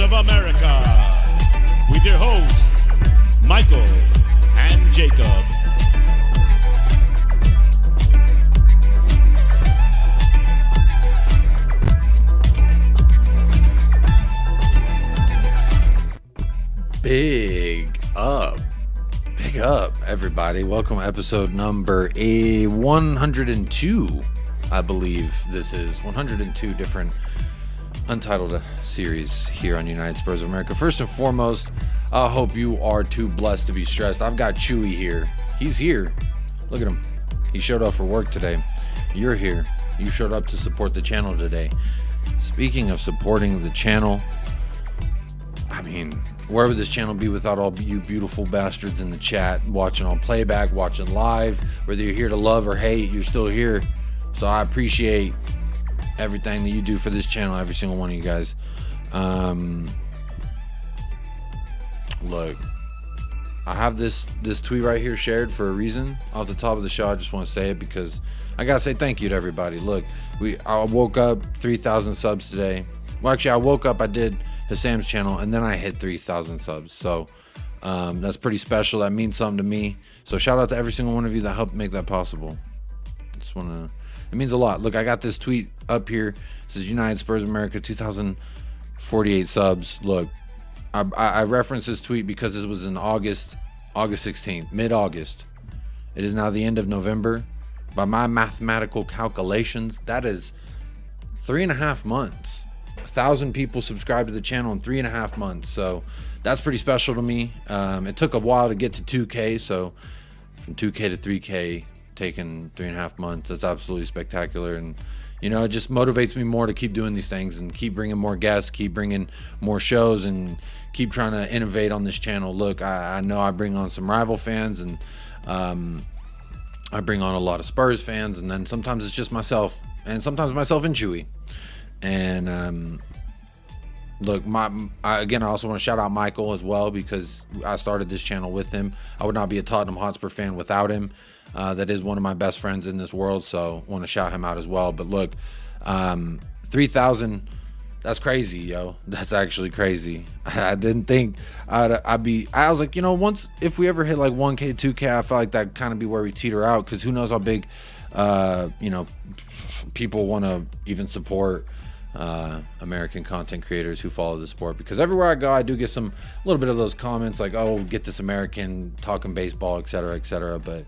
of America, with your hosts, Michael and Jacob. Big up, everybody. Welcome to episode number 102. I believe this is 102 different untitled series here on United Spurs of America. First and foremost, I hope you are too blessed to be stressed. I've got Chewy here. He's here. Look at him. He showed up for work today. You're here. You showed up to support the channel today. Speaking of supporting the channel, I mean, where would this channel be without all you beautiful bastards in the chat, watching on playback, watching live? Whether you're here to love or hate, you're still here. So I appreciate everything that you do for this channel, every single one of you guys. Look, I have this tweet right here shared for a reason. Off the top of the show, I just want to say it because I gotta say thank you to everybody. Look, I woke up 3,000 subs today. Well, actually, I woke up, I did to Sam's channel, and then I hit 3,000 subs. So that's pretty special. That means something to me. So shout out to every single one of you that helped make that possible. Just wanna, it means a lot. Look, I got this tweet up here. This is United Spurs America, 2,048 subs. Look, I referenced this tweet because this was in August 16th, mid-August. It is now the end of November. By my mathematical calculations, that is 3.5 months. 1,000 people subscribed to the channel in 3.5 months, so that's pretty special to me. It took a while to get to 2K, so from 2K to 3K, taking 3.5 months. That's absolutely spectacular, and you know, it just motivates me more to keep doing these things and keep bringing more guests, keep bringing more shows, and keep trying to innovate on this channel. Look, I know I bring on some rival fans, and I bring on a lot of Spurs fans, and then sometimes it's just myself, and sometimes myself and Chewy. And look, again, I also want to shout out Michael as well, because I started this channel with him. I would not be a Tottenham Hotspur fan without him. That is one of my best friends in this world, so want to shout him out as well. But look, 3,000, that's crazy, yo. That's actually crazy. I didn't think I'd be, I was like, you know, once, if we ever hit like 1K, 2K, I felt like that'd kind of be where we teeter out, because who knows how big, you know, people want to even support American content creators who follow the sport. Because everywhere I go, I do get a little bit of those comments like, oh, get this American talking baseball, etc., etc. But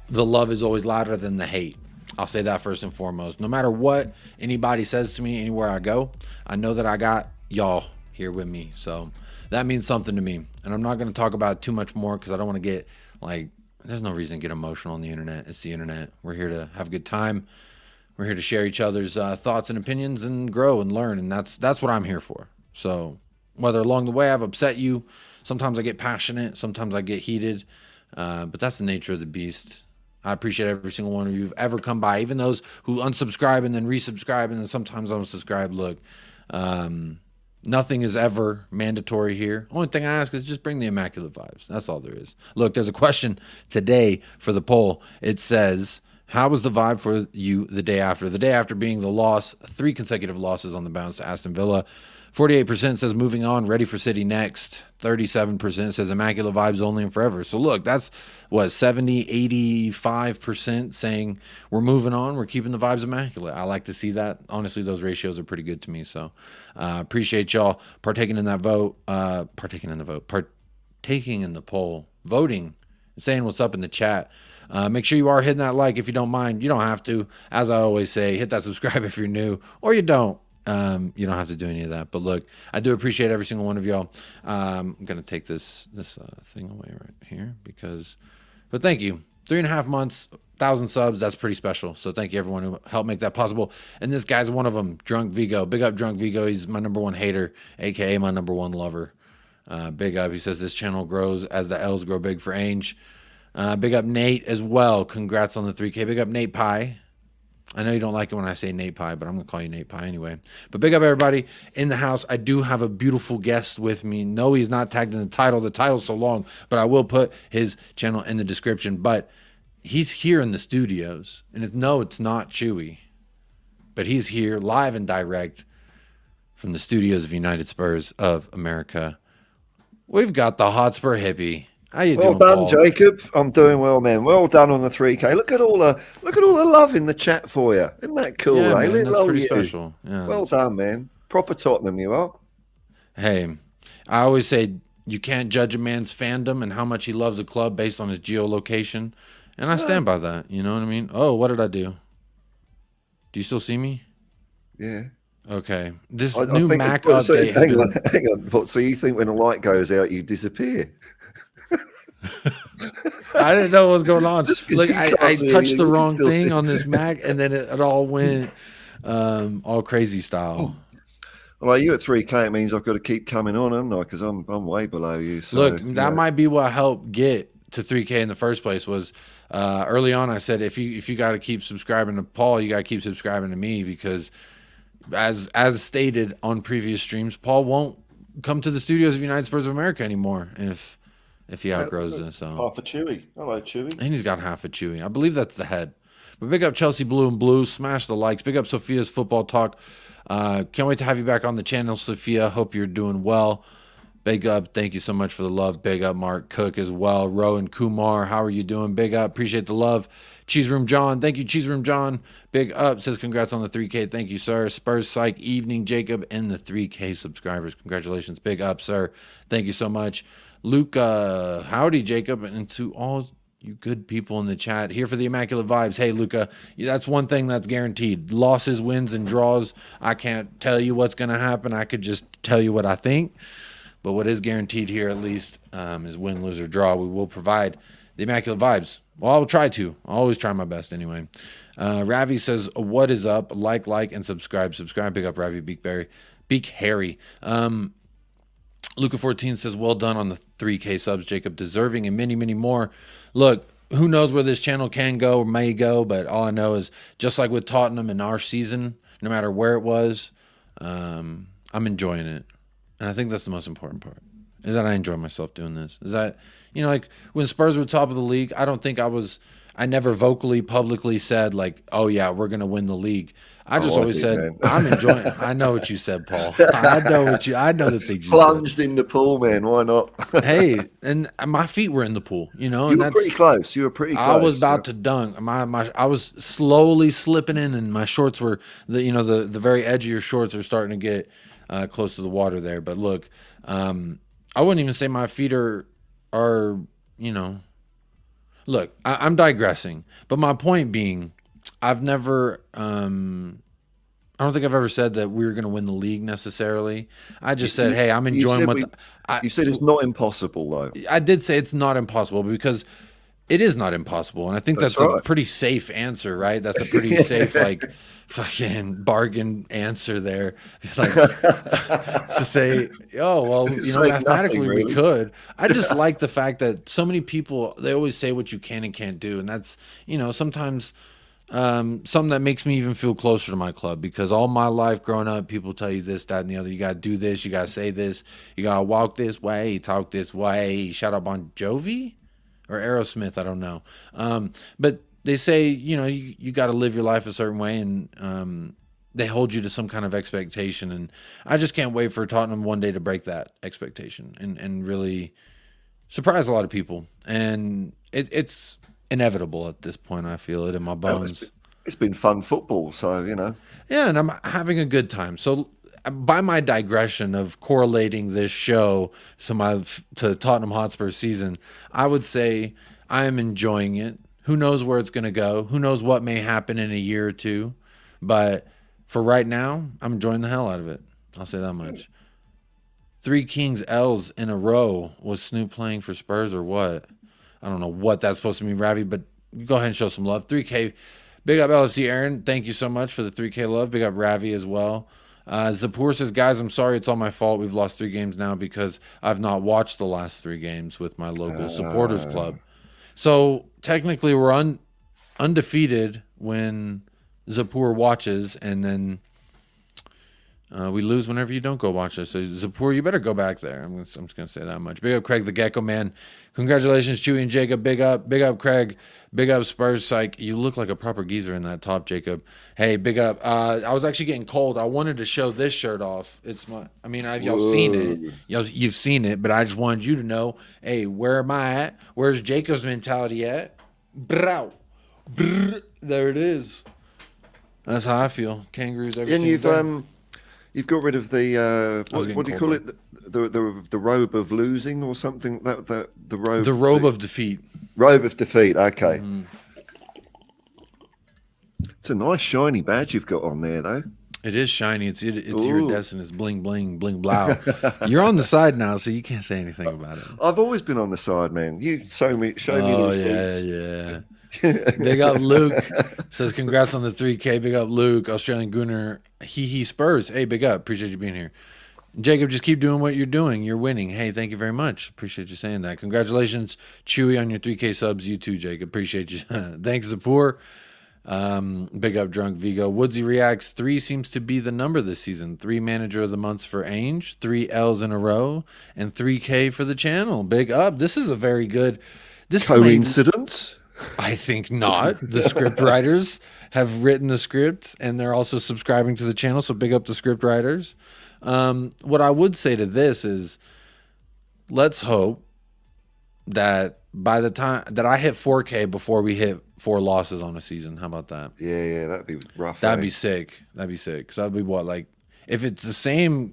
the love is always louder than the hate. I'll say that first and foremost. No matter what anybody says to me anywhere I go, I know that I got y'all here with me, so that means something to me. And I'm not going to talk about it too much more, because I don't want to get like, there's no reason to get emotional on the internet. It's the internet. We're here to have a good time. We're here to share each other's thoughts and opinions and grow and learn, and that's what I'm here for. So whether along the way I've upset you, sometimes I get passionate, sometimes I get heated, but that's the nature of the beast. I appreciate every single one of you who've ever come by, even those who unsubscribe and then resubscribe and then sometimes unsubscribe. Look, nothing is ever mandatory here. Only thing I ask is just bring the immaculate vibes. That's all there is. Look, there's a question today for the poll. It says, how was the vibe for you the day after? The day after being the loss, 3 consecutive losses on the bounce to Aston Villa. 48% says moving on, ready for City next. 37% says immaculate vibes only and forever. So look, that's what, 70, 85% saying we're moving on, we're keeping the vibes immaculate. I like to see that. Honestly, those ratios are pretty good to me. So appreciate y'all partaking in that vote, partaking in the poll, voting, saying what's up in the chat. Make sure you are hitting that like if you don't mind. You don't have to. As I always say, hit that subscribe if you're new, or you don't. You don't have to do any of that. But look, I do appreciate every single one of y'all. I'm going to take this thing away right here but thank you. 3.5 months, 1,000 subs. That's pretty special. So thank you everyone who helped make that possible. And this guy's one of them, Drunk Vigo. Big up Drunk Vigo. He's my #1 hater, AKA my #1 lover. Big up. He says this channel grows as the L's grow big for Ange. Big up Nate as well. Congrats on the 3K. Big up Nate Pie. I know you don't like it when I say Nate Pie, but I'm going to call you Nate Pie anyway. But big up everybody in the house. I do have a beautiful guest with me. No, he's not tagged in the title. The title's so long, but I will put his channel in the description. But he's here in the studios. And no, it's not Chewy. But he's here live and direct from from the studios of United Spurs of America, we've got the Hotspur hippie. How you Well doing, done, Paul? Jacob. I'm doing well, man. Well done on the 3K. Look at all the love in the chat for you. Isn't that cool? Yeah, eh? man, Little that's old pretty you. special. Yeah, Well done, man. Proper Tottenham, you are. Hey, I always say you can't judge a man's fandom and how much he loves a club based on his geolocation, and I stand by that. You know what I mean? Oh, what did I do? Do you still see me? Yeah. Okay. This I new think Mac so, update has been... hang on. What, so you think when a light goes out, you disappear? I didn't know what was going on. Just 'cause Look, you I can't see touched me, the you can wrong still thing see. on this Mac, and then it all went all crazy style. Well, you at 3K, it means I've got to keep coming on, haven't I? Because I'm way below you. So, Look, that might be what helped get to 3K in the first place. Was early on I said if you got to keep subscribing to Paul, you got to keep subscribing to me, because as stated on previous streams, Paul won't come to the studios of United Spurs of America anymore if he outgrows this. So half a Chewy. Hello, Chewy. and he's got half a Chewy. I believe that's the head. But big up Chelsea Blue and Blue. Smash the likes. Big up Sophia's Football Talk. Can't wait to have you back on the channel, Sophia. Hope you're doing well. Big up. Thank you so much for the love. Big up Mark Cook as well. Rowan Kumar, how are you doing? Big up. Appreciate the love. Cheese Room John. Thank you, Cheese Room John. Big up. Says congrats on the 3K. Thank you, sir. Spurs Psych Evening Jacob and the 3K subscribers. Congratulations. Big up, sir. Thank you so much. Luca, howdy, Jacob. And to all you good people in the chat, here for the Immaculate Vibes. Hey, Luca, that's one thing that's guaranteed. Losses, wins, and draws. I can't tell you what's going to happen. I could just tell you what I think. But what is guaranteed here, at least, is win, lose, or draw. We will provide the Immaculate Vibes. Well, I will try to. I'll always try my best anyway. Ravi says, what is up? Like, and subscribe. Subscribe. Big up, Ravi Beak Harry. Luca14 says, well done on the 3K subs, Jacob. Deserving and many, many more. Look, who knows where this channel can go or may go, but all I know is just like with Tottenham in our season, no matter where it was, I'm enjoying it. And I think that's the most important part, is that I enjoy myself doing this. Is that, like when Spurs were top of the league, I never vocally, publicly said like, oh yeah, we're going to win the league. I just always said, man, I'm enjoying it. I know what you said, Paul. I know the things you plunged said. in the pool, man. Why not? Hey, and my feet were in the pool, You and were pretty close. You were pretty close. I was about to dunk. I was slowly slipping in, and my shorts were the very edge of your shorts are starting to get close to the water there. But look, I wouldn't even say my feet are Look, I'm digressing, but my point being, I've never, I don't think I've ever said that we were going to win the league necessarily. I just said, hey, I'm enjoying you said it's not impossible, though. I did say it's not impossible, because it is not impossible. And I think that's right. A pretty safe answer, right? That's a pretty safe, like, fucking bargain answer there. It's like to say, oh, well, mathematically nothing, really. We could. I just like the fact that so many people, they always say what you can and can't do. And that's, sometimes something that makes me even feel closer to my club, because all my life growing up, people tell you this, that, and the other. You got to do this. You got to say this. You got to walk this way, talk this way. Shout out Bon Jovi or Aerosmith. I don't know. But they say, you got to live your life a certain way, and they hold you to some kind of expectation. And I just can't wait for Tottenham one day to break that expectation and really surprise a lot of people. And it's inevitable at this point. I feel it in my bones. It's been fun football, so Yeah, and I'm having a good time. So by my digression of correlating this show to Tottenham Hotspur season, I would say I am enjoying it. Who knows where it's going to go? Who knows what may happen in a year or two? But for right now, I'm enjoying the hell out of it. I'll say that much. 3 Kings L's in a row. Was Snoop playing for Spurs or what? I don't know what that's supposed to mean, Ravi, but go ahead and show some love. 3K. Big up LFC Aaron. Thank you so much for the 3K love. Big up Ravi as well. Zapur says, guys, I'm sorry. It's all my fault. We've lost 3 games now because I've not watched the last 3 games with my local supporters club. So technically we're undefeated when Zapur watches, and then We lose whenever you don't go watch us. So Zapur, you better go back there. I'm just gonna say that much. Big up Craig the Gecko Man. Congratulations, Chewy and Jacob. Big up Craig. Big up Spurs Psych. You look like a proper geezer in that top, Jacob. Hey, big up. I was actually getting cold. I wanted to show this shirt off. It's my. I mean, y'all seen it. You've seen it, but I just wanted you to know. Hey, where am I at? Where's Jacob's mentality at? Brow. Brr. There it is. That's how I feel. Kangaroos every single day. You've got rid of the what do you call it? The robe of losing or something? The robe of defeat. Robe of defeat. Okay. It's a nice shiny badge you've got on there, though. It is shiny. It's iridescent. It's bling bling bling blow. You're on the side now, so you can't say anything about it. I've always been on the side, man. You show me the receipts. Yeah. Big up Luke. Says congrats on the 3K. Big up Luke. Australian Gooner. He Spurs. Hey, big up. Appreciate you being here. Jacob, just keep doing what you're doing. You're winning. Hey, thank you very much. Appreciate you saying that. Congratulations, Chewy, on your 3K subs. You too, Jacob. Appreciate you. Thanks, Zapur. Big up Drunk Vigo. Woodsy reacts. 3 seems to be the number this season. 3 manager of the months for Ange. 3 L's in a row. And 3K for the channel. Big up. This is a very good... Coincidence? I think not. The script writers have written the script, and they're also subscribing to the channel, so big up the script writers. What I would say to this is, let's hope that by the time that I hit 4K before we hit 4 losses on a season. How about that? Yeah, that'd be rough. That'd be sick. Because that'd be what, like, if it's the same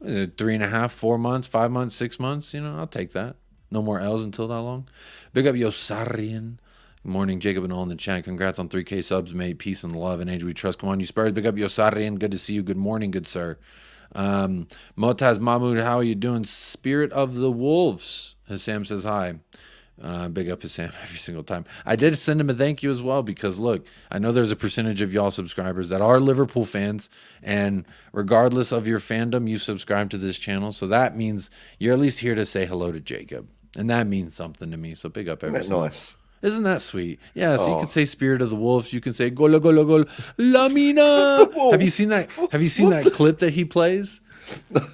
3.5, 4 months, 5 months, 6 months, I'll take that. No more L's until that long. Big up Yosarian. Good morning, Jacob and all in the chat. Congrats on 3K subs, mate. Peace and love and Angel we trust. Come on, you Spurs. Big up Yosarian. Good to see you. Good morning, good sir. Motaz Mahmoud, how are you doing? Spirit of the Wolves. Hassam says hi. Big up Hassam every single time. I did send him a thank you as well because, look, I know there's a percentage of y'all subscribers that are Liverpool fans, and regardless of your fandom, you subscribe to this channel. So that means you're at least here to say hello to Jacob. And that means something to me. So big up every single. Nice. Isn't that sweet? Yeah, so you can say Spirit of the Wolves. You can say Golo Golo Golo Lamina. Have you seen that? Have you seen that clip that he plays?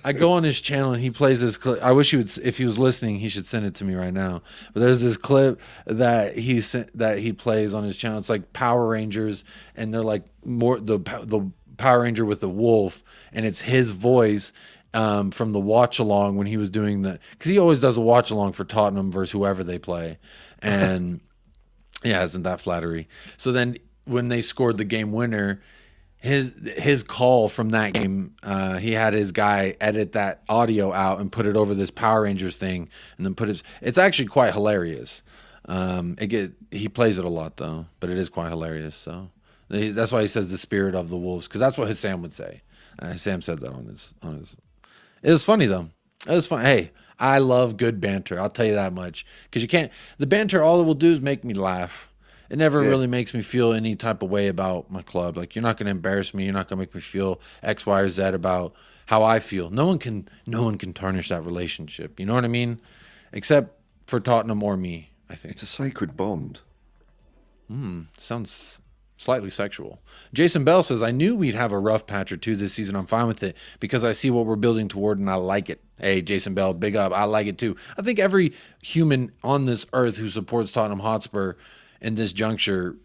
I go on his channel and he plays this clip. I wish he would, if he was listening, he should send it to me right now. But there's this clip that he plays on his channel. It's like Power Rangers, and they're like more the Power Ranger with the wolf, and it's his voice. From the watch along when he was doing because he always does a watch along for Tottenham versus whoever they play, and yeah, isn't that flattery? So then when they scored the game winner, his call from that game, he had his guy edit that audio out and put it over this Power Rangers thing, and then it's actually quite hilarious. He plays it a lot though, but it is quite hilarious. So that's why he says the Spirit of the Wolves, because that's what Sam would say. Sam said that on his. It was funny though. It was fun. Hey, I love good banter. I'll tell you that much. Because the banter, all it will do is make me laugh. It never really makes me feel any type of way about my club. Like, you're not going to embarrass me. You're not going to make me feel X, Y, or Z about how I feel. No one can tarnish that relationship. You know what I mean? Except for Tottenham or me, I think. It's a sacred bond. Sounds slightly sexual. Jason Bell says, I knew we'd have a rough patch or two this season. I'm fine with it because I see what we're building toward and I like it. Hey, Jason Bell, big up. I like it too. I think every human on this earth who supports Tottenham Hotspur in this juncture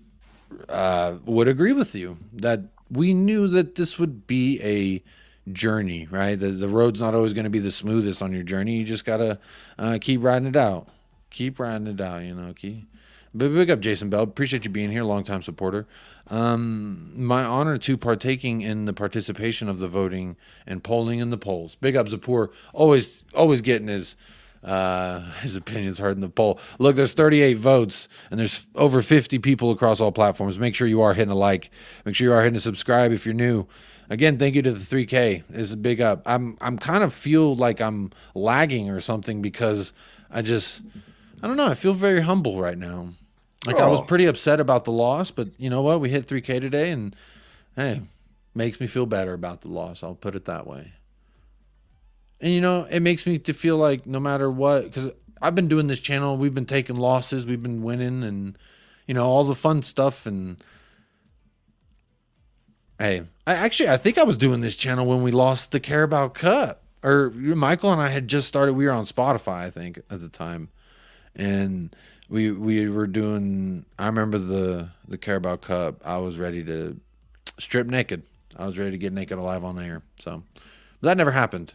would agree with you that we knew that this would be a journey, right? The road's not always going to be the smoothest on your journey. You just got to keep riding it out. Keep riding it out, But big up, Jason Bell. Appreciate you being here, longtime supporter. My honor to partaking in the participation of the voting and polling in the polls. Big up, Zapur. Always getting his opinions heard in the poll. Look, there's 38 votes, and there's over 50 people across all platforms. Make sure you are hitting a like. Make sure you are hitting a subscribe if you're new. Again, thank you to the 3K. It's a big up. I'm kind of feel like I'm lagging or something because I don't know. I feel very humble right now. Like, I was pretty upset about the loss, but you know what? We hit 3K today, and hey, makes me feel better about the loss. I'll put it that way. And it makes me to feel like no matter what, because I've been doing this channel, we've been taking losses, we've been winning, and all the fun stuff. And Hey, I think I was doing this channel when we lost the Carabao Cup. Or Michael and I had just started. We were on Spotify, I think, at the time. And we were doing, I remember the Carabao Cup. I was ready to strip naked. I was ready to get naked alive on air. So, but that never happened.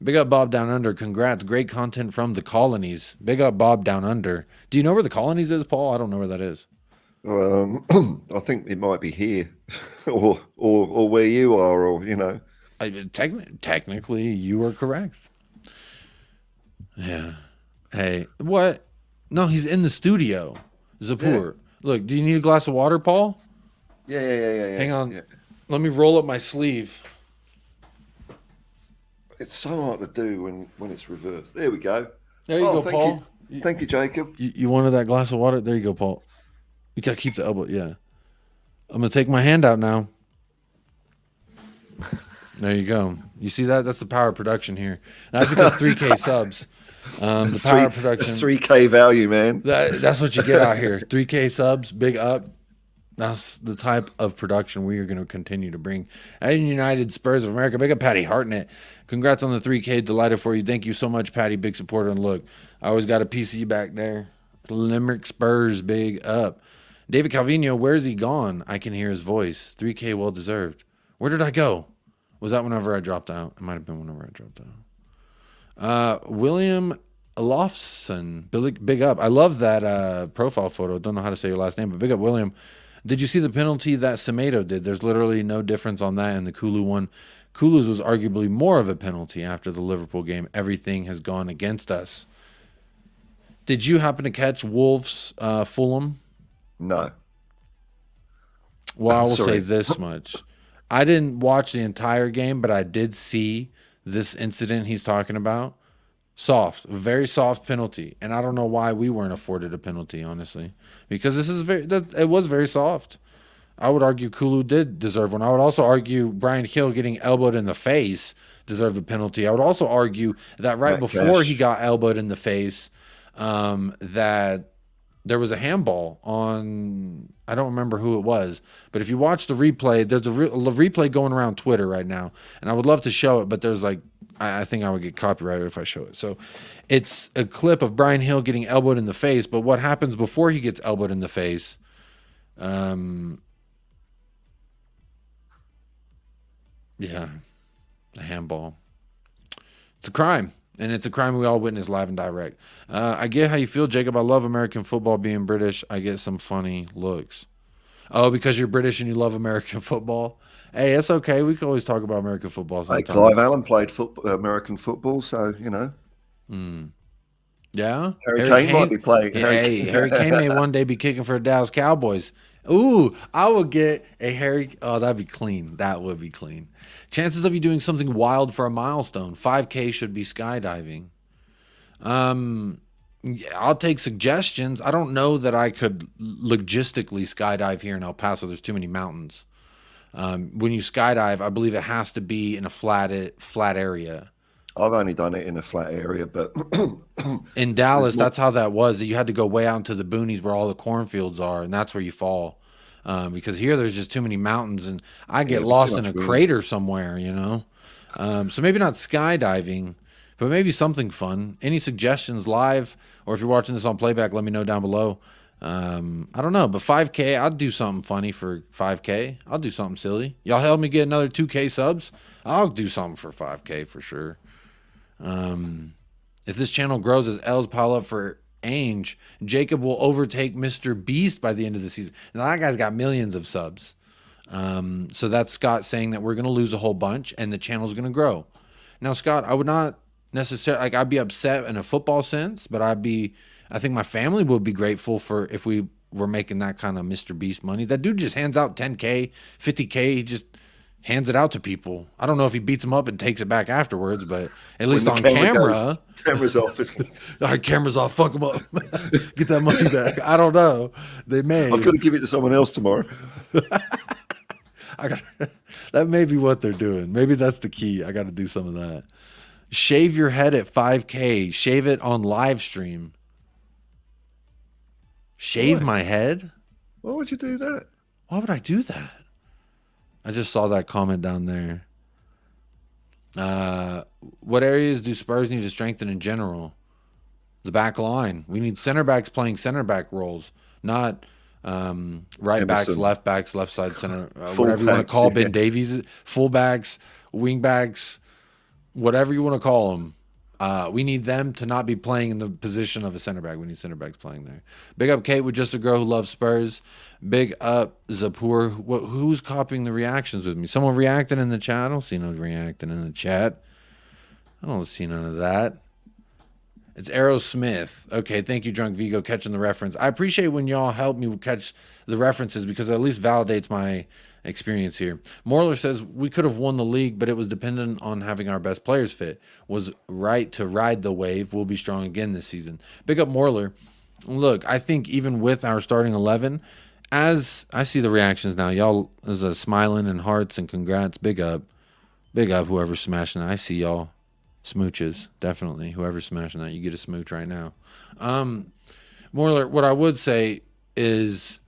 Big up Bob Down Under. Congrats. Great content from the colonies. Big up Bob Down Under. Do you know where the colonies is, Paul? I don't know where that is. I think it might be here or where you are, or, you know. Technically, you are correct. Yeah. Hey, what? No, he's in the studio. Zapur. Yeah. Look, do you need a glass of water, Paul? Yeah. Hang on. Yeah. Let me roll up my sleeve. It's so hard to do when it's reversed. There we go. There you go, Paul. Thank you, Jacob. You wanted that glass of water? There you go, Paul. You got to keep the elbow. Yeah. I'm going to take my hand out now. There you go. You see that? That's the power of production here. That's because 3K subs. The power of production. 3K value, man. That's what you get out here. 3K subs, big up. That's the type of production we are going to continue to bring. And United Spurs of America. Big up Patty Hartnett. Congrats on the 3K. Delighted for you. Thank you so much, Patty. Big supporter. And look, I always got a PC back there. Limerick Spurs, big up. David Calvino, where's he gone? I can hear his voice. 3K well deserved. Where did I go? Was that whenever I dropped out? It might have been whenever I dropped out. William Lofson, big up. I love that profile photo. Don't know how to say your last name, but big up, William. Did you see the penalty that Semedo did? There's literally no difference on that and the Kulu one. Kulu's was arguably more of a penalty after the Liverpool game. Everything has gone against us. Did you happen to catch Wolves Fulham? No. Well, I will say this much. I didn't watch the entire game, but I did see this incident he's talking about. Soft, very soft penalty. And I don't know why we weren't afforded a penalty, honestly. Because it was very soft. I would argue Kulu did deserve one. I would also argue Brian Hill getting elbowed in the face deserved a penalty. I would also argue that before he got elbowed in the face, that there was a handball on, I don't remember who it was, but if you watch the replay, there's a replay going around Twitter right now, and I would love to show it, but there's like, I think I would get copyrighted if I show it. So it's a clip of Brian Hill getting elbowed in the face, but what happens before he gets elbowed in the face? Yeah, a handball. It's a crime. And it's a crime we all witness live and direct. I get how you feel, Jacob. I love American football. Being British, I get some funny looks. Oh, because you're British and you love American football? Hey, it's okay. We can always talk about American football sometimes. Hey, Clive Allen played American football, so, you know. Yeah? Harry Kane might be playing. Harry Kane may one day be kicking for the Dallas Cowboys. Ooh, I would get a Harry. Oh, that'd be clean. That would be clean. Chances of you doing something wild for a milestone. 5K should be skydiving. I'll take suggestions. I don't know that I could logistically skydive here in El Paso. There's too many mountains. When you skydive, I believe it has to be in a flat area. I've only done it in a flat area, but in Dallas, that's how that was. That you had to go way out into the boonies where all the cornfields are, and that's where you fall. Because here there's just too many mountains, and I get lost in a crater somewhere, you know. So maybe not skydiving, but maybe something fun. Any suggestions live, or if you're watching this on playback, let me know down below. I don't know, but 5K, I'll do something funny for 5K. I'll do something silly. Y'all help me get another 2K subs? I'll do something for 5K for sure. If this channel grows as L's pile up for ANGE, Jacob will overtake Mr. Beast by the end of the season. Now, that guy's got millions of subs. So that's Scott saying that we're going to lose a whole bunch and the channel's going to grow. Now, Scott, I would not necessarily, like, I'd be upset in a football sense, but I think my family would be grateful for if we were making that kind of Mr. Beast money. That dude just hands out 10K, 50K. He just hands it out to people. I don't know if he beats them up and takes it back afterwards, but at least on camera. Camera's off. All right, camera's off. Fuck them up. Get that money back. I don't know. They may. I've got to give it to someone else tomorrow. That may be what they're doing. Maybe that's the key. I got to do some of that. Shave your head at 5K. Shave it on live stream. Shave my head? Why would you do that? Why would I do that? I just saw that comment down there. What areas do Spurs need to strengthen in general? The back line. We need center backs playing center back roles, not right backs, left side center, whatever you want to call Ben Davies, full backs, wing backs, whatever you want to call them. We need them to not be playing in the position of a center back. We need center backs playing there. Big up Kate with Just a Girl Who Loves Spurs. Big up Zapur. Who's copying the reactions with me? Someone reacting in the chat? I don't see no reacting in the chat. I don't see none of that. It's Aerosmith. Okay, thank you, Drunk Vigo, catching the reference. I appreciate when y'all help me catch the references because it at least validates my experience here. Morler says, we could have won the league, but it was dependent on having our best players fit. Was right to ride the wave. We'll be strong again this season. Big up Morler. Look, I think even with our starting 11, as I see the reactions now, y'all is a smiling and hearts and congrats. Big up. Big up whoever's smashing it. I see y'all. Smooches, definitely. Whoever's smashing that, you get a smooch right now. Morler, what I would say is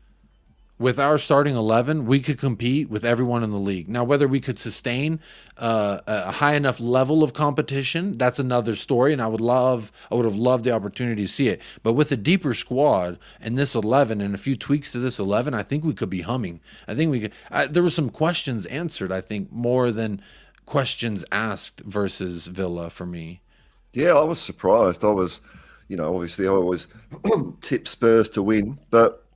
with our starting 11, we could compete with everyone in the league. Now, whether we could sustain a high enough level of competition, that's another story, and I would have loved the opportunity to see it. But with a deeper squad and this 11 and a few tweaks to this 11, I think we could be humming. I think we could. There were some questions answered, I think, more than questions asked versus Villa for me. Yeah, I was surprised. I was, obviously I always tip Spurs to win, but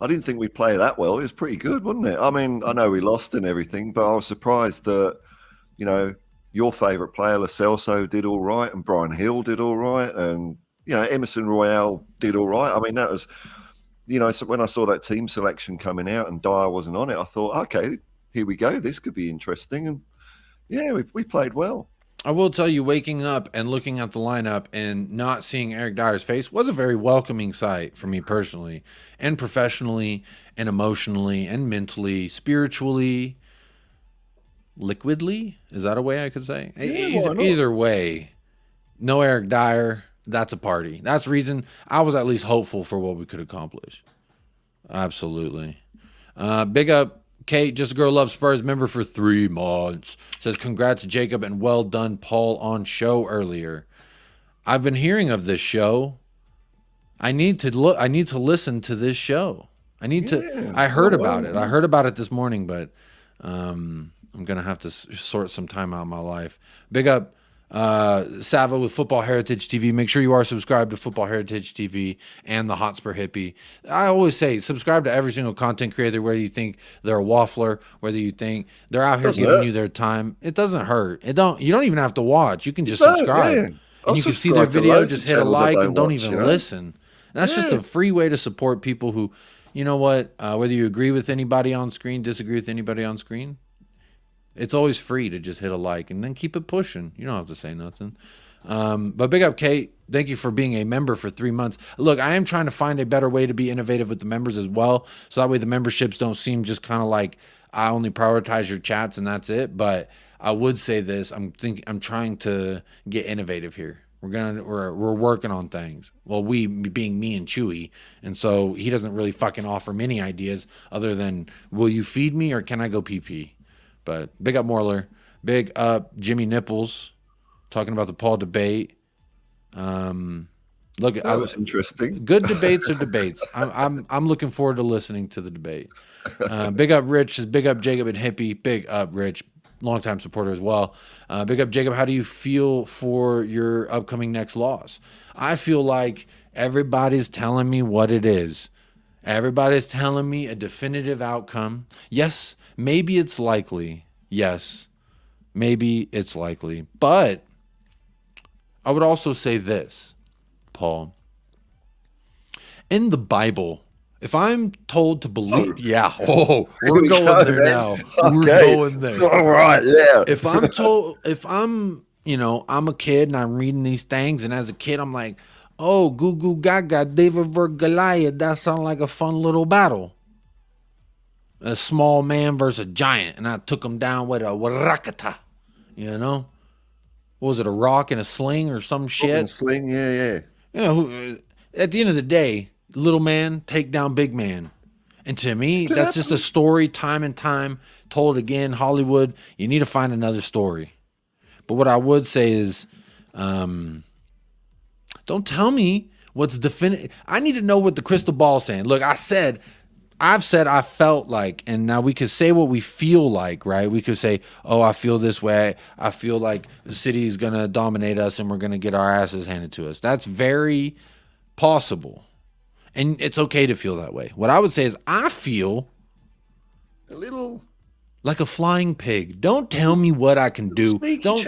I didn't think we'd play that well. It was pretty good, wasn't it? I mean, I know we lost and everything, but I was surprised that, your favourite player, Lo Celso, did all right, and Brian Hill did all right, and, Emerson Royale did all right. I mean, that was, so when I saw that team selection coming out and Dyer wasn't on it, I thought, okay, here we go. This could be interesting. And yeah, we played well. I will tell you, waking up and looking at the lineup and not seeing Eric Dyer's face was a very welcoming sight for me personally and professionally and emotionally and mentally, spiritually, liquidly. Is that a way I could say? Yeah, either way, no Eric Dyer. That's a party. That's the reason I was at least hopeful for what we could accomplish. Absolutely. Big up Kate, Just a Girl Loves Spurs, member for 3 months. Says, congrats, Jacob, and well done, Paul, on show earlier. I've been hearing of this show. I need to listen to this show. I heard about it. I heard about it this morning, but I'm going to have to sort some time out of my life. Big up Sava with Football Heritage TV. Make sure you are subscribed to Football Heritage TV and the Hotspur Hippie. I always say subscribe to every single content creator, whether you think they're a waffler, whether you think they're out here giving you their time. It doesn't hurt. You don't even have to watch. You can just subscribe. Yeah. And you can see their video, just hit a like and don't even listen. And that's just a free way to support people who, you know what, whether you agree with anybody on screen, disagree with anybody on screen, it's always free to just hit a like and then keep it pushing. You don't have to say nothing. But big up, Kate. Thank you for being a member for 3 months. Look, I am trying to find a better way to be innovative with the members as well. So that way the memberships don't seem just kind of like I only prioritize your chats and that's it. But I would say this. I'm trying to get innovative here. We're working on things. Well, we being me and Chewy. And so he doesn't really fucking offer many ideas other than, will you feed me or can I go pee? But big up Morler, big up Jimmy Nipples, talking about the Paul debate. Look, that was interesting. Good debates are debates. I'm looking forward to listening to the debate. Big up Rich, says big up Jacob and Hippie. Big up Rich, longtime supporter as well. Big up Jacob. How do you feel for your upcoming next loss? I feel like everybody's telling me what it is. Everybody's telling me a definitive outcome. Yes, maybe it's likely. Yes, maybe it's likely. But I would also say this, Paul. In the Bible, if I'm told to believe, we're going there now. Okay. We're going there. All right, yeah. If I'm a kid and I'm reading these things, and as a kid, I'm like, oh, goo goo gaga, David versus Goliath. That sounds like a fun little battle. A small man versus a giant, and I took him down with a warakata. What was it, a rock and a sling or some shit? Rock and sling, yeah. At the end of the day, little man take down big man. And to me, that's just a story time and time told again. Hollywood, you need to find another story. But what I would say is, don't tell me what's definitive. I need to know what the crystal ball is saying. Look, I've said I felt like, and now we could say what we feel like, right? We could say, oh, I feel this way. I feel like the city is going to dominate us and we're going to get our asses handed to us. That's very possible. And it's okay to feel that way. What I would say is I feel a little like a flying pig. Don't tell me what I can do. Don't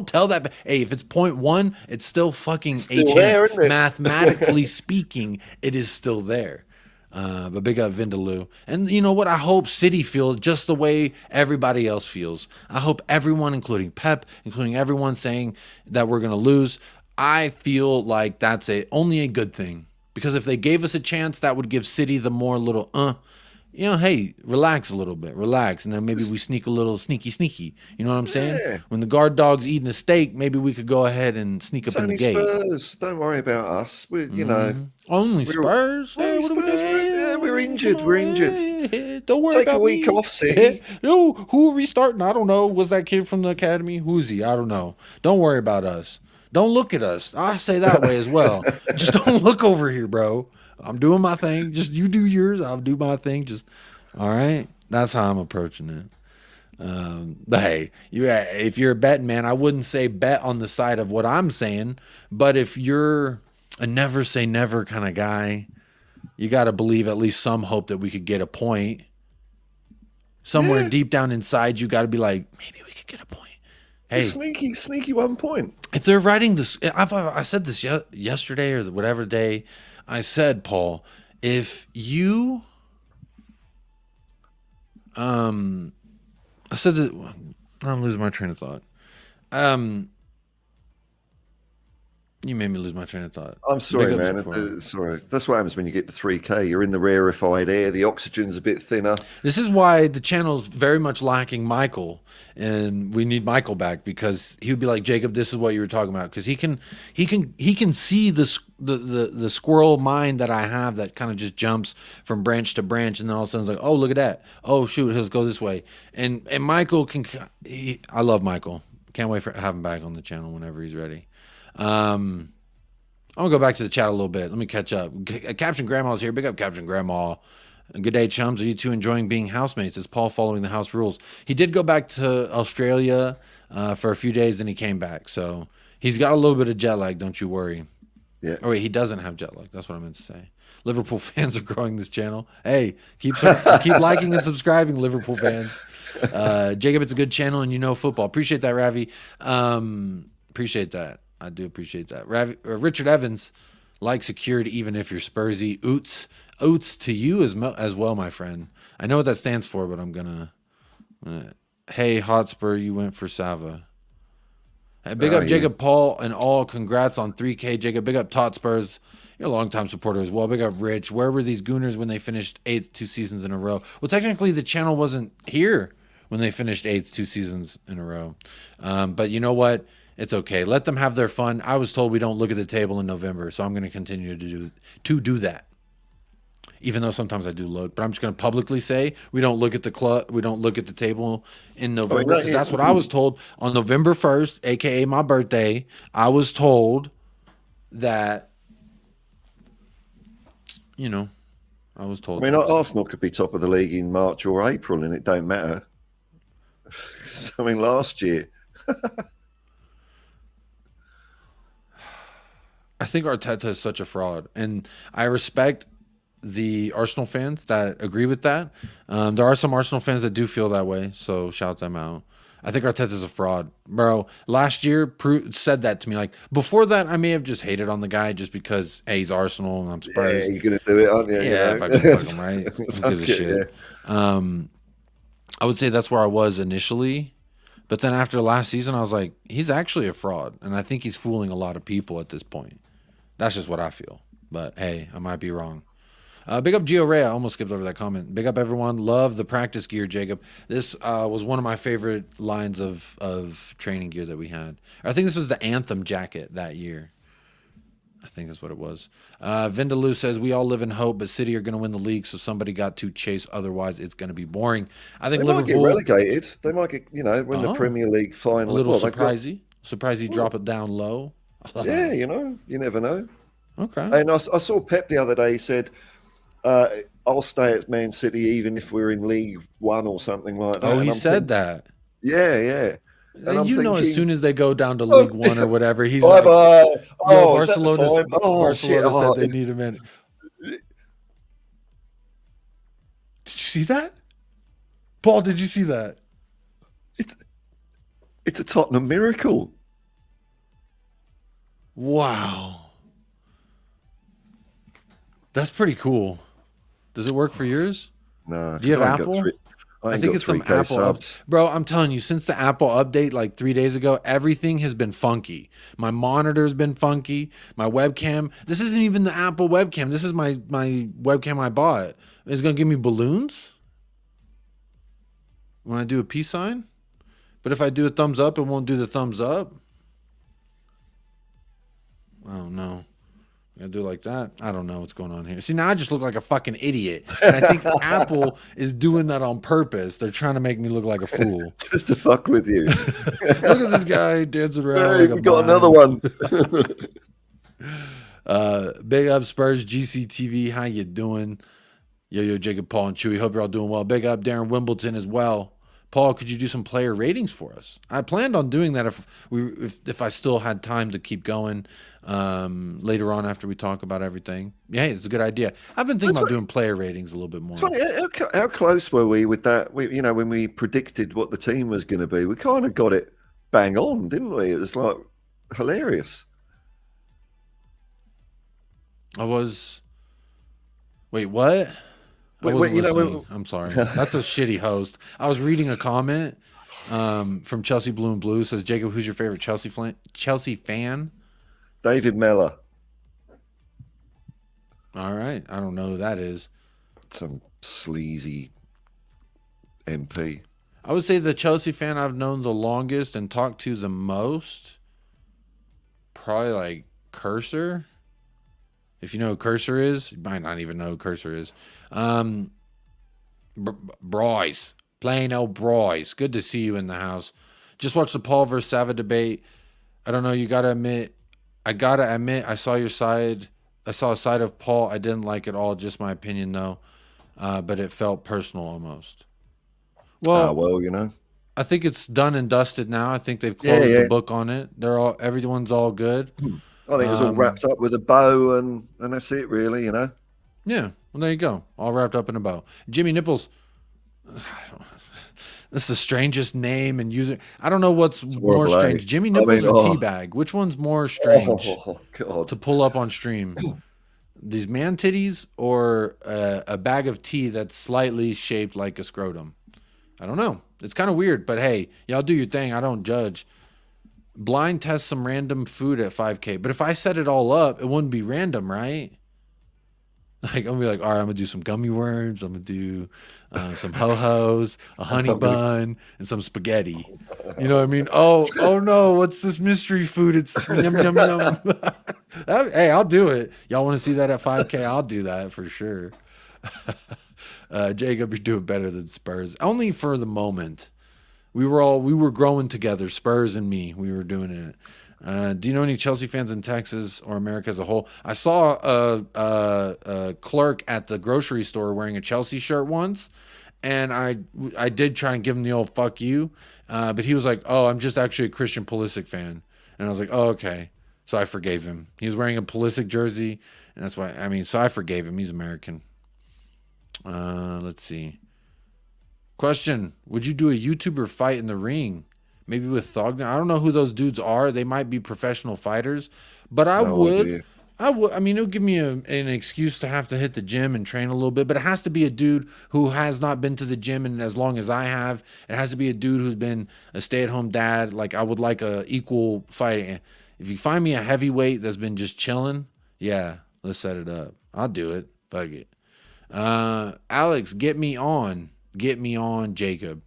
tell that. Hey, if it's 0.1, it's still fucking a chance. There, isn't it? Mathematically speaking, it is still there. But big up Vindaloo. And you know what? I hope City feels just the way everybody else feels. I hope everyone, including Pep, including everyone saying that we're going to lose, I feel like that's only a good thing. Because if they gave us a chance, that would give City the more little, hey, relax a little bit, relax. And then maybe we sneak a little sneaky. You know what I'm saying? Yeah. When the guard dog's eating a steak, maybe we could go ahead and sneak up in the gate. Spurs. Don't worry about us. Only Spurs? Hey, we're injured. We're injured. Don't worry Take about a week me. off, City. No, who are we starting? I don't know. Was that kid from the academy? Who's he? I don't know. Don't worry about us. Don't look at us. I say that way as well. Just don't look over here, bro. I'm doing my thing. Just you do yours. I'll do my thing. Just all right. That's how I'm approaching it. But hey, if you're a betting man, I wouldn't say bet on the side of what I'm saying. But if you're a never say never kind of guy, you got to believe at least some hope that we could get a point. Somewhere deep down inside, you got to be like, maybe we could get a point. Hey, sneaky 1 point. If they're writing this, I said this yesterday or whatever day. I said, Paul, if you, I said that I'm losing my train of thought. You made me lose my train of thought. I'm sorry, man. Sorry. That's what happens when you get to 3K. You're in the rarefied air. The oxygen's a bit thinner. This is why the channel's very much lacking Michael, and we need Michael back because he would be like, Jacob, this is what you were talking about, because he can see the squirrel mind that I have that kind of just jumps from branch to branch, and then all of a sudden it's like, oh, look at that. Oh shoot, let's go this way. And Michael I love Michael. Can't wait for have him back on the channel whenever he's ready. I'm gonna go back to the chat a little bit. Let me catch up. Caption Grandma's here. Big up Caption Grandma. Good day, chums. Are you two enjoying being housemates? Is Paul following the house rules? He did go back to Australia for a few days, and he came back. So he's got a little bit of jet lag. Don't you worry. Yeah. Oh wait, he doesn't have jet lag. That's what I meant to say. Liverpool fans are growing this channel. Hey, keep liking and subscribing, Liverpool fans. Jacob, it's a good channel, and you know football. Appreciate that, Ravi. Appreciate that. I do appreciate that. Richard Evans, like security, even if you're Spursy. Oots to you as well, my friend. I know what that stands for, but I'm gonna. Hey, Hotspur, you went for Sava. Hey, big up Jacob, Paul, and all. Congrats on 3K, Jacob. Big up Spurs. You're a longtime supporter as well. Big up Rich. Where were these Gooners when they finished 8th 2 seasons in a row? Well, technically, the channel wasn't here when they finished 8th 2 seasons in a row. But you know what? It's okay. Let them have their fun. I was told we don't look at the table in November, so I'm going to continue to do that. Even though sometimes I do look, but I'm just going to publicly say we don't look at the club. We don't look at the table in November because that's what I was told on November 1st, aka my birthday. I was told that, I was told. I mean, Arsenal could be top of the league in March or April, and it don't matter. I mean, last year. I think Arteta is such a fraud, and I respect the Arsenal fans that agree with that. There are some Arsenal fans that do feel that way, so shout them out. I think Arteta's a fraud, bro. Last year said that to me. Like before that, I may have just hated on the guy just because he's Arsenal and I'm Spurs. Yeah, you're gonna do it, aren't you? Yeah, if I can fuck him, right? Who gives a shit? Yeah. I would say that's where I was initially, but then after last season, I was like, he's actually a fraud, and I think he's fooling a lot of people at this point. That's just what I feel. But hey, I might be wrong. Big up Gio Ray. I almost skipped over that comment. Big up everyone. Love the practice gear, Jacob. This was one of my favorite lines of training gear that we had. I think this was the Anthem jacket that year. I think that's what it was. Vindaloo says, we all live in hope, but City are going to win the league, so somebody got to chase. Otherwise, it's going to be boring. I think They Liverpool might get relegated. They might get, win the Premier League final. A little surprisey. Surprisey drop it down low. Yeah, you never know. Okay. And I saw Pep the other day. He said, I'll stay at Man City even if we're in League One or something like that. Oh, he said that. Yeah. And as soon as they go down to League One or whatever, he's bye like, bye. Barcelona said they need him in. Did you see that? Paul, did you see that? It's a Tottenham miracle. Wow. That's pretty cool. Does it work for yours? No. Do you have Apple? I think it's some Apple bro, I'm telling you, since the Apple update like 3 days ago, everything has been funky. My monitor's been funky. My webcam. This isn't even the Apple webcam. This is my webcam I bought. It's going to give me balloons when I do a peace sign. But if I do a thumbs up, it won't do the thumbs up. I don't know. I do like that. I don't know what's going on here. See, now I just look like a fucking idiot. And I think Apple is doing that on purpose. They're trying to make me look like a fool. Just to fuck with you. Look at this guy dancing around. Hey, we got another one. Big up Spurs GCTV. How you doing? Yo, Jacob, Paul, and Chewy. Hope you're all doing well. Big up Darren Wimbledon as well. Paul, could you do some player ratings for us? I planned on doing that if I still had time to keep going later on after we talk about everything. Yeah, it's a good idea. I've been thinking about doing player ratings a little bit more. It's funny, how close were we with that? When we predicted what the team was going to be, we kind of got it bang on, didn't we? It was like hilarious. Wait, what? I'm sorry. That's a shitty host. I was reading a comment from Chelsea Blue and Blue. It says, Jacob, who's your favorite Chelsea fan? David Mellor. All right. I don't know who that is. Some sleazy MP. I would say the Chelsea fan I've known the longest and talked to the most, probably like Cursor. If you know who Cursor is, you might not even know who Cursor is. Bryce, plain old Bryce. Good to see you in the house. Just watched the Paul versus Sava debate. I don't know. I gotta admit, I saw your side. I saw a side of Paul I didn't like at all. Just my opinion, though. But it felt personal almost. Well, I think it's done and dusted now. I think they've closed the book on it. Everyone's all good. I think it was all wrapped up with a bow, and that's it, really, Yeah, well, there you go. All wrapped up in a bow. Jimmy Nipples. That's the strangest name and user. I don't know what's more strange. Jimmy Nipples or Teabag? Which one's more strange to pull up on stream? These man titties or a bag of tea that's slightly shaped like a scrotum? I don't know. It's kind of weird, but hey, y'all do your thing. I don't judge. Blind test some random food at 5K. But if I set it all up, it wouldn't be random, right? Like, I'm going to be like, all right, I'm going to do some gummy worms. I'm going to do some ho-hos, a honey bun, and some spaghetti. You know what I mean? Oh no, what's this mystery food? It's yum, yum, yum. Hey, I'll do it. Y'all want to see that at 5K? I'll do that for sure. Jacob, you're doing better than Spurs. Only for the moment. We were growing together, Spurs and me. We were doing it. Do you know any Chelsea fans in Texas or America as a whole? I saw a clerk at the grocery store wearing a Chelsea shirt once, and I did try and give him the old fuck you, but he was like, "Oh, I'm just actually a Christian Pulisic fan," and I was like, "Oh, okay." So I forgave him. He was wearing a Pulisic jersey, and that's why. So I forgave him. He's American. Let's see. Question: would you do a YouTuber fight in the ring? Maybe with Thogden? I don't know who those dudes are. They might be professional fighters, but I would. I mean, it'll give me an excuse to have to hit the gym and train a little bit, but it has to be a dude who has not been to the gym in as long as I have. It has to be a dude who's been a stay-at-home dad. Like, I would like a equal fight. If you find me a heavyweight that's been just chilling, yeah, let's set it up. I'll do it. Fuck it. Alex, get me on. Get me on, Jacob.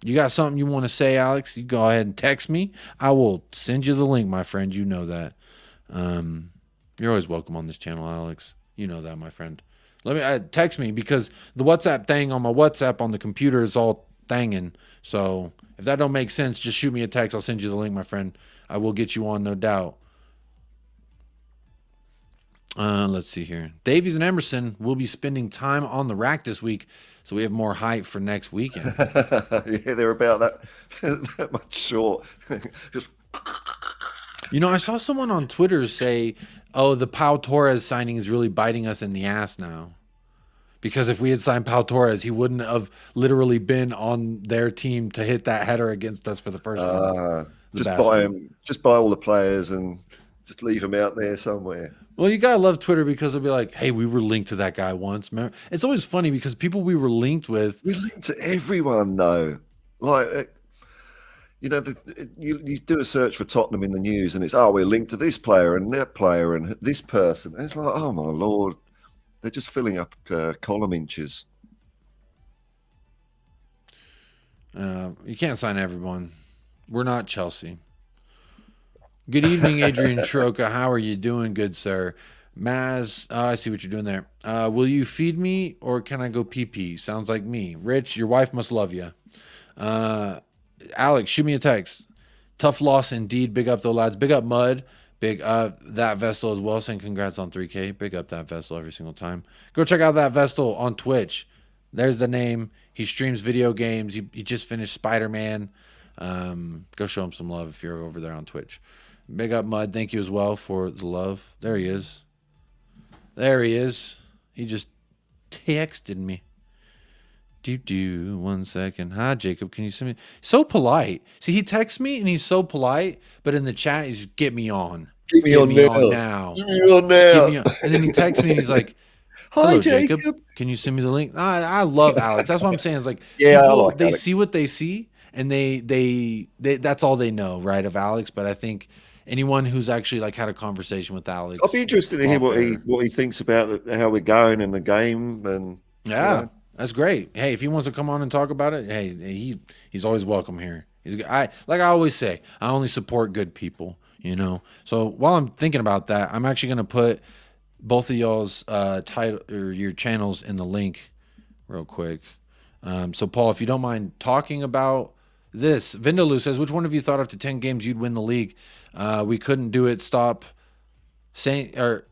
You got something you want to say, Alex? You go ahead and text me. I will send you the link, my friend. You know that. You're always welcome on this channel, Alex. You know that, my friend. Let me text me, because the WhatsApp thing on my WhatsApp on the computer is all thanging. So if that don't make sense, just shoot me a text. I'll send you the link, my friend. I will get you on, no doubt. Let's see here. Davies and Emerson will be spending time on the rack this week, so we have more hype for next weekend. Yeah, they're about that much short. Just You know, I saw someone on Twitter say, "Oh, the Pau Torres signing is really biting us in the ass now." Because if we had signed Pau Torres, he wouldn't have literally been on their team to hit that header against us for the first one. Just buy all the players and just leave them out there somewhere. Well, you gotta love Twitter, because they'll be like, "Hey, we were linked to that guy once." Remember? It's always funny because people we were linked with. We link to everyone though. Like, you know, you do a search for Tottenham in the news, and it's, oh, we're linked to this player and that player and this person. And it's like, oh my Lord, they're just filling up column inches. You can't sign everyone. We're not Chelsea. Good evening, Adrian Shroka. How are you doing, good sir? Maz, I see what you're doing there. Will you feed me, or can I go pee-pee? Sounds like me. Rich, your wife must love you. Alex, shoot me a text. Tough loss indeed. Big up, though, lads. Big up, Mud. Big up that Vestal as well. Saying congrats on 3K. Big up that Vestal every single time. Go check out that Vestal on Twitch. There's the name. He streams video games. He just finished Spider-Man. Go show him some love if you're over there on Twitch. Big up, Mud. Thank you as well for the love. There he is. There he is. He just texted me. 1 second. Hi, Jacob. Can you send me? So polite. See, he texts me and he's so polite, but in the chat, he's get me on. Get me on now. Get me on now. And then he texts me and he's like, hello, hi, Jacob. Can you send me the link? I love Alex. That's what I'm saying. It's like, yeah, people, like they Alex. see what they see, and they that's all they know, right, of Alex. But I think anyone who's actually like had a conversation with Alex, I'll be interested to hear what he thinks about how we're going in the game. And yeah, you know. That's great. Hey, if he wants to come on and talk about it, hey, he's always welcome here. Like I always say, I only support good people, you know. So while I'm thinking about that, I'm actually going to put both of y'all's title or your channels in the link real quick. So Paul, if you don't mind talking about this, Vindaloo says, which one of you thought after 10 games you'd win the league? We couldn't do it.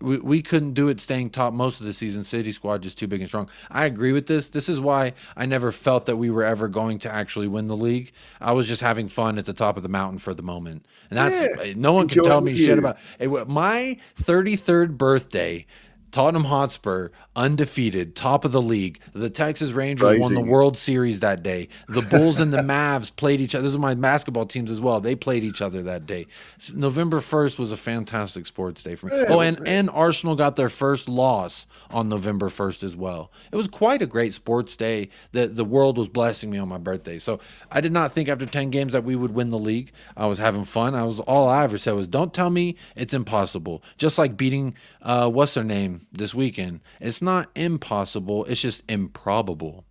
We couldn't do it staying top most of the season. City squad just too big and strong. I agree with this. This is why I never felt that we were ever going to actually win the league. I was just having fun at the top of the mountain for the moment. And that's no one can tell me shit about it. My 33rd birthday, Tottenham Hotspur, undefeated, top of the league. The Texas Rangers won the World Series that day. The Bulls and the Mavs played each other. This is my basketball teams as well. They played each other that day. November 1st was a fantastic sports day for me. Oh, and Arsenal got their first loss on November 1st as well. It was quite a great sports day. The world was blessing me on my birthday. So I did not think after 10 games that we would win the league. I was having fun. All I ever said was, don't tell me it's impossible. Just like beating, what's their name? This weekend. It's not impossible, it's just improbable.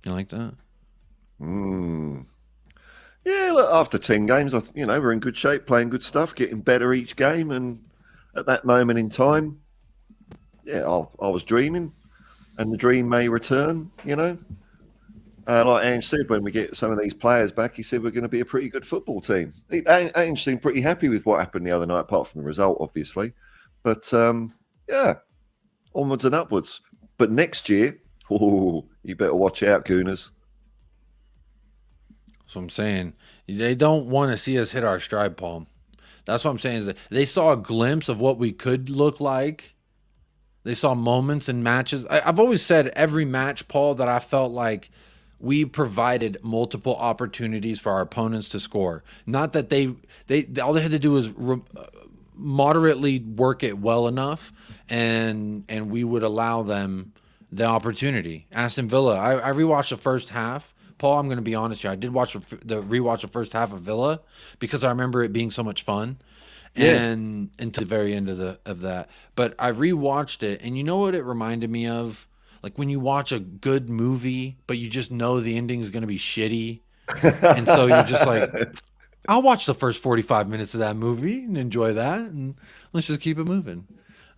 You like that? Yeah, look, after 10 games, we're in good shape, playing good stuff, getting better each game, and at that moment in time, I was dreaming, and the dream may return, you know. Like Ange said, when we get some of these players back, he said we're going to be a pretty good football team. Ange seemed pretty happy with what happened the other night, apart from the result, obviously. But yeah, onwards and upwards. But next year, you better watch out, Gooners. That's what I'm saying. They don't want to see us hit our stride, Paul. That's what I'm saying. Is that they saw a glimpse of what we could look like. They saw moments in matches. I've always said every match, Paul, that I felt like we provided multiple opportunities for our opponents to score. Not that they all they had to do was moderately work it well enough, and we would allow them the opportunity. Aston Villa, I rewatched the first half. Paul, I'm going to be honest here. I did rewatch the first half of Villa because I remember it being so much fun, and until the very end of that. But I rewatched it, and you know what it reminded me of? Like when you watch a good movie, but you just know the ending is going to be shitty, and so you're just like, I'll watch the first 45 minutes of that movie and enjoy that, and let's just keep it moving.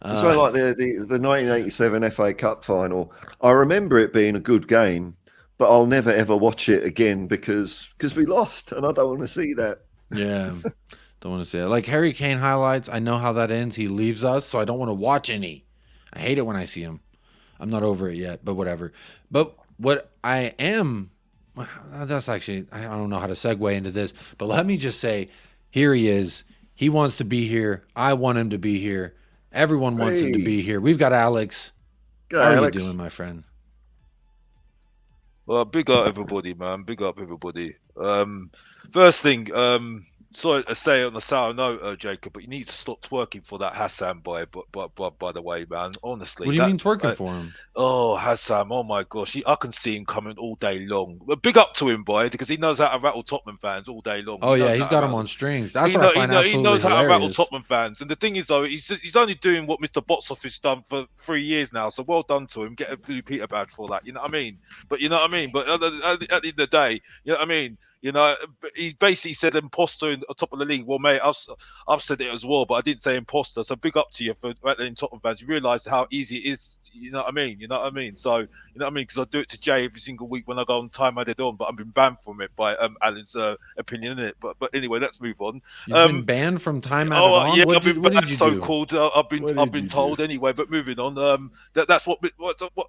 So like the 1987 FA Cup final, I remember it being a good game, but I'll never ever watch it again because we lost, and I don't want to see that. Yeah, don't want to see it. Like Harry Kane highlights, I know how that ends. He leaves us, so I don't want to watch any. I hate it when I see him. I'm not over it yet, but whatever. But what I am, that's actually, I don't know how to segue into this, but let me just say, here he is. He wants to be here. I want him to be here. Everyone wants him to be here. We've got Alex. Go, How are Alex. you doing, my friend? Well, big up everybody, man. Big up everybody. First thing, sorry to say on a sour note, Jacob, but you need to stop twerking for that Hassan boy. But by the way, man, honestly, What do you mean twerking for him? Oh, Hassan, oh my gosh, I can see him coming all day long. But big up to him, boy, because he knows how to rattle Tottenham fans all day long. Oh yeah, he's got him on strings. That's what I find absolutely hilarious. He knows how to rattle Tottenham fans. And the thing is, though, he's only doing what Mr. Botsov has done for 3 years now. So well done to him. Get a Blue Peter badge for that. You know what I mean? But you know what I mean? But at the end of the day, you know what I mean? You know, he basically said imposter in the top of the league. Well, mate, I've said it as well, but I didn't say imposter. So big up to you for rattling Tottenham fans. You realise how easy it is. You know what I mean? You know what I mean? So you know what I mean? Because I do it to Jay every single week when I go on Time Added On, but I've been banned from it by Alan's opinion in it. But anyway, let's move on. You've been banned from Time Added On. Yeah, what did you do? So-called. I've been told anyway. But moving on. That's what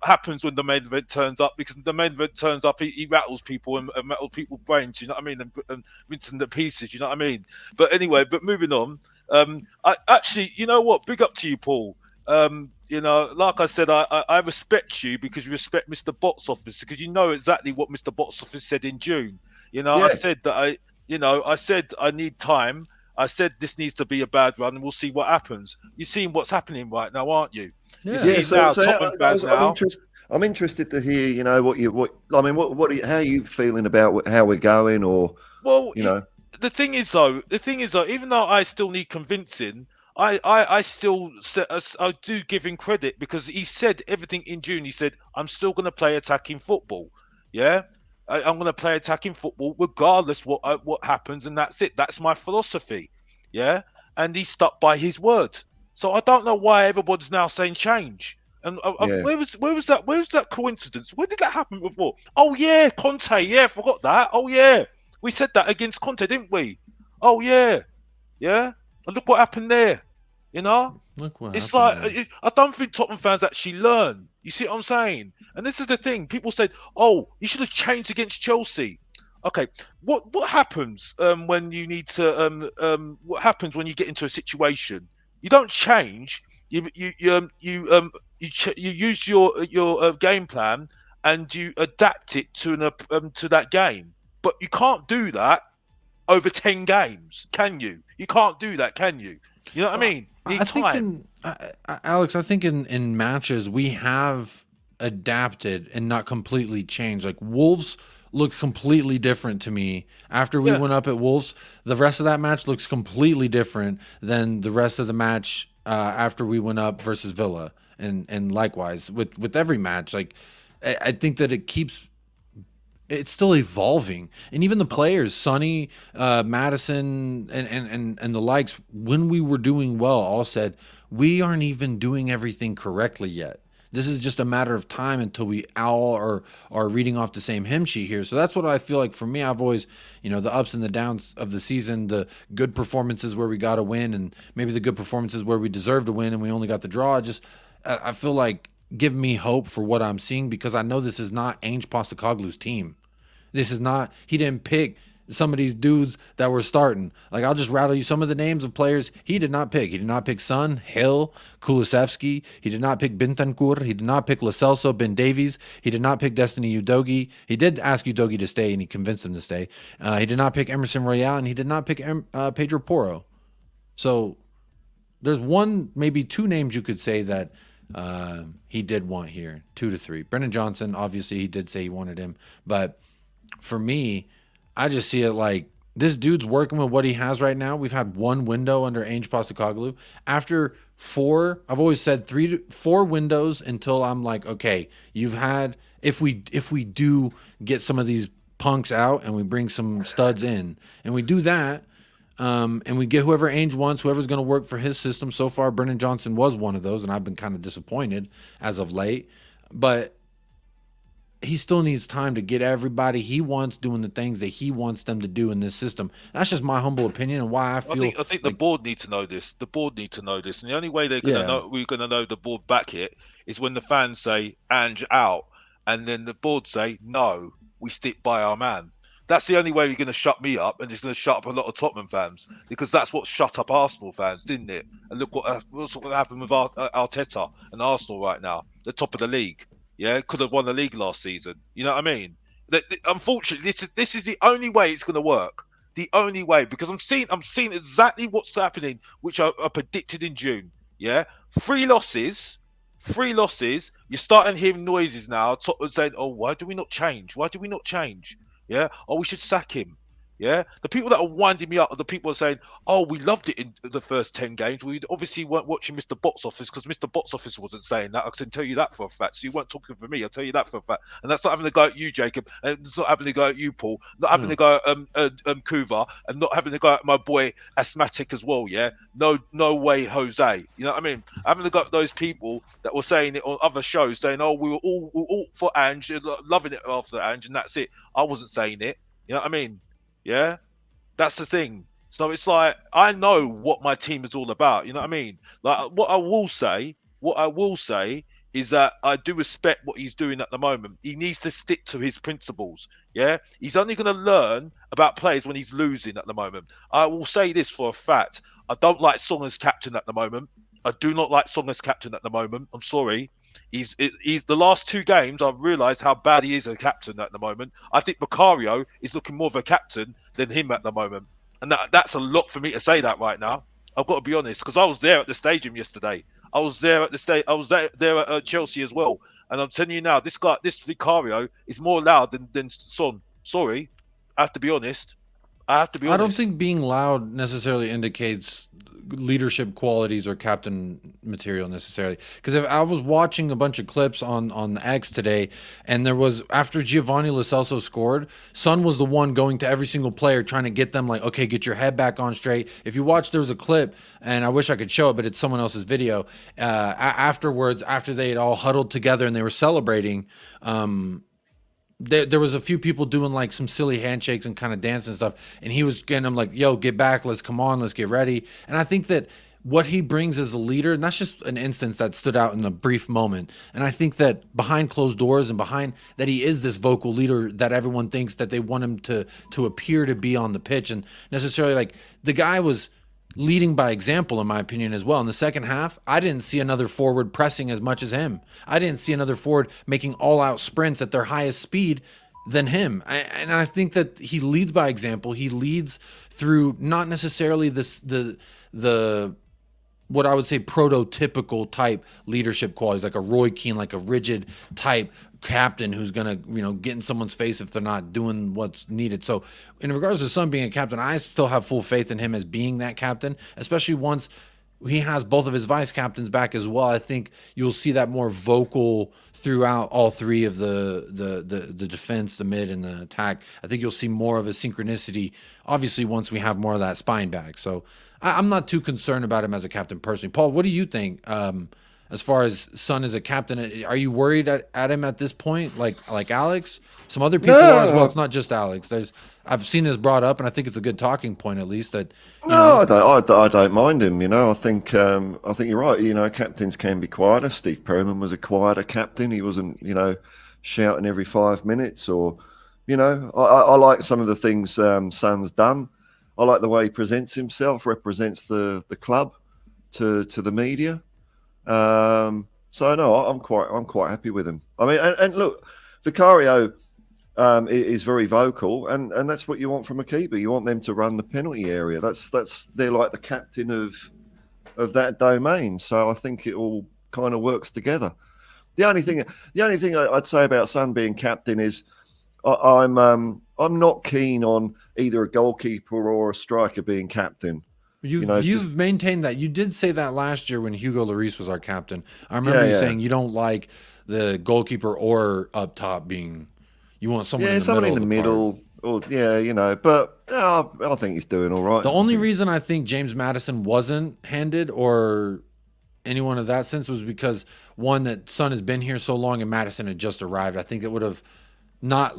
happens when the main event turns up. Because the main event turns up, he rattles people and rattles people's brains. You know what I mean? And rinsing the pieces. You know what I mean? But anyway, moving on. I actually, you know what? Big up to you, Paul. You know, like I said, I respect you because you respect Mr. Box Office because you know exactly what Mr. Box Office said in June. You know, yeah. I said I need time. I said this needs to be a bad run, and we'll see what happens. You're seeing what's happening right now, aren't you? Yeah. I'm interested to hear, you know, how are you feeling about how we're going, or you know. The thing is though, even though I still need convincing, I do give him credit because he said everything in June. He said, I'm still going to play attacking football. Yeah, I'm going to play attacking football regardless what happens, and that's it. That's my philosophy. Yeah, and he stuck by his word. So I don't know why everybody's now saying change. And where was that coincidence? Where did that happen before? Oh yeah, Conte. Yeah, forgot that. Oh yeah, we said that against Conte, didn't we? Oh yeah. And look what happened there. You know, it's like I don't think Tottenham fans actually learn. You see what I'm saying? And this is the thing. People said, "Oh, you should have changed against Chelsea." Okay, what happens when you need to? What happens when you get into a situation? You don't change. You use your game plan and you adapt it to that game. But you can't do that over 10 games, can you? You can't do that, can you? You know what I mean? Alex, I think in matches we have adapted and not completely changed. Like Wolves looked completely different to me after we went up at Wolves. The rest of that match looks completely different than the rest of the match after we went up versus Villa, and likewise with every match. Like I think that it's still evolving, and even the players, Sonny, Madison, and the likes, when we were doing well, all said we aren't even doing everything correctly yet. This is just a matter of time until we all are reading off the same hymn sheet here. So that's what I feel like for me. I've always, you know, the ups and the downs of the season, the good performances where we got to win, and maybe the good performances where we deserved to win and we only got the draw. I feel like give me hope for what I'm seeing, because I know this is not Ange Postecoglou's team. This is not, he didn't pick some of these dudes that were starting. Like, I'll just rattle you some of the names of players he did not pick. He did not pick Son, Hill, Kulusevski. He did not pick Bentancur. He did not pick Lo Celso, Ben Davies. He did not pick Destiny Udogie. He did ask Udogie to stay, and he convinced him to stay. He did not pick Emerson Royale, and he did not pick Pedro Porro. So there's one, maybe two names you could say that he did want here, 2 to 3. Brennan Johnson, obviously, he did say he wanted him. But for me, I just see it like this dude's working with what he has right now. We've had one window under Ange Postecoglou. After 4, I've always said 3 to 4 windows until I'm like, okay, you've had, if we do get some of these punks out and we bring some studs in and we do that, and we get whoever Ainge wants, whoever's going to work for his system. So far, Brennan Johnson was one of those, and I've been kind of disappointed as of late. But he still needs time to get everybody he wants doing the things that he wants them to do in this system. That's just my humble opinion and why I feel. I think the board need to know this. The board need to know this, and the only way they're gonna know we're gonna know the board back it is when the fans say Ange out, and then the board say no, we stick by our man. That's the only way you're going to shut me up, and it's going to shut up a lot of Tottenham fans, because that's what shut up Arsenal fans, didn't it? And look what happened with Arteta and Arsenal right now, the top of the league. Yeah, could have won the league last season. You know what I mean? Unfortunately, this is the only way it's going to work. The only way, because I'm seeing exactly what's happening, which I predicted in June. Yeah, 3 losses. 3 losses. You're starting hearing noises now, saying, "Oh, why do we not change? Why do we not change?" Yeah. Oh, we should sack him. Yeah. The people that are winding me up are the people who are saying, "Oh, we loved it in the first 10 games. We obviously weren't watching Mr. Box Office because Mr. Box Office wasn't saying that. I can tell you that for a fact. So you weren't talking for me. I'll tell you that for a fact. And that's not having to go at you, Jacob. And it's not having to go at you, Paul. Not having to go at Kuva, and not having to go at my boy Asthmatic as well. Yeah. No way, Jose. You know what I mean? Having to go at those people that were saying it on other shows, saying, "Oh, we were all for Ange, loving it after Ange, and that's it." I wasn't saying it. You know what I mean? Yeah, that's the thing. So it's like, I know what my team is all about. You know what I mean? Like, what I will say is that I do respect what he's doing at the moment. He needs to stick to his principles. Yeah, he's only going to learn about players when he's losing at the moment. I will say this for a fact: I don't like Song as captain at the moment. I do not like Song as captain at the moment. I'm sorry. He's the last 2 games, I've realised how bad he is as a captain at the moment. I think Macario is looking more of a captain than him at the moment. And that's a lot for me to say that right now. I've got to be honest, because I was there at the stadium yesterday. I was there at Chelsea as well. And I'm telling you now, this Vicario is more loud than Son. Sorry, I have to be honest. I don't think being loud necessarily indicates leadership qualities or captain material necessarily. Because if I was watching a bunch of clips on X today, and there was, after Giovanni Lo Celso scored, Son was the one going to every single player trying to get them like, okay, get your head back on straight. If you watch, there was a clip, and I wish I could show it, but it's someone else's video. Afterwards, after they had all huddled together and they were celebrating, there was a few people doing like some silly handshakes and kind of dancing and stuff, and he was getting them like, "Yo, get back, let's get ready." And I think that what he brings as a leader, and that's just an instance that stood out in the brief moment. And I think that behind closed doors and behind that, he is this vocal leader that everyone thinks that they want him to appear to be on the pitch. And necessarily, like, the guy was leading by example, in my opinion, as well. In the second half, I didn't see another forward pressing as much as him. I didn't see another forward making all-out sprints at their highest speed than him. And I think that he leads by example. He leads through not necessarily the what I would say prototypical type leadership qualities, like a Roy Keane, like a rigid type captain who's gonna, get in someone's face if they're not doing what's needed. So in regards to Son being a captain, I still have full faith in him as being that captain, especially once he has both of his vice captains back as well. I think you'll see that more vocal throughout all 3 of the defense, the mid, and the attack. I think you'll see more of a synchronicity, obviously, once we have more of that spine back. So I'm not too concerned about him as a captain personally. Paul, what do you think? As far as Son as a captain, are you worried at him at this point, like Alex? Some other people are as well. It's not just Alex. I've seen this brought up, and I think it's a good talking point, at least. That I don't mind him. I think you're right. Captains can be quieter. Steve Perryman was a quieter captain. He wasn't, shouting every 5 minutes. Or, I like some of the things Son's done. I like the way he presents himself, represents the club to the media. So no, I'm quite happy with him. I mean, and look, Vicario is very vocal, and that's what you want from a keeper. You want them to run the penalty area. They're like the captain of that domain. So I think it all kind of works together. The only thing I'd say about Son being captain is I'm not keen on either a goalkeeper or a striker being captain. You've maintained that. You did say that last year when Hugo Lloris was our captain. I remember you saying you don't like the goalkeeper or up top being. You want someone in the middle. Or yeah, you know, but I think he's doing all right. The only reason I think James Madison wasn't handed or anyone of that sense was because one, that Son has been here so long and Madison had just arrived. I think it would have not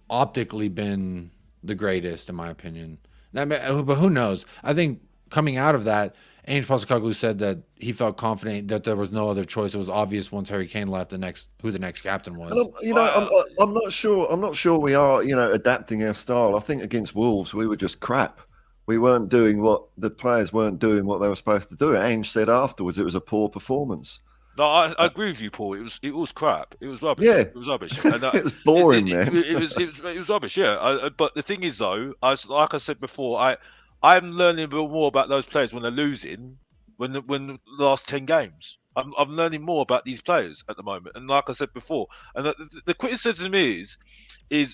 optically been the greatest, in my opinion. But who knows? I think coming out of that, Ange Postecoglou said that he felt confident that there was no other choice. It was obvious once Harry Kane left who the next captain was. I'm not sure. I'm not sure we are, adapting our style. I think against Wolves we were just crap. We weren't doing the players weren't doing what they were supposed to do. Ange said afterwards it was a poor performance. No, I agree with you, Paul. It was crap. It was rubbish. Yeah, it was rubbish. And, it was boring, man. It was rubbish. Yeah, but the thing is, though, like I said before, I'm learning a bit more about those players when they're losing, when the last 10 games. I'm learning more about these players at the moment. And like I said before, and the criticism is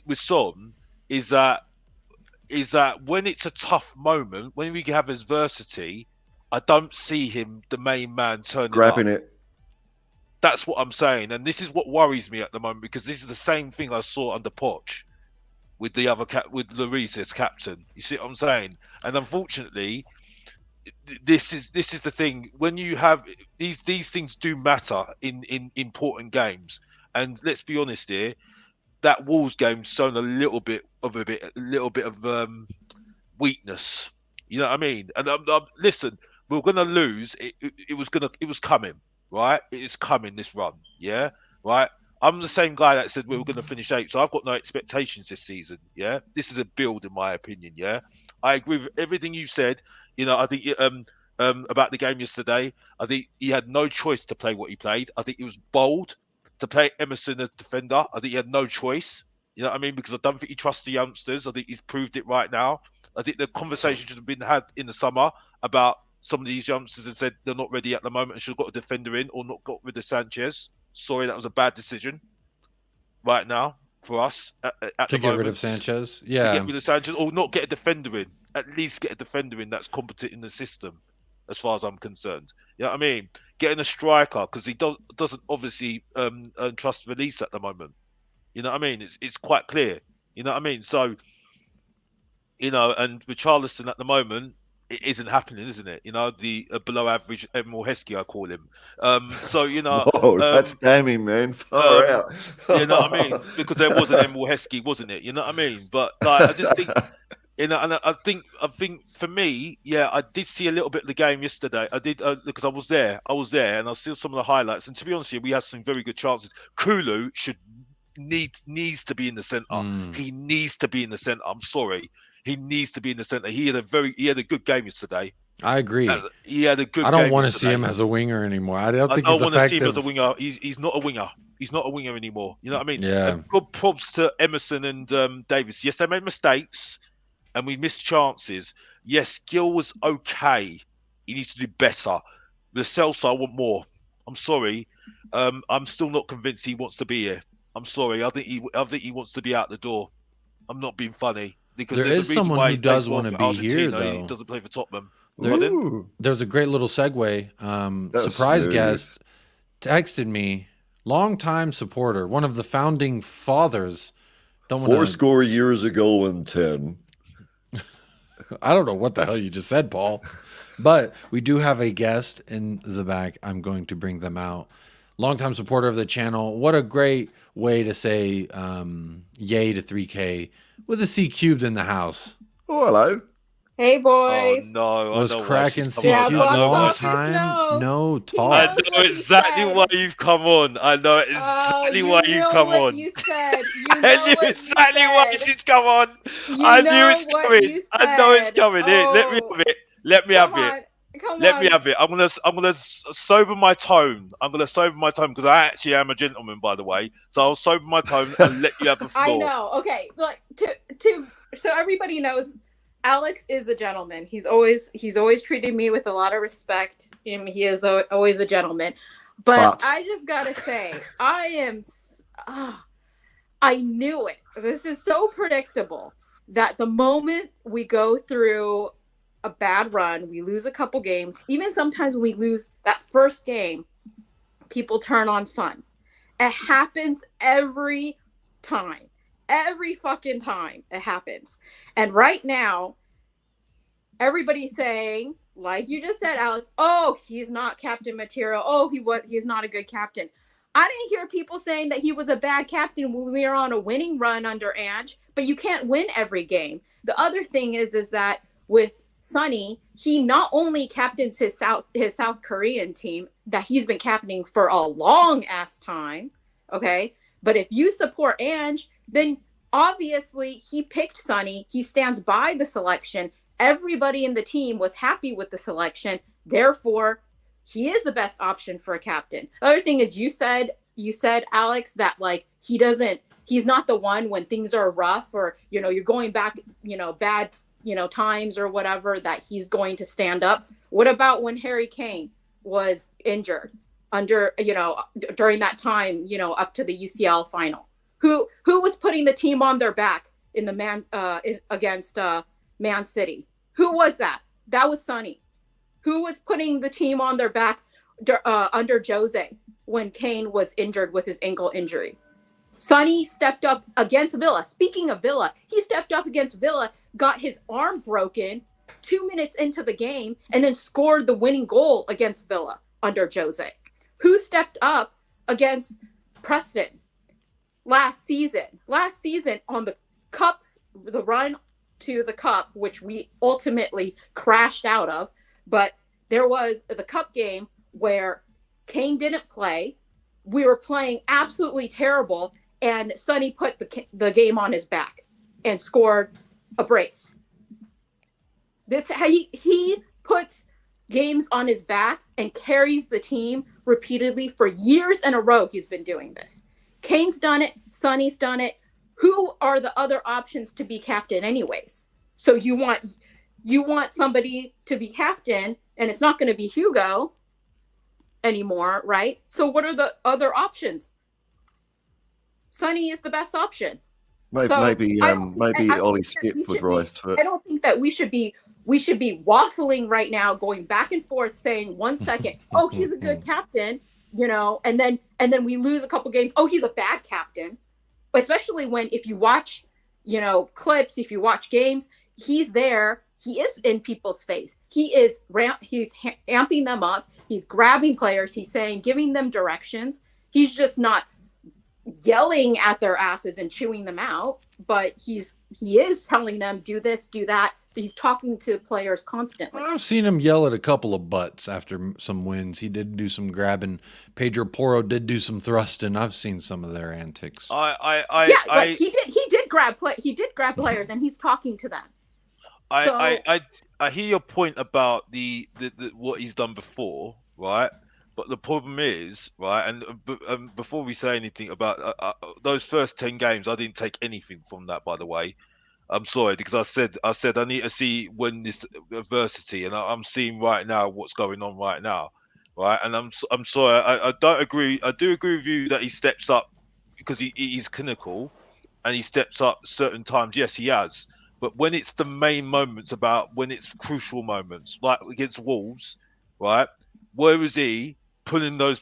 with Son is that when it's a tough moment, when we have adversity, I don't see him, the main man, grabbing up. it. That's what I'm saying, and this is what worries me at the moment, because this is the same thing I saw under Poch with the other with Lloris as captain. You see what I'm saying? And unfortunately, this is the thing. When you have these things do matter in important games. And let's be honest here, that Wolves game shown a little bit of weakness. You know what I mean? And listen, we were gonna lose. It was coming. Right, it is coming, this run, yeah, right. I'm the same guy that said we were going to finish 8th, so I've got no expectations this season. Yeah, this is a build, in my opinion. Yeah, I agree with everything you said. I think about the game yesterday. I think he had no choice to play what he played. I think he was bold to play Emerson as defender. I think he had no choice. You know what I mean? Because I don't think he trusts the youngsters. I think he's proved it right now. I think the conversation should have been had in the summer about some of these youngsters and said they're not ready at the moment and should have got a defender in or not got rid of Sanchez. Sorry, that was a bad decision right now for us. To get rid of Sanchez? Yeah. To get rid of Sanchez or not get a defender in. At least get a defender in that's competent in the system, as far as I'm concerned. You know what I mean? Getting a striker, because he doesn't obviously trust release at the moment. You know what I mean? It's quite clear. You know what I mean? So, and Richarlison at the moment, it isn't happening, isn't it? The below average Emil Heskey, I call him. Whoa, that's damning, man. Far out. You know what I mean? Because there was an Emil Heskey, wasn't it? You know what I mean? But I just think, and I think for me, yeah, I did see a little bit of the game yesterday. I did because I was there, and I saw some of the highlights. And to be honest with you, we had some very good chances. Kulu needs to be in the centre. He needs to be in the centre. I'm sorry. He needs to be in the centre. He had a good game yesterday. I agree. He had a good. I don't want to see him as a winger anymore. I don't think he's effective. I don't want to see him as a winger. He's not a winger. He's not a winger anymore. You know what I mean? Yeah. Good props to Emerson and Davis. Yes, they made mistakes, and we missed chances. Yes, Gill was okay. He needs to do better. The Celso, I want more. I'm sorry. I'm still not convinced he wants to be here. I'm sorry. I think he wants to be out the door. I'm not being funny. Because there is someone who does want to be here, though. He doesn't play for Tottenham. There's a great little segue. Surprise guest texted me, longtime supporter, one of the founding fathers. Fourscore years ago and 10. I don't know what the hell you just said, Paul. But we do have a guest in the back. I'm going to bring them out. Longtime supporter of the channel. What a great way to say yay to 3K. With a C cubed in the house. Oh, hello. Hey, boys. Oh, no. Was cracking C cubed a long time? No talk. I know exactly why you've come on. I know exactly why you've come on. You said. I knew exactly why she's come on. I knew it's coming. I know it's coming. Let me have it. Let me have it. Let me have it. I'm gonna sober my tone. Because I actually am a gentleman, by the way. So I'll sober my tone and let you have the floor. I know. Okay, like so everybody knows, Alex is a gentleman. He's always treated me with a lot of respect. He is always a gentleman. But I just gotta say, I knew it. This is so predictable that the moment we go through a bad run, we lose a couple games, even sometimes when we lose that first game, people turn on Son. It happens every time. Every fucking time it happens. And right now, everybody's saying, like you just said, Alex, oh, he's not captain material. Oh, he's not a good captain. I didn't hear people saying that he was a bad captain when we were on a winning run under Ange, but you can't win every game. The other thing is that with Sonny, he not only captains his South Korean team that he's been captaining for a long ass time, okay? But if you support Ange, then obviously he picked Sonny. He stands by the selection. Everybody in the team was happy with the selection. Therefore, he is the best option for a captain. The other thing is you said, Alex, that like he's not the one when things are rough or, you know, you're going back, you know, bad, you know, times or whatever, that he's going to stand up. What about when Harry Kane was injured during that time, you know, up to the UCL final? Who was putting the team on their back in the against Man City? Who was that? That was Sonny. Who was putting the team on their back under Jose when Kane was injured with his ankle injury? Sonny stepped up against Villa. Speaking of Villa, he stepped up against Villa, got his arm broken 2 minutes into the game, and then scored the winning goal against Villa under Jose. Who stepped up against Preston last season on the cup, the run to the cup, which we ultimately crashed out of? But there was the cup game where Kane didn't play. We were playing absolutely terrible, and Sonny put the game on his back and scored a brace. He puts games on his back and carries the team repeatedly for years in a row. He's been doing this. Kane's done it. Sonny's done it. Who are the other options to be captain anyways? So you want somebody to be captain, and it's not going to be Hugo anymore, right? So what are the other options? Sonny is the best option. Maybe Ollie Skip would rise to it. I don't think that we should be waffling right now, going back and forth, saying 1 second, oh, he's a good captain, you know, and then we lose a couple games. Oh, he's a bad captain. Especially when, if you watch, you know, clips, if you watch games, he's there. He is in people's face. He's amping them up. He's grabbing players. He's giving them directions. He's just not yelling at their asses and chewing them out, but he is telling them, do this, do that. He's talking to players constantly. I've seen him yell at a couple of butts after some wins. He did do some grabbing. Pedro Porro did do some thrusting. I've seen some of their antics. He did grab players, and he's talking to them. I hear your point about the what he's done before, right? But the problem is, right, and before we say anything about those first 10 games, I didn't take anything from that, by the way. I'm sorry, because I said I need to see when this adversity, and I'm seeing right now what's going on right now, right? And I'm sorry, I don't agree. I do agree with you that he steps up because he's clinical, and he steps up certain times. Yes, he has. But when it's the main moments, when it's crucial moments, like against Wolves, right? Where is he pulling those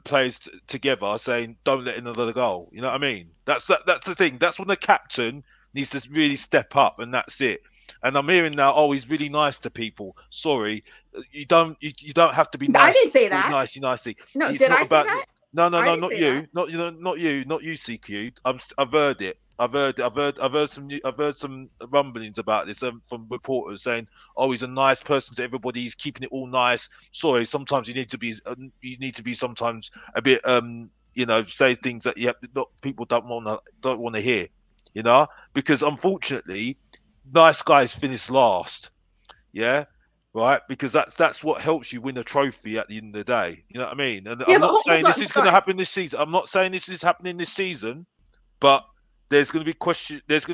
players together, saying, "Don't let in another goal"? You know what I mean? That's the thing. That's when the captain needs to really step up, and that's it. And I'm hearing now, oh, he's really nice to people. Sorry, you don't have to be nice. I didn't say that. Nicey. No, it's did not I about, say that? No, not you. Not you, CQ. I've heard it. I've heard some rumblings about this from reporters saying, "Oh, he's a nice person to everybody. He's keeping it all nice." Sorry, sometimes you need to be sometimes a bit say things that people don't want to hear, you know, because unfortunately, nice guys finish last. Yeah. Right, because that's what helps you win a trophy at the end of the day. You know what I mean? And I'm not saying this is going to happen this season. I'm not saying this is happening this season, but there's going to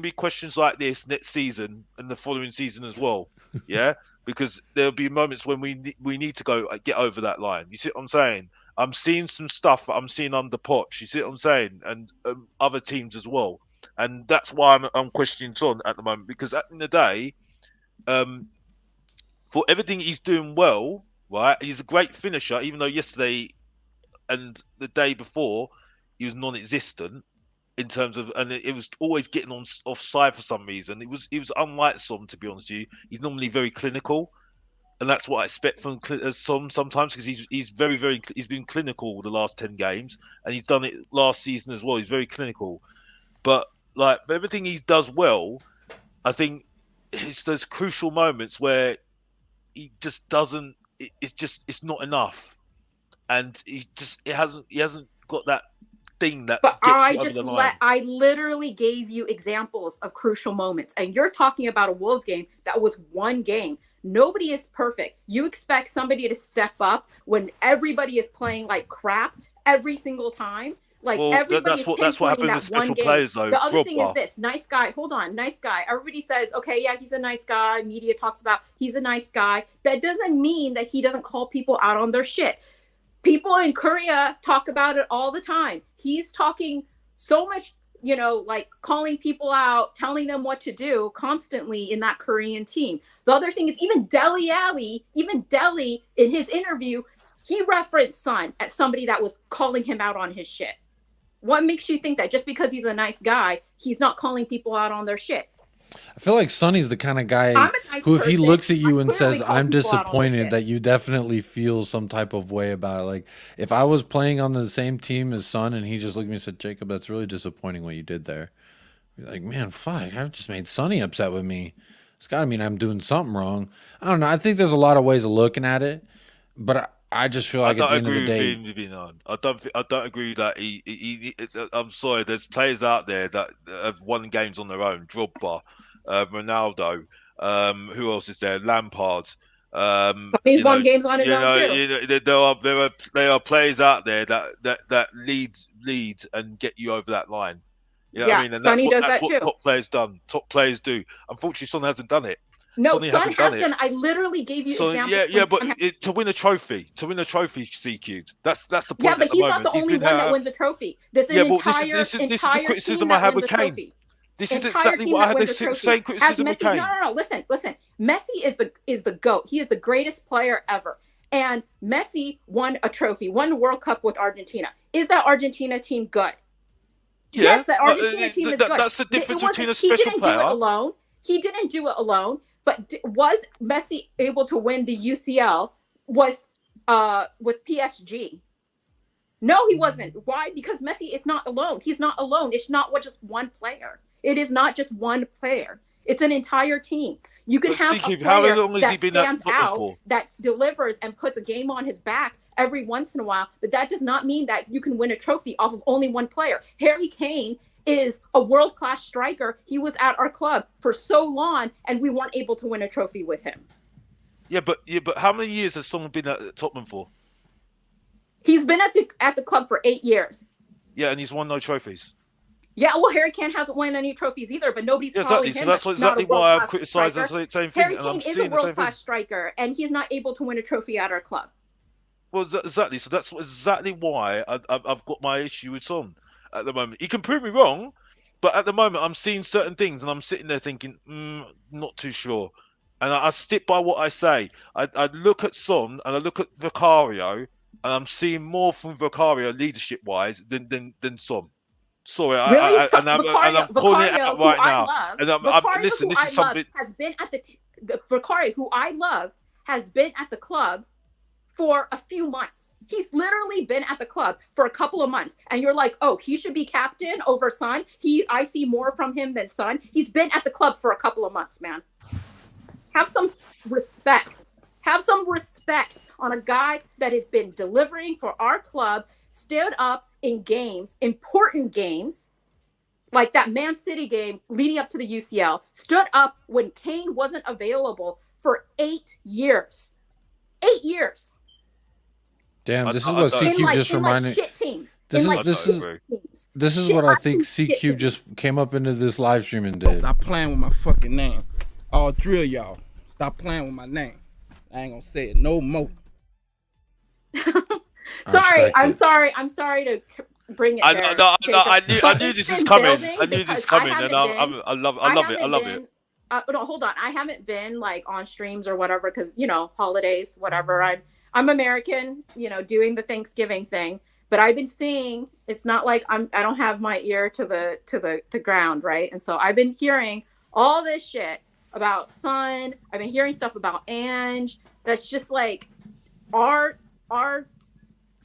be questions like this next season and the following season as well. Yeah, because there'll be moments when we need to get over that line. You see what I'm saying? I'm seeing some stuff I'm seeing under Poch. You see what I'm saying? And other teams as well. And that's why I'm questioning Son at the moment, because at the end of the day, for everything he's doing well, right? He's a great finisher, even though yesterday and the day before he was non-existent. in terms of, and it was always getting on offside for some reason. He was unlike Son, to be honest with you. He's normally very clinical, and that's what I expect from Son sometimes, because he's he's been clinical the last 10 games, and he's done it last season as well. He's very clinical, but like everything he does well, I think it's those crucial moments where he just doesn't. It's not enough, and he hasn't got that thing that. But I literally gave you examples of crucial moments, and you're talking about a Wolves game that was one game. Nobody is perfect. You expect somebody to step up when everybody is playing like crap every single time. Like everybody that's what happens with special players, though. The other thing is this: nice guy. Hold on, nice guy. Everybody says, okay, yeah, he's a nice guy. Media talks about he's a nice guy. That doesn't mean that he doesn't call people out on their shit. People in Korea talk about it all the time. He's talking so much, like calling people out, telling them what to do constantly in that Korean team. The other thing is even Dele in his interview, he referenced Son as somebody that was calling him out on his shit. What makes you think that just because he's a nice guy, he's not calling people out on their shit? I feel like Sonny's the kind of guy who, if he looks at you and says, I'm disappointed, that you definitely feel some type of way about it. Like, if I was playing on the same team as Son and he just looked at me and said, Jacob, that's really disappointing what you did there. You're like, man, fuck, I've just made Sonny upset with me. It's got to mean I'm doing something wrong. I don't know. I think there's a lot of ways of looking at it, but I just feel like at the end of the day, I don't agree that he I'm sorry. There's players out there that have won games on their own. Drogba, Ronaldo. Who else is there? Lampard. He's won games on his own too. There are players out there that lead and get you over that line. You know what I mean? And Sonny does that's that too. Top players do. Unfortunately, Son hasn't done it. No, Son has done. I literally gave you examples. But to win a trophy, CQ. That's the point. Yeah, but he's not the only one that wins a trophy. This is the criticism I have with Kane. This is exactly what I had the same criticism with Kane. No. Listen. Messi is the GOAT. He is the greatest player ever. And Messi won a trophy, won the World Cup with Argentina. Is that Argentina team good? Yeah, yes, that Argentina team is good. That's the difference between a special player. He didn't do it alone. But was Messi able to win the UCL with PSG? No, he wasn't. Why? Because Messi is not alone. He's not alone. It's not just one player. It is not just one player. It's an entire team. You can have a player that stands out, that delivers and puts a game on his back every once in a while, but that does not mean that you can win a trophy off of only one player. Harry Kane is a world-class striker. He was at our club for so long, and we weren't able to win a trophy with him. Yeah, but how many years has someone been at Tottenham for? He's been at the club for 8 years. Yeah, and he's won no trophies. Yeah, well, Harry Kane hasn't won any trophies either, but nobody's calling him. So that's exactly why I'm criticizing the same thing. Harry Kane is a world-class striker, and he's not able to win a trophy at our club. Well, exactly. So that's exactly why I've got my issue with Son at the moment. He can prove me wrong, but at the moment I'm seeing certain things and I'm sitting there thinking, not too sure. And I stick by what I say. I look at Son and I look at Vicario, and I'm seeing more from Vicario leadership-wise than Son. Sorry, really? I'm calling it out right now. Listen, this is something. Vicario, who I love, has been at the club for a few months. He's literally been at the club for a couple of months, and you're like, oh, he should be captain over Son. I see more from him than Son. He's been at the club for a couple of months, man. Have some respect. Have some respect on a guy that has been delivering for our club, stood up in games, important games, like that Man City game leading up to the UCL, stood up when Kane wasn't available for 8 years. 8 years. Damn, this is what CQ just reminded. Shit teams. This is what I think CQ just came up into this live stream and did. Stop playing with my fucking name. I'll drill y'all. Stop playing with my name. I ain't gonna say it no more. I'm sorry to bring it there. I knew this was coming. I knew this was coming, and I love it. No, hold on. I haven't been like on streams or whatever because holidays, whatever. I'm American, doing the Thanksgiving thing. But I've been seeing, it's not like I don't have my ear to the ground, right? And so I've been hearing all this shit about Sun. I've been hearing stuff about Ange. That's just like our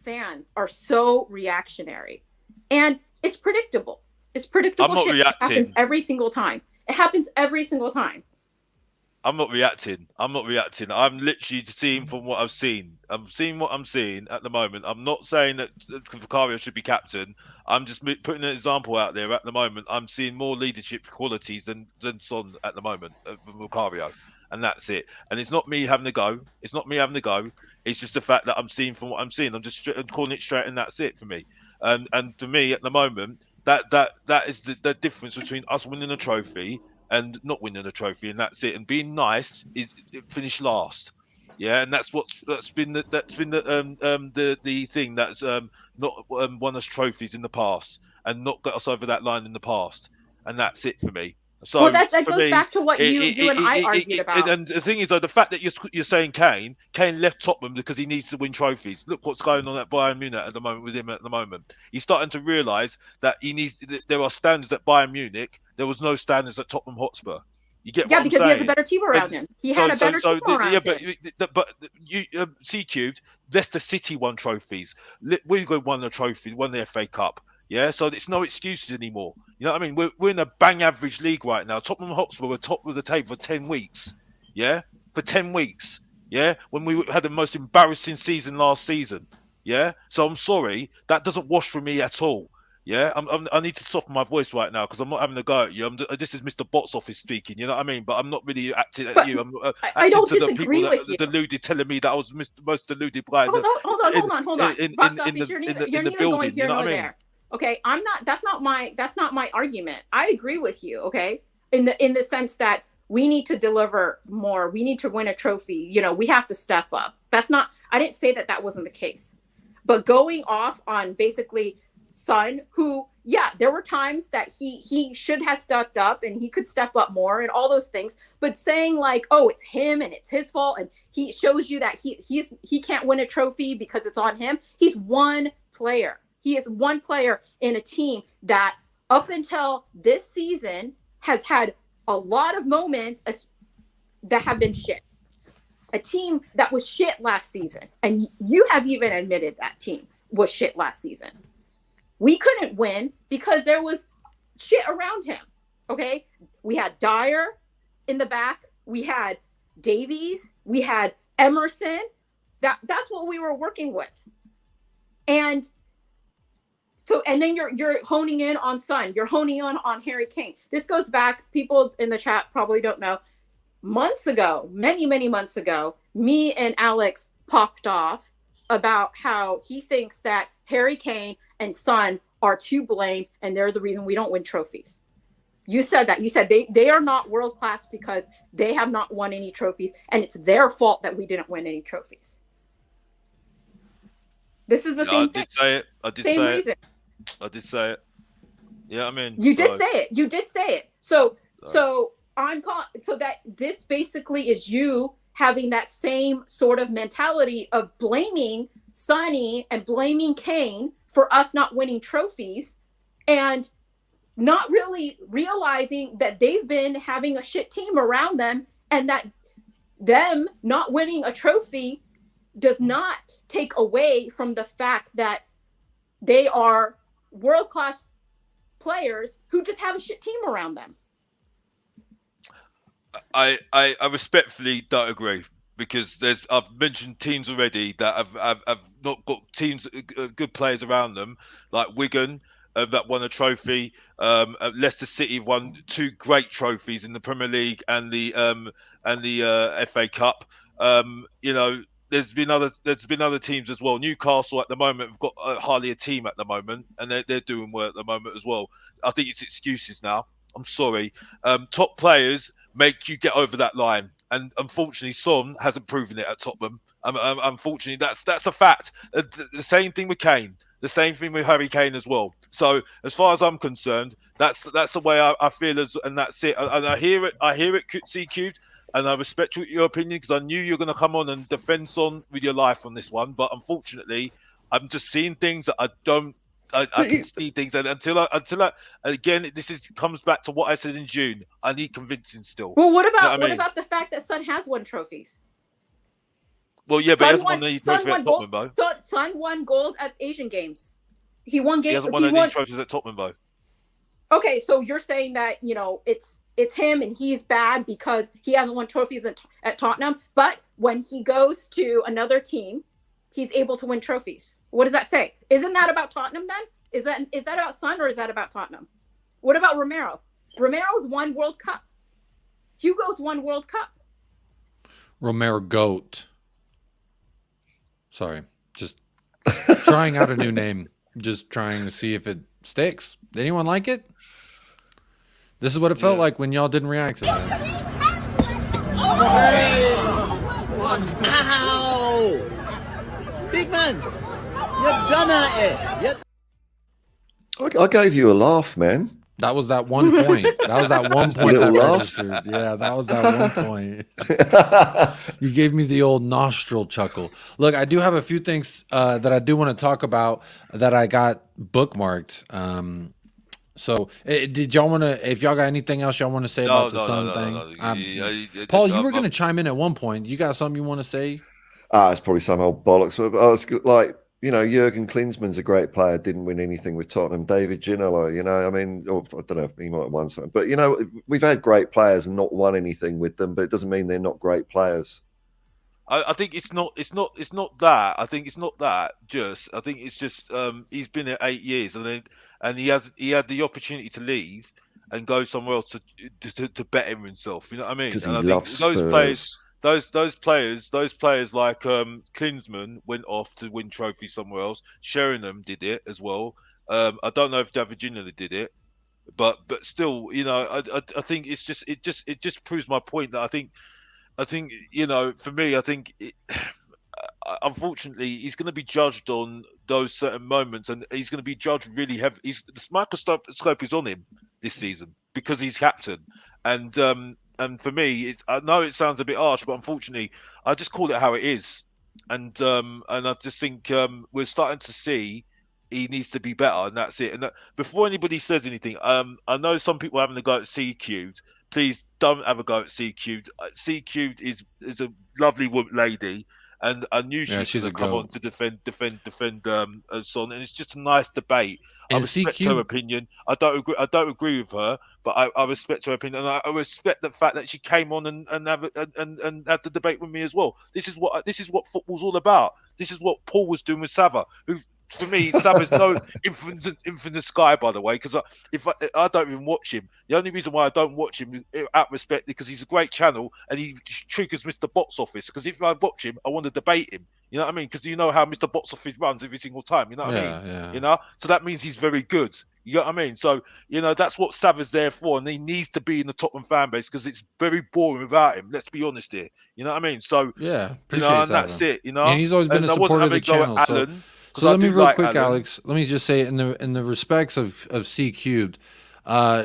fans are so reactionary, and it's predictable. It's predictable. I'm not shit. reacting. It happens every single time. It happens every single time. I'm not reacting. I'm literally just seeing from what I've seen. I'm seeing what I'm seeing at the moment. I'm not saying that Vicario should be captain. I'm just putting an example out there at the moment. I'm seeing more leadership qualities than Son at the moment, Vicario. And that's it. And it's not me having a go. It's just the fact that I'm seeing from what I'm seeing. I'm just calling it straight, and that's it for me. And to me, at the moment, that is the difference between us winning a trophy and not winning a trophy, and that's it. And being nice is finish last. Yeah, and that's been the thing that's not won us trophies in the past and not got us over that line in the past. And that's it for me. So well, that goes back to what you and I argued about. And the thing is, though, the fact that you're saying Kane left Tottenham because he needs to win trophies. Look what's going on at Bayern Munich at the moment with him. At the moment, he's starting to realise that there are standards at Bayern Munich. There was no standards at Tottenham Hotspur. You get what I'm because saying? he has a better team around him. He had a better team around him. But you C-Cubed, Leicester City won trophies. We won the trophy, won the FA Cup. Yeah, so it's no excuses anymore. You know what I mean? We're in a bang average league right now. Tottenham Hotspur were top of the table for 10 weeks. Yeah, for 10 weeks. Yeah, when we had the most embarrassing season last season. Yeah, so I'm sorry, that doesn't wash for me at all. Yeah, I need to soften my voice right now because I'm not having a go at you. This is Mr. Box Office speaking. You know what I mean? But I'm not really acting at you. I'm I don't to disagree the people with you. Deluded, telling me that I was the most deluded guy. Hold on. Box Office, you're neither going here nor there. Okay, I'm not. That's not my argument. I agree with you. Okay, in the sense that we need to deliver more. We need to win a trophy. You know, we have to step up. That's not. I didn't say that wasn't the case, but going off on basically Son, who, yeah, there were times that he should have stepped up and he could step up more and all those things. But saying like, oh, it's him and it's his fault, and he shows you that he can't win a trophy because it's on him. He's one player. He is one player in a team that up until this season has had a lot of moments that have been shit. A team that was shit last season. And you have even admitted that team was shit last season. We couldn't win because there was shit around him. Okay? We had Dyer in the back. We had Davies. We had Emerson. That's what we were working with. And so, and then you're honing in on Son. You're honing in on Harry Kane. This goes back, people in the chat probably don't know, months ago, many months ago, me and Alex popped off about how he thinks that Harry Kane and Son are to blame and they're the reason we don't win trophies. You said that. You said they are not world class because they have not won any trophies and it's their fault that we didn't win any trophies. This is the same thing. I did say it. Yeah, I mean, you did say it. You did say it. So that this basically is you having that same sort of mentality of blaming Sonny and blaming Kane for us not winning trophies and not really realizing that they've been having a shit team around them and that them not winning a trophy does not take away from the fact that they are world-class players who just have a shit team around them. I respectfully don't agree because I've mentioned teams already that have not got teams, good players around them, like Wigan that won a trophy. Leicester City won 2 great trophies in the Premier League and the FA Cup. You know, there's been other teams as well. Newcastle at the moment have got hardly a team at the moment, and they're doing well at the moment as well. I think it's excuses now. I'm sorry. Top players make you get over that line, and unfortunately, Son hasn't proven it at Tottenham. Unfortunately, that's a fact. The same thing with Kane. The same thing with Harry Kane as well. So, as far as I'm concerned, that's the way I feel, and that's it. And I hear it, C-Cubed. And I respect your opinion because I knew you were going to come on and defend Son with your life on this one. But unfortunately, I'm just seeing things that I don't. I can see things, and until I again, comes back to what I said in June. I need convincing still. Well, what about You know what about the fact that Son has won trophies? Well, yeah, but he hasn't won any trophies at gold. Tottenham, though. Son won gold at Asian Games. He won He hasn't won any trophies at Tottenham, though. Okay, so you're saying that it's him and he's bad because he hasn't won trophies at Tottenham, but when he goes to another team, he's able to win trophies. What does that say? Isn't that about Tottenham then? Is that about Son or is that about Tottenham? What about Romero? Romero's won World Cup. Hugo's won World Cup. Romero Goat. Sorry, just trying out a new name. Just trying to see if it sticks. Did anyone like it? This is what it felt like when y'all didn't react to that. Ow! Big man, you've done it. I gave you a laugh, man. That was that one point. That was that one point that registered. Yeah, that was that one point. You gave me the old nostril chuckle. Look, I do have a few things that I do want to talk about that I got bookmarked. So, did y'all want to? If y'all got anything else y'all want to say about the Sun thing? Paul, you were going to chime in at one point. You got something you want to say? It's probably some old bollocks. But I was like, Jurgen Klinsmann's a great player. Didn't win anything with Tottenham. David Ginola, I mean, I don't know. He might have won something. But we've had great players and not won anything with them. But it doesn't mean they're not great players. I think it's not that. I think it's not that. I think it's just he's been there 8 years, and he had the opportunity to leave and go somewhere else to better himself. You know what I mean? Because he loves Spurs. Those players like Klinsmann went off to win trophies somewhere else. Sheringham did it as well. I don't know if David Ginola did it, but still, I think it just proves my point that I think for me, I think unfortunately he's going to be judged on those certain moments, and he's going to be judged really heavy. The microscope is on him this season because he's captain, and for me, I know it sounds a bit harsh, but unfortunately, I just call it how it is, and I just think we're starting to see he needs to be better, and that's it. And before anybody says anything, I know some people are having a go at C Cubed. Please don't have a go at C Cubed. C Cubed is a lovely lady, and I knew she's going to come on to defend Son, and it's just a nice debate. I respect her opinion. I don't agree with her, but I respect her opinion, and I respect the fact that she came on and had the debate with me as well. This is what football's all about. This is what Paul was doing with Sava, who. For me, Sam is no infinite sky, by the way, because I don't even watch him. The only reason why I don't watch him, out of respect, because he's a great channel and he triggers Mr. Box Office. Because if I watch him, I want to debate him. You know what I mean? Because you know how Mr. Box Office runs every single time. You know what I mean? Yeah. So that means he's very good. You know what I mean? So that's what Sava's there for, and he needs to be in the Tottenham fan base because it's very boring without him. Let's be honest here. You know what I mean? So appreciate and that's it. And he's always been a supporter of the channel. So let me real quick, Alex. Let me just say in the respects of C Cubed,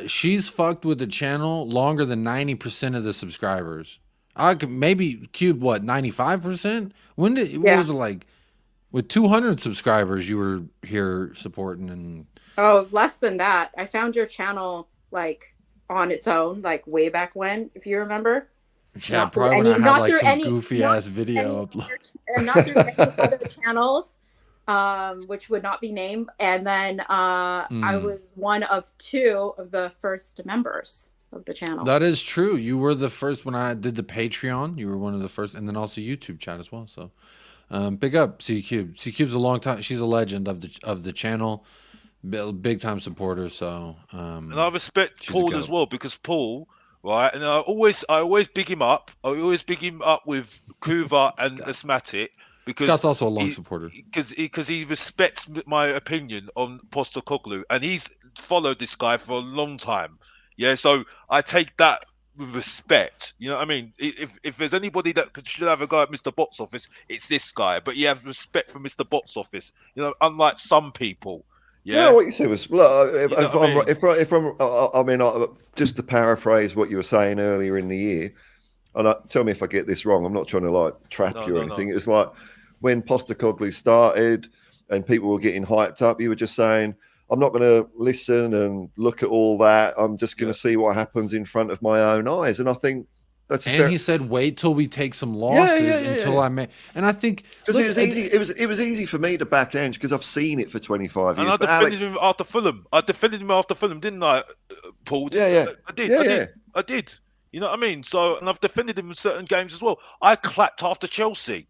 she's fucked with the channel longer than 90% of the subscribers. I could maybe Cubed 95%. What was it like? With 200 subscribers, you were here supporting and. Oh, less than that. I found your channel on its own, way back when, if you remember. Yeah, probably when I had some goofy ass video upload. And not through any other channels. Which would not be named, and then I was one of 2 of the first members of the channel. That is true. You were the first when I did the Patreon. You were one of the first, and then also YouTube chat as well. So, big up C Cube. C Cube's a long time. She's a legend of the channel, big time supporter. So, and I respect Paul as well because Paul. Right, and I always big him up. I always big him up with Kuva and Asthmatic. Because Scott's also a long supporter. Because he respects my opinion on Postecoglou, and he's followed this guy for a long time. Yeah, so I take that with respect. You know what I mean? If there's anybody that should have a go at Mr. Box Office, it's this guy. But you have respect for Mr. Box Office. Unlike some people. Yeah, what you said was just to paraphrase what you were saying earlier in the year. And tell me if I get this wrong. I'm not trying to trap you or anything. No. It's like when Postecoglou started, and people were getting hyped up, you were just saying, I'm not going to listen and look at all that. I'm just going to see what happens in front of my own eyes. And I think that's he said, wait till we take some losses until I may. And I think because it was easy. It was easy for me to back Ange because I've seen it for 25 years. And I defended him after Fulham. Didn't I, Paul? Yeah. I did. You know what I mean? So, and I've defended him in certain games as well. I clapped after Chelsea.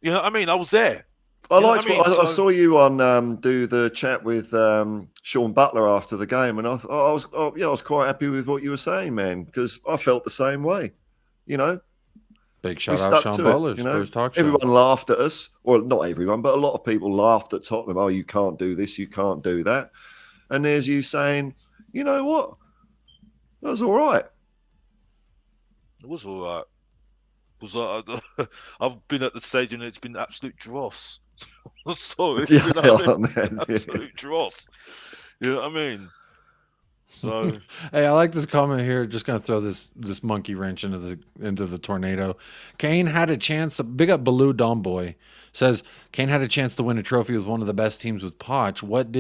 You know what I mean? I was there. I saw you on do the chat with Sean Butler after the game, and I was quite happy with what you were saying, man, because I felt the same way. You know, big shout out Sean Butler. You know, everyone laughed at us, well, not everyone, but a lot of people laughed at Tottenham. Oh, you can't do this, you can't do that, and there's you saying, you know what, that was all right. It was all right. I've been at the stage and it's been absolute dross. Absolute dross. You know what I mean? So hey, I like this comment here. Just gonna throw this monkey wrench into the tornado. Kane had a chance. Big up Baloo Domboy says Kane had a chance to win a trophy with one of the best teams with Poch. What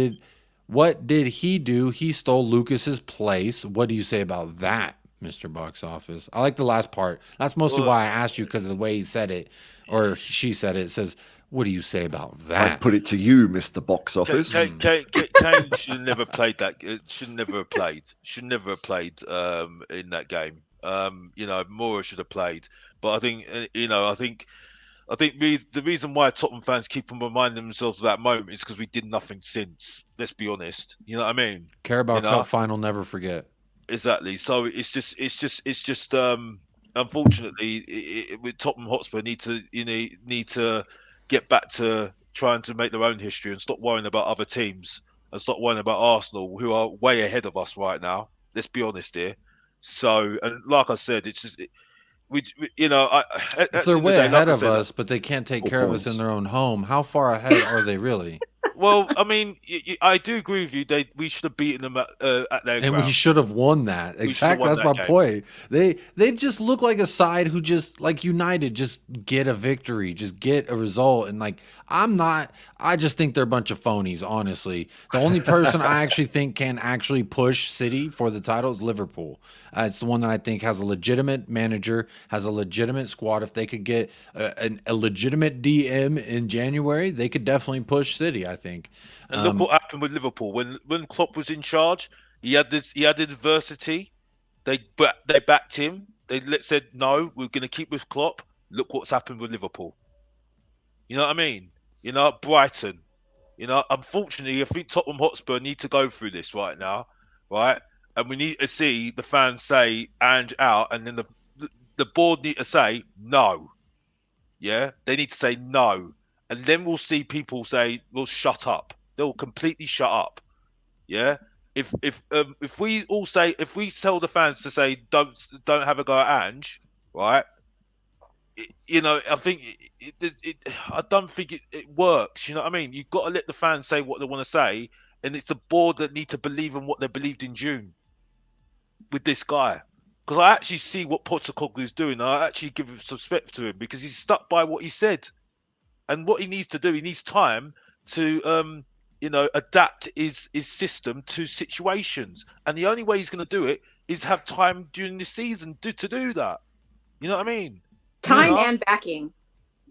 did he do? He stole Lucas's place. What do you say about that, Mr. Box Office? I like the last part. That's mostly why I asked you, because of the way he said it, or she said it. It says, what do you say about that? I put it to you, Mr. Box Office. Kane should never played that. Should never have played in that game. You know, Moura should have played. But I think, the reason why Tottenham fans keep on reminding themselves of that moment is because we did nothing since. Let's be honest. You know what I mean? Carabao Cup final, never forget. Exactly. So it's just unfortunately with Tottenham Hotspur need to get back to trying to make their own history and stop worrying about other teams and stop worrying about Arsenal, who are way ahead of us right now. Let's be honest here. So, and like I said, it's just if they're way ahead of us, but they can't take care of us in their own home, how far ahead are they really? Well, I mean, I do agree with you. We should have beaten them at their ground. And we should have won that. Exactly. That's my point. They just look like a side who just, like United, just get a victory, just get a result. And I just think they're a bunch of phonies, honestly. The only person I actually think can actually push City for the title is Liverpool. It's the one that I think has a legitimate manager, has a legitimate squad. If they could get a legitimate DM in January, they could definitely push City, I think. And look what happened with Liverpool when Klopp was in charge. He had adversity. They backed him. They said no, we're going to keep with Klopp. Look what's happened with Liverpool. You know what I mean? You know, Brighton. You know, unfortunately, I think Tottenham Hotspur need to go through this right now, right? And we need to see the fans say Ange out, and then the board need to say no. Yeah, they need to say no. And then we'll see people say, "Well, shut up." They'll completely shut up. Yeah. If we all say, if we tell the fans to say, "Don't have a go at Ange," right? I think I don't think it works. You know what I mean? You've got to let the fans say what they want to say, and it's the board that need to believe in what they believed in June with this guy. Because I actually see what Postecoglou's doing. I actually give him some respect to him because he's stuck by what he said. And what he needs to do, he needs time to, adapt his system to situations. And the only way he's going to do it is have time during the season to do that. You know what I mean? Time and backing.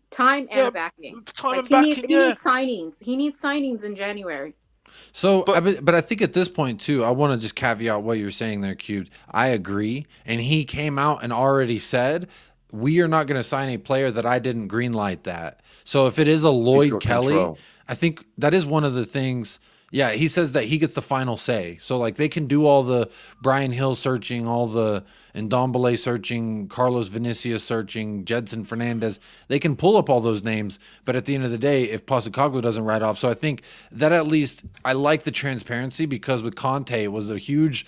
Time and backing. He needs signings. He needs signings in January. So, but I think at this point too, I want to just caveat what you're saying there, Cubed. I agree, and he came out and already said, we are not going to sign a player that I didn't greenlight that. So if it is a Lloyd Kelly, I think that is one of the things. Yeah, he says that he gets the final say. So like they can do all the Brian Hill searching, all the Ndombele searching, Carlos Vinicius searching, Jedson Fernandez. They can pull up all those names, but at the end of the day, if Postecoglou doesn't write off, so I think that at least I like the transparency, because with Conte it was a huge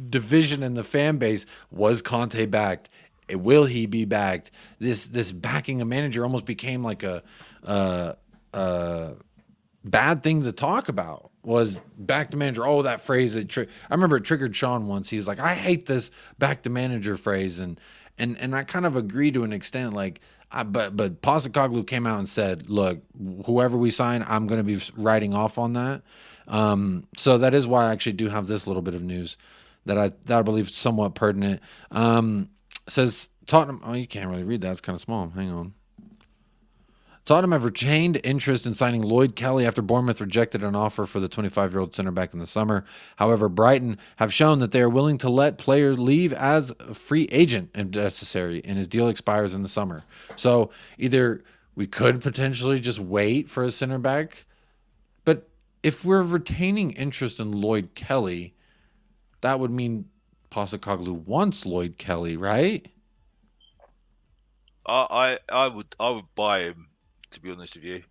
division in the fan base. Was Conte backed? Will he be backed? This backing a manager almost became like a bad thing to talk about was back to manager. Oh, that phrase that I remember it triggered Sean once. He was like, I hate this back to manager phrase. And I kind of agree to an extent. Like, but Postecoglou came out and said, look, whoever we sign, I'm going to be writing off on that. So that is why I actually do have this little bit of news that I believe is somewhat pertinent. Says Tottenham. Oh, you can't really read that. It's kind of small. Hang on. Tottenham have retained interest in signing Lloyd Kelly after Bournemouth rejected an offer for the 25-year-old center back in the summer. However, Brighton have shown that they are willing to let players leave as a free agent if necessary, and his deal expires in the summer. So either we could potentially just wait for a center back, but if we're retaining interest in Lloyd Kelly, that would mean Postecoglou wants Lloyd Kelly, right? I would buy him, to be honest with you.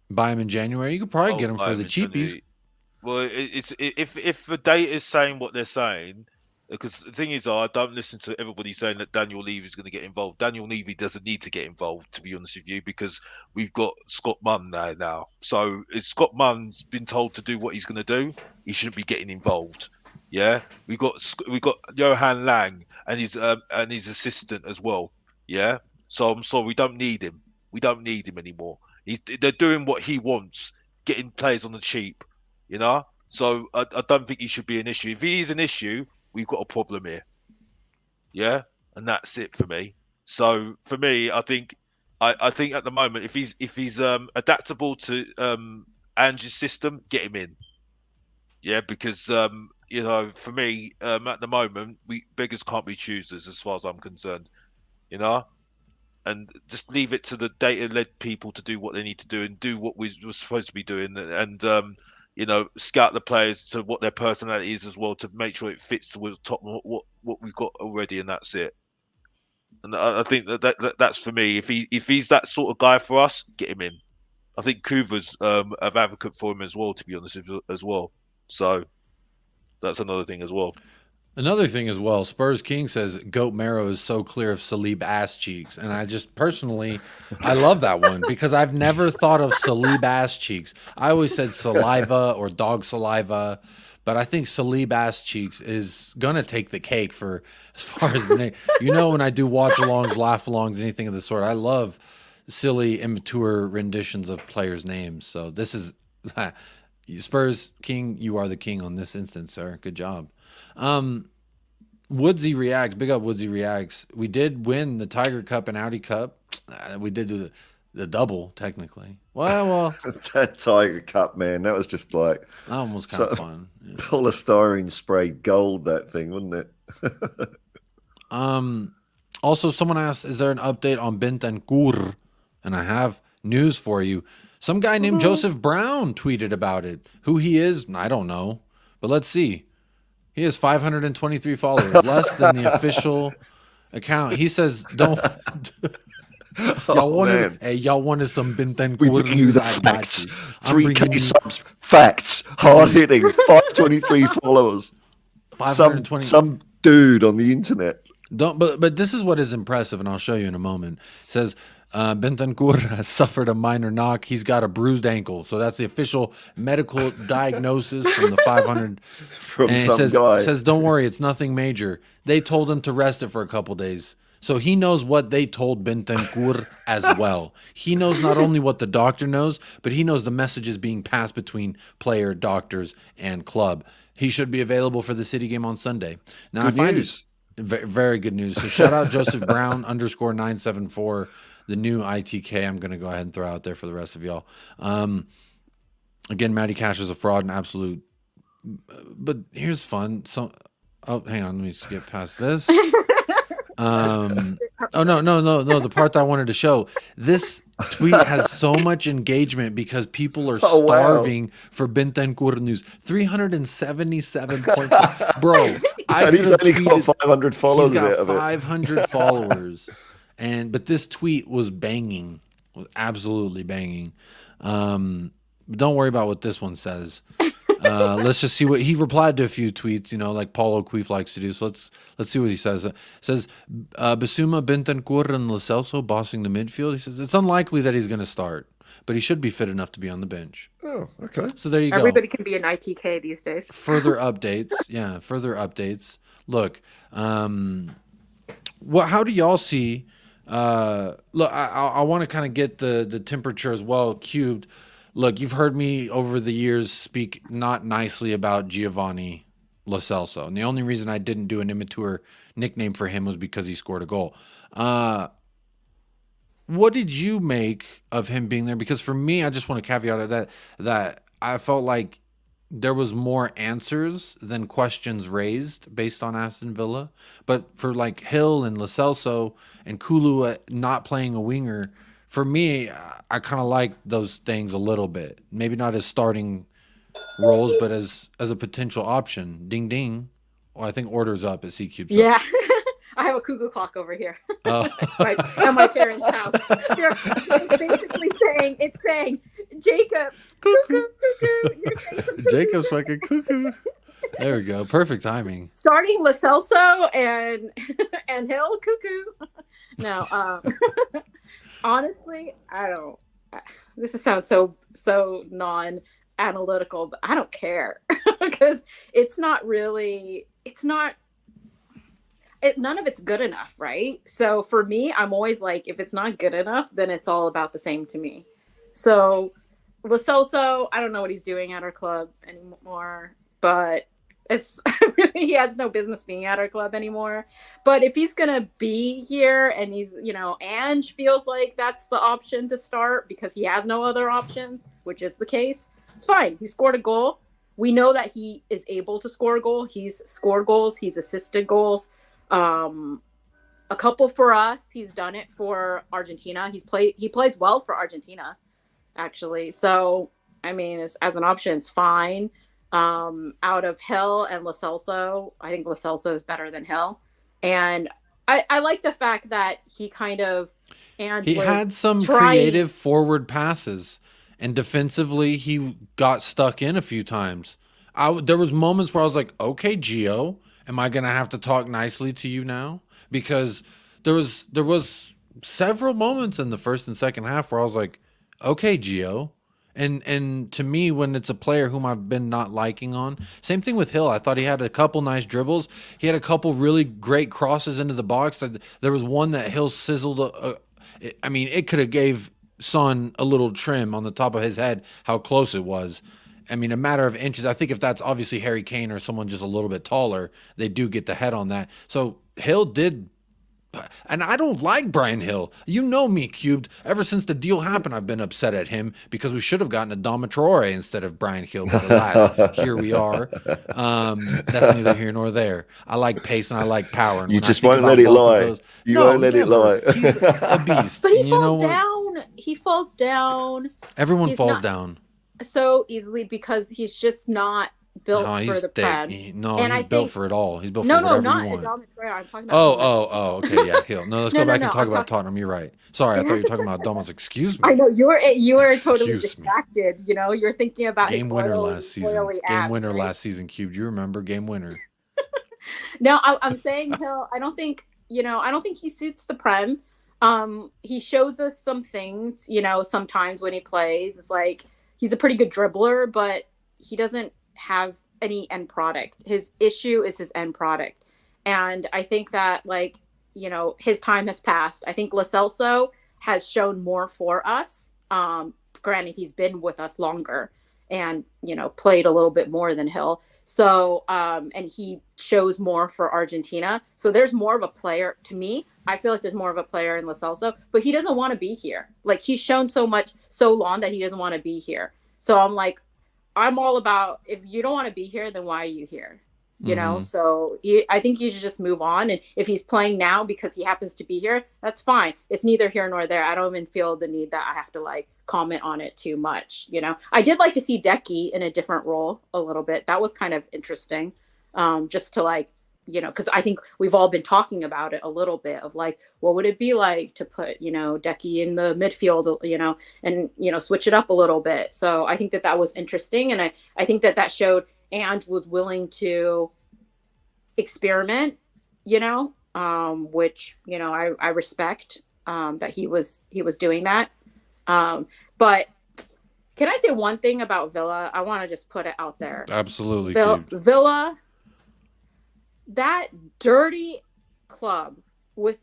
Buy him in January. You could probably get him for the cheapies. Well, if the data is saying what they're saying, because the thing is, I don't listen to everybody saying that Daniel Levy is going to get involved. Daniel Levy doesn't need to get involved, to be honest with you, because we've got Scott Munn there now. So if Scott Munn's been told to do what he's going to do, he shouldn't be getting involved. Yeah, we got Johan Lang and his assistant as well. Yeah, so I'm sorry, we don't need him. We don't need him anymore. They're doing what he wants, getting players on the cheap, you know. So I don't think he should be an issue. If he is an issue, we've got a problem here. Yeah, and that's it for me. So for me, I think at the moment, if he's adaptable to Ange's system, get him in. Yeah, because for me, at the moment, beggars can't be choosers as far as I'm concerned. You know. And just leave it to the data-led people to do what they need to do and do what we're supposed to be doing, and scout the players to what their personality is as well, to make sure it fits with top what we've got already, and that's it. And I think that's for me. If he's that sort of guy for us, get him in. I think Kuva's an advocate for him as well, to be honest as well. So that's another thing as well. Another thing as well, Spurs King says Goat Marrow is so clear of Salib ass cheeks. And I just personally, I love that one because I've never thought of Salib ass cheeks. I always said saliva or dog saliva, but I think Salib ass cheeks is going to take the cake for as far as the name. You know, when I do watch alongs, laugh alongs, anything of the sort, I love silly, immature renditions of players' names. So this is Spurs King, you are the king on this instance, sir. Good job. Woodsy Reacts, big up Woodsy Reacts. We did win the Tiger Cup and Audi Cup. We did do the double, technically. Well, that Tiger Cup, man, that was just like that one was kind of fun. Yeah. Polystyrene sprayed gold, that thing, wasn't it? Also, someone asked, is there an update on Bentancur? And I have news for you. Some guy named Joseph Brown tweeted about it. Who he is, I don't know. But let's see. He has 523 followers, less than the official account. He says, "Don't y'all wanted some Bentancur? We bring you the facts. 3K subs, facts, hard hitting, 523 followers. 520. Some dude on the internet. But this is what is impressive, and I'll show you in a moment. It says Bentancur has suffered a minor knock. He's got a bruised ankle. So that's the official medical diagnosis from the 500. From and some guy. It says, don't worry, it's nothing major. They told him to rest it for a couple days. So he knows what they told Bentancur as well. He knows not only what the doctor knows, but he knows the messages being passed between player, doctors, and club. He should be available for the City game on Sunday. Now, good news. Very good news. So shout out Joseph Brown _974. The new ITK I'm going to go ahead and throw out there for the rest of y'all. Again, Matty Cash is a fraud and absolute. But here's fun. So, hang on. Let me skip past this. No. The part that I wanted to show. This tweet has so much engagement because people are starving for Bentancur news. 377 points. Bro, and he's only got 500 followers. He's got 500 followers. But this tweet was banging, was absolutely banging. Don't worry about what this one says. Let's just see what he replied to a few tweets, like Paul O'Keefe likes to do. So let's see what he says. It says Bissouma, Bentancur, and Lo Celso bossing the midfield. He says it's unlikely that he's going to start. but he should be fit enough to be on the bench. Oh, okay. So there you go. Everybody can be an ITK these days. Further updates. Yeah, further updates. Look, how do y'all see? Look, I want to kind of get the temperature as well. Cubed. Look, you've heard me over the years speak not nicely about Giovanni Lo Celso, and the only reason I didn't do an immature nickname for him was because he scored a goal. What did you make of him being there? Because for me, I just want to caveat that I felt like there was more answers than questions raised based on Aston Villa. But for like Hill and Lo Celso and Kulu not playing a winger, for me, I kind of like those things a little bit. Maybe not as starting roles, but as a potential option. Ding ding. Well, I think order's up at C-Cube. So. Yeah. I have a cuckoo clock over here at my parents' house. It's saying, Jacob, cuckoo, cuckoo. You're saying some cuckoo. Jacob's fucking cuckoo. There we go. Perfect timing. Starting Lo Celso and Hill, cuckoo. No, honestly, I don't. This sounds so non-analytical, but I don't care because none of it's good enough, right? So for me, I'm always like, if it's not good enough, then it's all about the same to me. So Lo Celso, I don't know what he's doing at our club anymore, but he has no business being at our club anymore. But if he's gonna be here and he's, Ange feels like that's the option to start because he has no other options, which is the case, it's fine. He scored a goal. We know that he is able to score a goal. He's scored goals. He's assisted goals. A couple for us. He's done it for Argentina. He plays well for Argentina, actually. So, I mean, as an option, it's fine. Out of Hill and Lo Celso, I think Lo Celso is better than Hill. And I like the fact that he had some creative forward passes, and defensively he got stuck in a few times. There was moments where I was like, okay, Gio, am I going to have to talk nicely to you now? Because there was several moments in the first and second half where I was like, okay, Gio. And to me, when it's a player whom I've been not liking on, same thing with Hill. I thought he had a couple nice dribbles. He had a couple really great crosses into the box. There was one that Hill sizzled. It could have gave Son a little trim on the top of his head, how close it was. I mean, a matter of inches. I think if that's obviously Harry Kane or someone just a little bit taller, they do get the head on that. So Hill did, and I don't like Brian Hill. You know me, Cubed. Ever since the deal happened, I've been upset at him because we should have gotten a Dama Traore instead of Brian Hill. But alas, here we are. That's neither here nor there. I like pace and I like power. And you just won't let it lie. You won't let it lie. He's a beast. But he falls down. He falls down. Everyone falls down so easily because he's just not built for the Prem. He's built for it all. He's built for whatever you want. I'm talking about okay, yeah, Hill. No, let's go back and talk about Tottenham. You're right. Sorry, I thought you were talking about Domas. Excuse me. I know you were totally distracted. You're thinking about game winner last season. Game winner last season. Cube. Do you remember game winner? No, I'm saying Hill. I don't think he suits the Prem. He shows us some things. Sometimes when he plays, it's like he's a pretty good dribbler, but he doesn't have any end product. His issue is his end product. And I think that his time has passed. I think Lo Celso has shown more for us. Granted, he's been with us longer and, played a little bit more than Hill. So, and he shows more for Argentina. So there's more of a player to me. I feel like there's more of a player in Lo Celso, but he doesn't want to be here. Like he's shown so long that he doesn't want to be here. So I'm all about, if you don't want to be here, then why are you here? So I think you should just move on. And if he's playing now because he happens to be here, that's fine. It's neither here nor there. I don't even feel the need that I have to comment on it too much. I did like to see Decky in a different role a little bit. That was kind of interesting. Just to because I think we've all been talking about it a little bit of what would it be like to put, Decky in the midfield, and, switch it up a little bit. So I think that was interesting. And I think that showed Ange was willing to experiment, which, I respect that he was doing that. But can I say one thing about Villa? I want to just put it out there. Absolutely. Villa, that dirty club with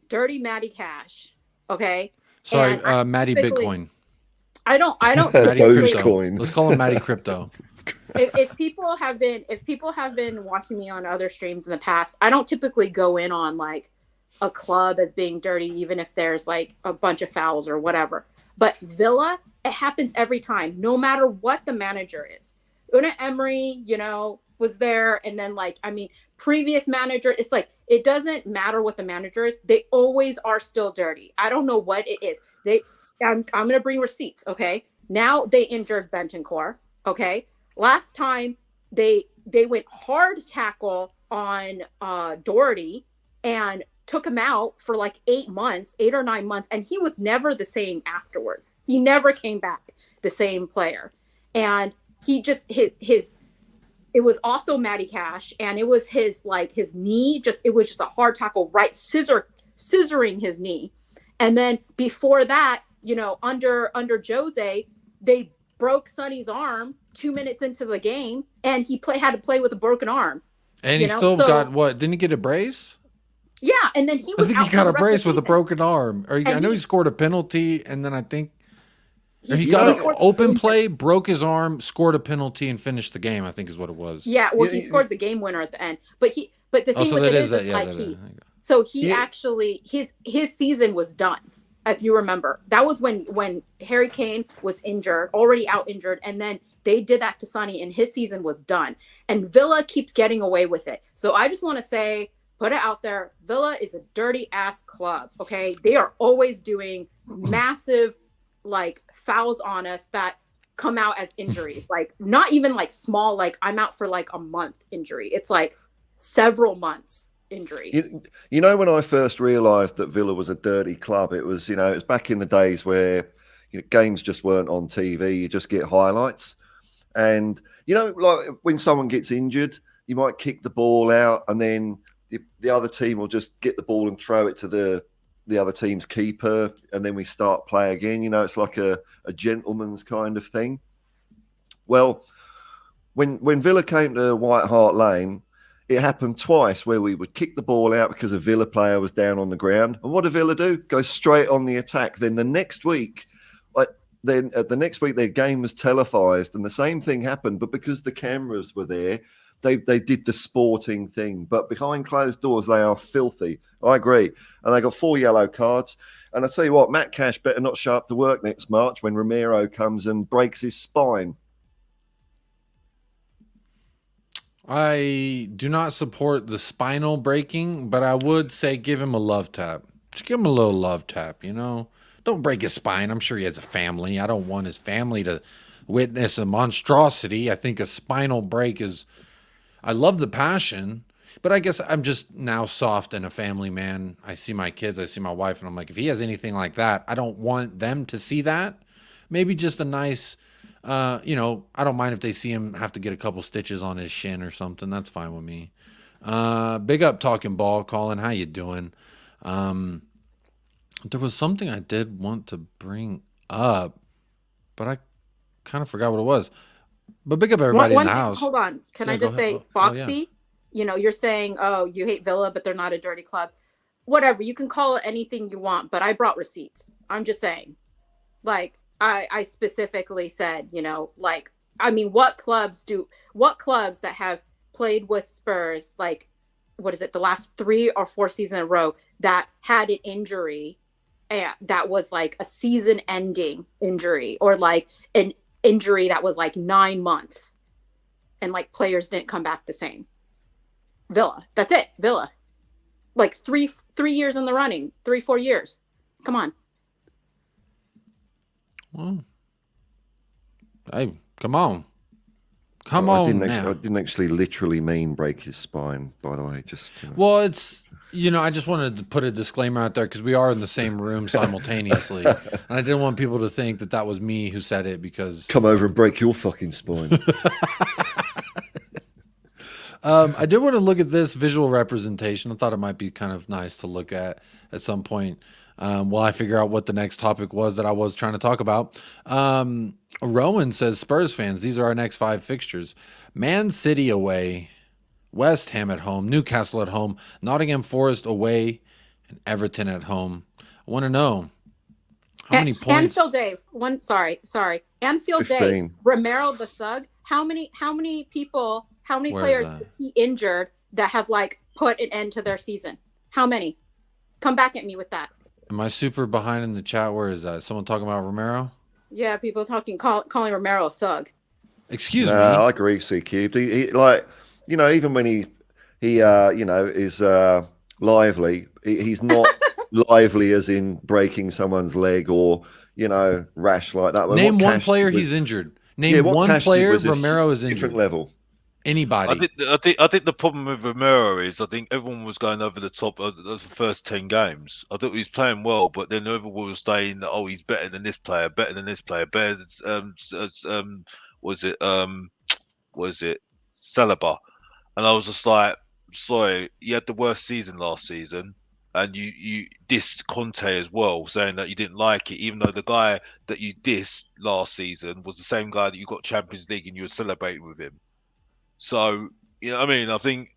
dirty Matty Cash. Okay. Sorry, Matty Bitcoin. I don't. Matty Dogecoin. Let's call him Matty Crypto. If people have been watching me on other streams in the past, I don't typically go in on like a club as being dirty, even if there's like a bunch of fouls or whatever. But Villa, it happens every time, no matter what the manager is. Unai Emery, was there, and then previous manager. It's like it doesn't matter what the manager is; they always are still dirty. I don't know what it is. I'm gonna bring receipts. Okay, now they injured Bentancur. Okay, last time they went hard tackle on Doherty and took him out for like 8 or 9 months, and he was never the same afterwards. He never came back the same player, and he just his it was also Matty Cash, and it was his knee. It was just a hard tackle, right, scissoring his knee, and then before that, under Jose, they broke Sonny's arm 2 minutes into the game, and he had to play with a broken arm. And he still got what? Didn't he get a brace? Yeah, and then he was. I think he got a brace with a broken arm. I know he scored a penalty, and then I think he got an open play, broke his arm, scored a penalty, and finished the game. I think is what it was. Yeah, well, he scored the game winner at the end. But the thing with it is actually his season was done. If you remember, that was when Harry Kane was already out injured, and then they did that to Sonny, and his season was done. And Villa keeps getting away with it. So I just want to say, put it out there, Villa is a dirty ass club. Okay, they are always doing massive fouls on us that come out as injuries. Not even small, I'm out for a month injury. It's several months injury. When I first realized that Villa was a dirty club, it was back in the days where games just weren't on TV. You just get highlights, and when someone gets injured, you might kick the ball out, and then the other team will just get the ball and throw it to the other team's keeper, and then we start play again. It's like a gentleman's kind of thing. Well, when Villa came to White Hart Lane, it happened twice where we would kick the ball out because a Villa player was down on the ground. And what did Villa do? Go straight on the attack. Then the next week, their game was televised, and the same thing happened. But because the cameras were there, they did the sporting thing. But behind closed doors, they are filthy. I agree. And they got 4 yellow cards. And I tell you what, Matt Cash better not show up to work next March when Romero comes and breaks his spine. I do not support the spinal breaking, but I would say give him a love tap. Just give him a little love tap, Don't break his spine. I'm sure he has a family. I don't want his family to witness a monstrosity. I think a spinal break is... I love the passion, but I guess I'm just now soft and a family man. I see my kids, I see my wife, and I'm like, if he has anything like that, I don't want them to see that. Maybe just a nice... I don't mind if they see him have to get a couple stitches on his shin or something. That's fine with me. Big up Talking Ball, Colin. How you doing? There was something I did want to bring up, but I kind of forgot what it was. But big up everybody in the house. Hold on. Can I just say, Foxy, you're saying, you hate Villa, but they're not a dirty club. Whatever. You can call it anything you want, but I brought receipts. I'm just saying. I specifically said, what clubs that have played with Spurs, the last 3 or 4 seasons in a row that had an injury that was a season-ending injury, or an injury that was 9 months, and players didn't come back the same. Villa. That's it. Villa. 3 years in the running, 3-4 years. Come on. Well, hey, come on. I didn't actually literally mean break his spine, by the way. Just well, it's I just wanted to put a disclaimer out there because we are in the same room simultaneously, and I didn't want people to think that was me who said it because come over and break your fucking spine. I did want to look at this visual representation. I thought it might be kind of nice to look at some point while I figure out what the next topic was that I was trying to talk about. Rowan says, Spurs fans, these are our next 5 fixtures. Man City away, West Ham at home, Newcastle at home, Nottingham Forest away, and Everton at home. I want to know how many points. Anfield Dave. Anfield 15. Dave. Romero the Thug. How many people? How many Where is players that? is he injured that have like put an end to their season? How many? Come back at me with that. Am I super behind in the chat? Where is that? Someone talking about Romero? Yeah, people calling Romero a thug. Excuse me. I agree, C-Cubed. He like, you know, even when he you know, is lively, he's not lively as in breaking someone's leg or, you know, rash like that. Name one player he's injured. Name one player Romero is injured. Different level. Anybody. I think the problem with Romero is I think everyone was going over the top of the first 10 games. I thought he was playing well, but then everyone was saying that, oh, he's better than this player, better than this player. Was it Saliba? And I was just like, sorry, you had the worst season last season, and you dissed Conte as well, saying that you didn't like it, even though the guy that you dissed last season was the same guy that you got Champions League and you were celebrating with him. So, you know what I mean? I think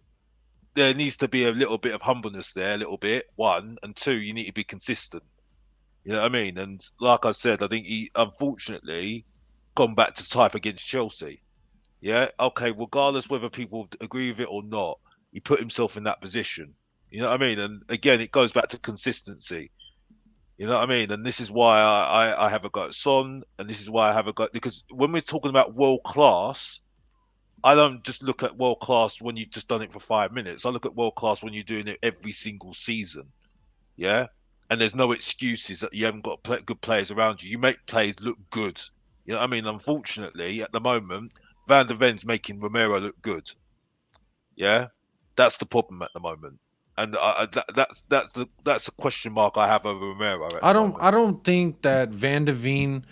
there needs to be a little bit of humbleness there, a little bit, 1. And 2, you need to be consistent. You know what I mean? And like I said, I think he, unfortunately, gone back to type against Chelsea. Yeah? Okay, regardless whether people agree with it or not, he put himself in that position. You know what I mean? And again, it goes back to consistency. You know what I mean? And this is why I have a go at Son, and this is why I have a go, because when we're talking about world class, I don't just look at world class when you've just done it for 5 minutes. I look at world class when you're doing it every single season. Yeah? And there's no excuses that you haven't got good players around you. You make players look good. You know what I mean? Unfortunately, at the moment, Van der Ven's making Romero look good. Yeah? That's the problem at the moment. And that's the question mark I have over Romero. I don't think that Van der Veen.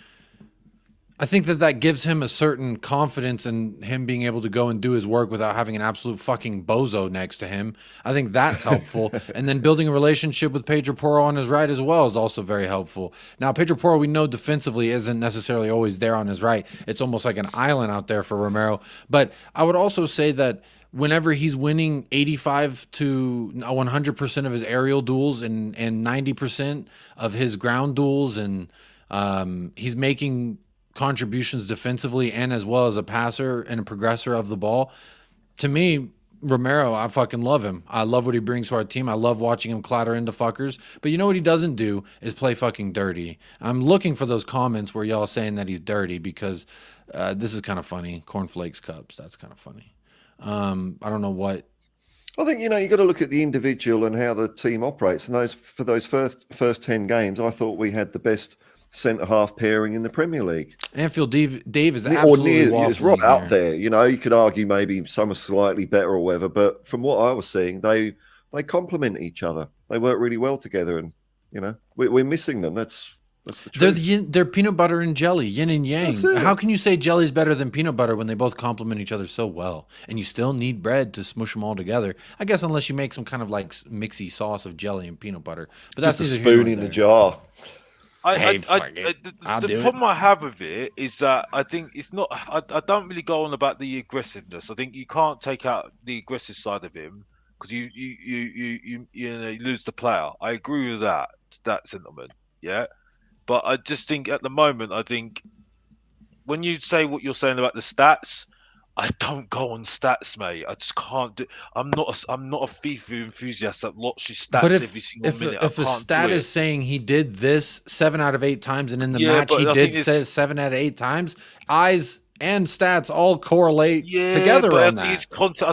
I think that gives him a certain confidence in him being able to go and do his work without having an absolute fucking bozo next to him. I think that's helpful. And then building a relationship with Pedro Porro on his right as well is also very helpful. Now, Pedro Porro, we know defensively isn't necessarily always there on his right. It's almost like an island out there for Romero. But I would also say that whenever he's winning 85 to 100% of his aerial duels and 90% of his ground duels, and he's making contributions defensively and as well as a passer and a progressor of the ball. To me, Romero, I fucking love him. I love what he brings to our team. I love watching him clatter into fuckers. But you know what he doesn't do is play fucking dirty. I'm looking for those comments where y'all saying that he's dirty, because this is kind of funny. Cornflakes cups. That's kind of funny. I don't know what. I think, you know, you got to look at the individual and how the team operates. And for those first 10 games, I thought we had the best centre-half pairing in the Premier League. Anfield Dave is absolutely it's right out there. You know, you could argue maybe some are slightly better or whatever, but from what I was seeing, they complement each other. They work really well together, and you know, we're missing them. That's the truth. They're peanut butter and jelly, yin and yang. How can you say jelly's better than peanut butter when they both complement each other so well? And you still need bread to smush them all together. I guess unless you make some kind of like mixy sauce of jelly and peanut butter. But just a spoon in the jar. The problem I have with it is that I think it's not. I don't really go on about the aggressiveness. I think you can't take out the aggressive side of him because you lose the player. I agree with that sentiment. Yeah, but I just think at the moment, I think when you say what you're saying about the stats, I don't go on stats, mate. I just can't do. I'm not a FIFA enthusiast that watches stats every single minute. If a stat is saying he did this 7 out of 8 times, and in the match he did say 7 out of 8 times, eyes and stats all correlate together on that. I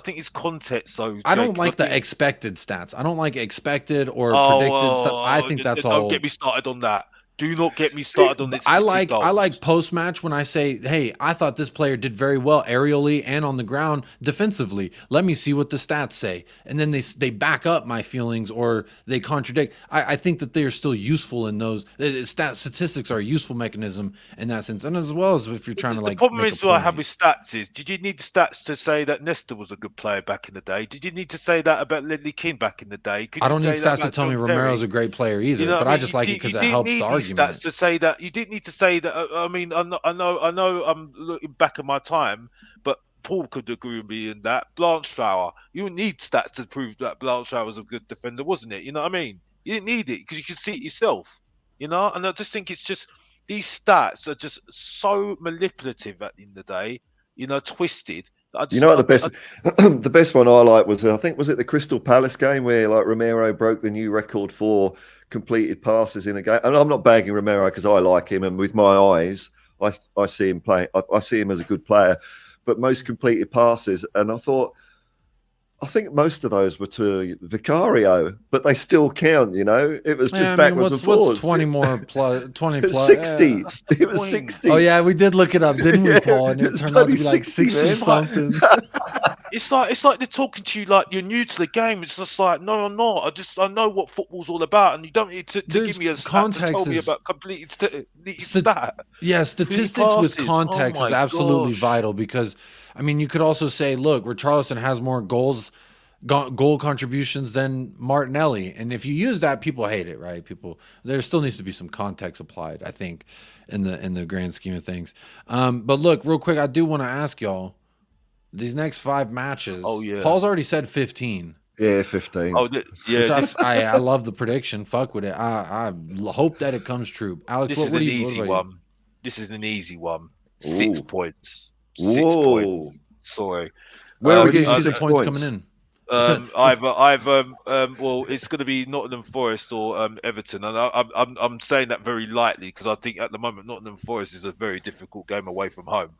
think it's context, though. I don't like the expected stats. I don't like expected or predicted stuff. I think that's all. Don't get me started on that. Do not get me started on the I like post match when I say, hey, I thought this player did very well aerially and on the ground defensively. Let me see what the stats say, and then they back up my feelings or they contradict. I think that they are still useful in those. Statistics are a useful mechanism in that sense, and as well as if you're trying to like. The problem make is a what I point. have with stats is, did you need the stats to say that Nesta was a good player back in the day? Did you need to say that about Ledley King back in the day? Could I you don't need say that stats to about tell me John Romero's Terry? a great player either, You know what but I I mean? just You like it did- because you it didn't helps the need these argument. stats to say that. You didn't need to say that. I mean, I know. I'm looking back at my time, but Paul could agree with me in that. Blanchflower, you didn't need stats to prove that Blanchflower was a good defender, wasn't it? You know what I mean? You didn't need it because you could see it yourself. You know, and I just think it's just these stats are just so manipulative at the end of the day. You know, twisted. You know what the best, the best one I like was, I think, was it the Crystal Palace game where like Romero broke the new record for completed passes in a game. And I'm not bagging Romero because I like him, and with my eyes, I see him playing. I see him as a good player, but most completed passes, and I think most of those were to Vicario, but they still count. You know, it was just backwards and forwards. What's 20 more plus 20 plus 60. That's the It was point. 60. Oh yeah, we did look it up, didn't we, Yeah, Paul? And it it's turned out to be bloody like 60, 60 man. something. It's like they're talking to you like you're new to the game. It's just like, no, I'm not. I know what football's all about, and you don't need to There's give me a stat to context tell me is- about completed stat. Yeah, statistics with passes. context Oh is my absolutely gosh. vital because, I mean, you could also say, look, Richarlison has more goal contributions than Martinelli, and if you use that, people hate it, right? There still needs to be some context applied, I think, in the grand scheme of things. But look, real quick, I do want to ask y'all these next 5 matches. Oh, yeah. Paul's already said 15. Yeah, 15. Oh, yeah. Which I love the prediction. Fuck with it. I hope that it comes true. Alex, This is what an do you, easy what about you? one. This is an easy one. 6 Ooh. points. 6 Whoa. points. Sorry. Where are we Where do you getting see the 6 points points? coming in? Well, it's going to be Nottingham Forest or Everton, and I'm saying that very lightly because I think at the moment Nottingham Forest is a very difficult game away from home.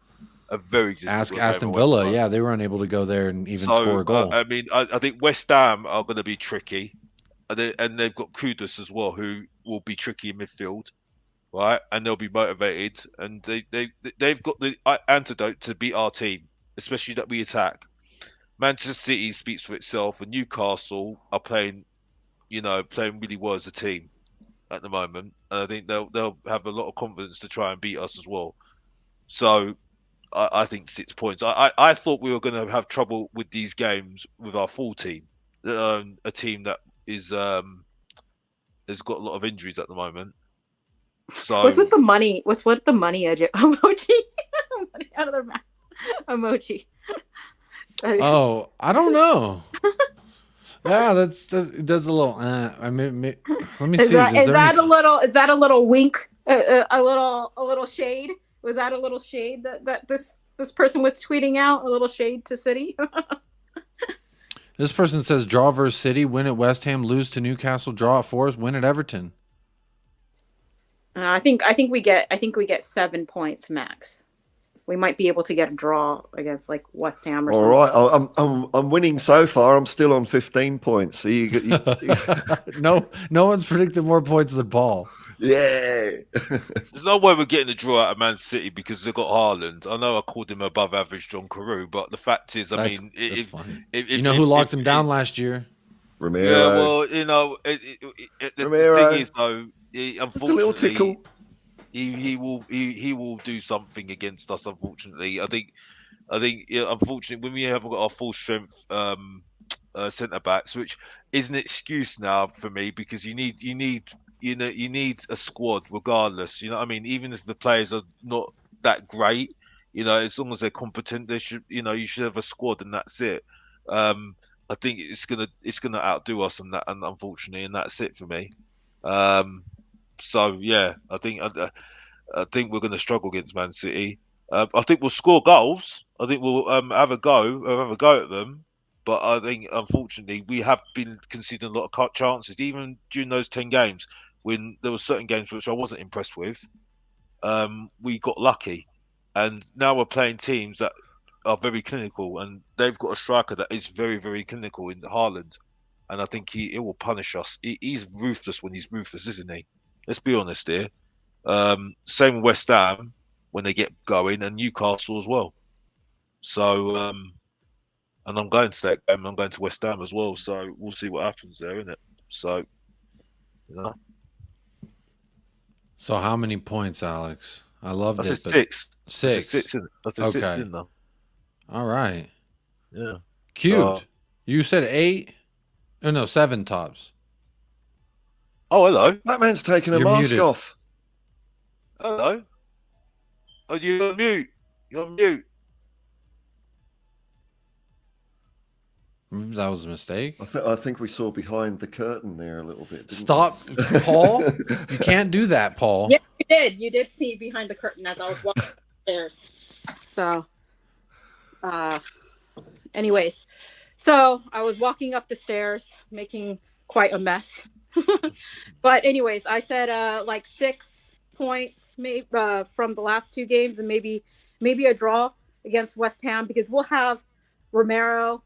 A very difficult Ask game Aston away from Villa. home. Yeah, they were unable to go there and even So, score a goal. I mean, I think West Ham are going to be tricky, and they've got Kudus as well, who will be tricky in midfield, right? And they'll be motivated, and they've got the antidote to beat our team, especially that we attack. Manchester City speaks for itself, and Newcastle are playing really well as a team at the moment, and I think they'll have a lot of confidence to try and beat us as well. So I think 6 points. I thought we were going to have trouble with these games with our full team, a team that is has got a lot of injuries at the moment. So What's with the money? What's with the money emoji? Money out of their mouth emoji. Oh, I don't know. Yeah, that's a little. I mean, let me see. Is that a little wink? A little shade? Was that a little shade that this person was tweeting out? A little shade to City? This person says draw versus City, win at West Ham, lose to Newcastle, draw at Forest, win at Everton. I think we get 7 points max. We might be able to get a draw against like West Ham or something. All right, I'm winning so far. I'm still on 15 points. So you No one's predicted more points than Paul. yeah. there's no way we're getting a draw out of Man City because they've got Haaland. I know I called him above average John Carew, but the fact is, That's if, funny. if, You know who locked him down last year? Romero. Yeah, well, the Romero. thing is though, Just a little unfortunately, tickle. he will do something against us. Unfortunately, I think unfortunately when we haven't got our full strength centre backs, which is an excuse now for me because you need a squad regardless. You know what I mean? Even if the players are not that great, as long as they're competent, they should you should have a squad and that's it. I think it's gonna outdo us and that, and unfortunately, and that's it for me. So yeah, I think we're going to struggle against Man City. I think we'll score goals. I think we'll have a go at them. But I think unfortunately we have been conceding a lot of chances, even during those 10 games when there were certain games which I wasn't impressed with. We got lucky, and now we're playing teams that are very clinical, and they've got a striker that is very, very clinical in Haaland, and I think he will punish us. He's ruthless when he's ruthless, isn't he? Let's be honest here. Same with West Ham when they get going, and Newcastle as well. So, and I'm going to that game. I'm going to West Ham as well. So we'll see what happens there, isn't it? So, you know. So how many points, Alex? I loved I it. said six. Six. I said six, isn't it? I said six, didn't I? All right. Yeah. Cute. You said 8? Oh, no, 7 tops. Oh, hello. That man's taking a You're mask muted. off. Hello. Oh, you're on mute. You're on mute. That was a mistake. I think we saw behind the curtain there a little bit. Didn't Stop, Paul. You can't do that, Paul. Yeah, you did. You did see behind the curtain as I was walking upstairs. So, anyways, so I was walking up the stairs, making quite a mess. But anyways, I said like 6 points maybe from the last 2 games, and maybe a draw against West Ham, because we'll have Romero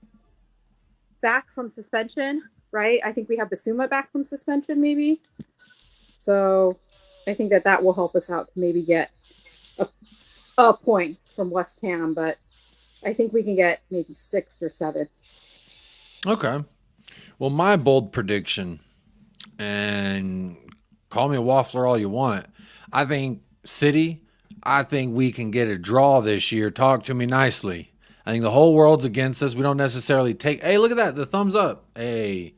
back from suspension, right? I think we have Basuma back from suspension, maybe. So I think that will help us out to maybe get a point from West Ham, but I think we can get maybe 6 or 7. Okay. Well, my bold prediction, and call me a waffler all you want, I think City, I think we can get a draw this year. Talk to me nicely. I think the whole world's against us. We don't necessarily take... Hey, look at that. The thumbs up. Hey.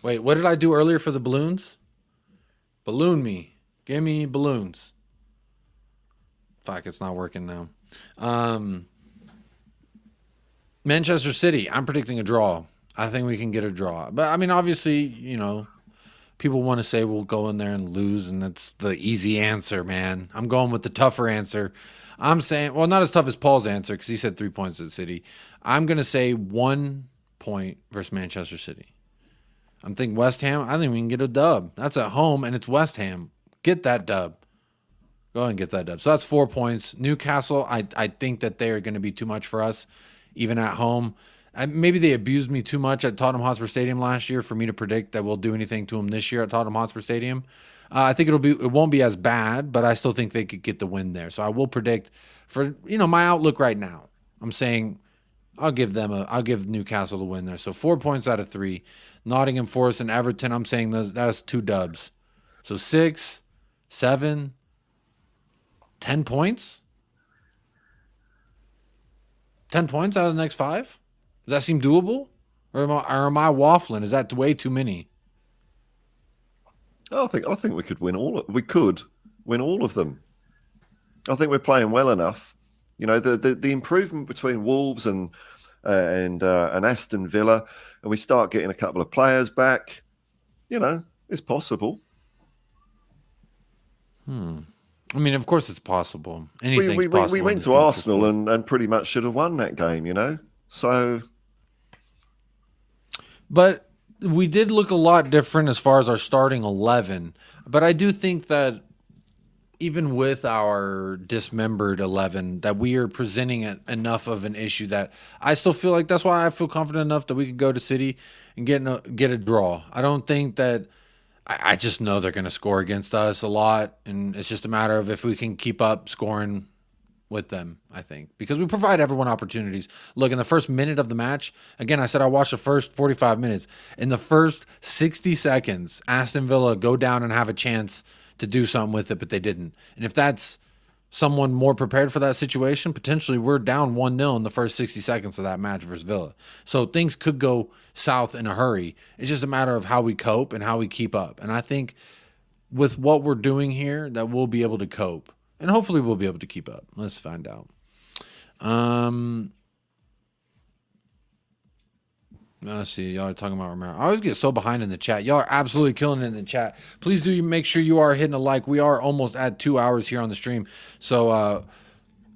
Wait, what did I do earlier for the balloons? Balloon me. Give me balloons. Fuck, it's not working now. Manchester City, I'm predicting a draw. I think we can get a draw. But, I mean, obviously, you know, people want to say we'll go in there and lose, and that's the easy answer, man. I'm going with the tougher answer. I'm saying, well, not as tough as Paul's answer, because he said 3 points at City. I'm going to say 1 point versus Manchester City. I'm thinking West Ham. I think we can get a dub. That's at home, and it's West Ham. Get that dub. Go ahead and get that dub. So that's 4 points. Newcastle, I think that they are going to be too much for us, even at home. Maybe they abused me too much at Tottenham Hotspur Stadium last year for me to predict that we'll do anything to them this year at Tottenham Hotspur Stadium. I think it won't be as bad, but I still think they could get the win there. So I will predict for, you know, my outlook right now. I'm saying I'll give Newcastle the win there. So 4 points out of 3. Nottingham Forest and Everton, I'm saying that's 2 dubs. So 6, 7, 10 points. 10 points out of the next 5. Does that seem doable? Or am I waffling? Is that way too many? I think we could win we could win all of them. I think we're playing well enough. You know, the improvement between Wolves and Aston Villa, and we start getting a couple of players back, you know, it's possible. I mean, of course it's possible. Anything's possible. We went to Arsenal and pretty much should have won that game, you know. So, but we did look a lot different as far as our starting 11. But I do think that even with our dismembered 11, that we are presenting enough of an issue that I still feel like that's why I feel confident enough that we could go to City and get a draw. I don't think that I just know they're going to score against us a lot, and it's just a matter of if we can keep up scoring with them, I think, because we provide everyone opportunities. Look, in the first minute of the match, again, I said I watched the first 45 minutes. In the first 60 seconds, Aston Villa go down and have a chance to do something with it, but they didn't. And if that's someone more prepared for that situation, potentially we're down 1-0 in the first 60 seconds of that match versus Villa. So things could go south in a hurry. It's just a matter of how we cope and how we keep up. And I think with what we're doing here, that we'll be able to cope. And hopefully we'll be able to keep up. Let's find out. Let's see. Y'all are talking about Romero. I always get so behind in the chat. Y'all are absolutely killing it in the chat. Please do make sure you are hitting a like. We are almost at 2 hours here on the stream. So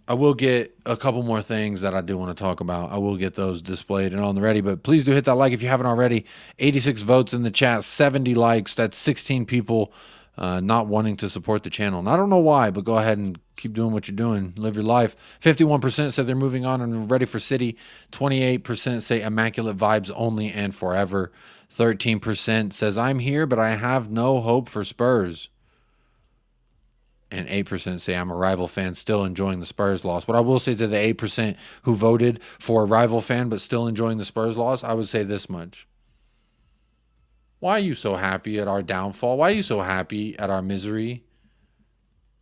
I will get a couple more things that I do want to talk about. I will get those displayed and on the ready. But please do hit that like if you haven't already. 86 votes in the chat. 70 likes. That's 16 people not wanting to support the channel. And I don't know why, but go ahead and keep doing what you're doing. Live your life. 51% said they're moving on and ready for City. 28% say immaculate vibes only and forever. 13% says I'm here, but I have no hope for Spurs. and 8% say I'm a rival fan still enjoying the Spurs loss. What I will say to the 8% who voted for a rival fan but still enjoying the Spurs loss, I would say this much. Why are you so happy at our downfall? Why are you so happy at our misery?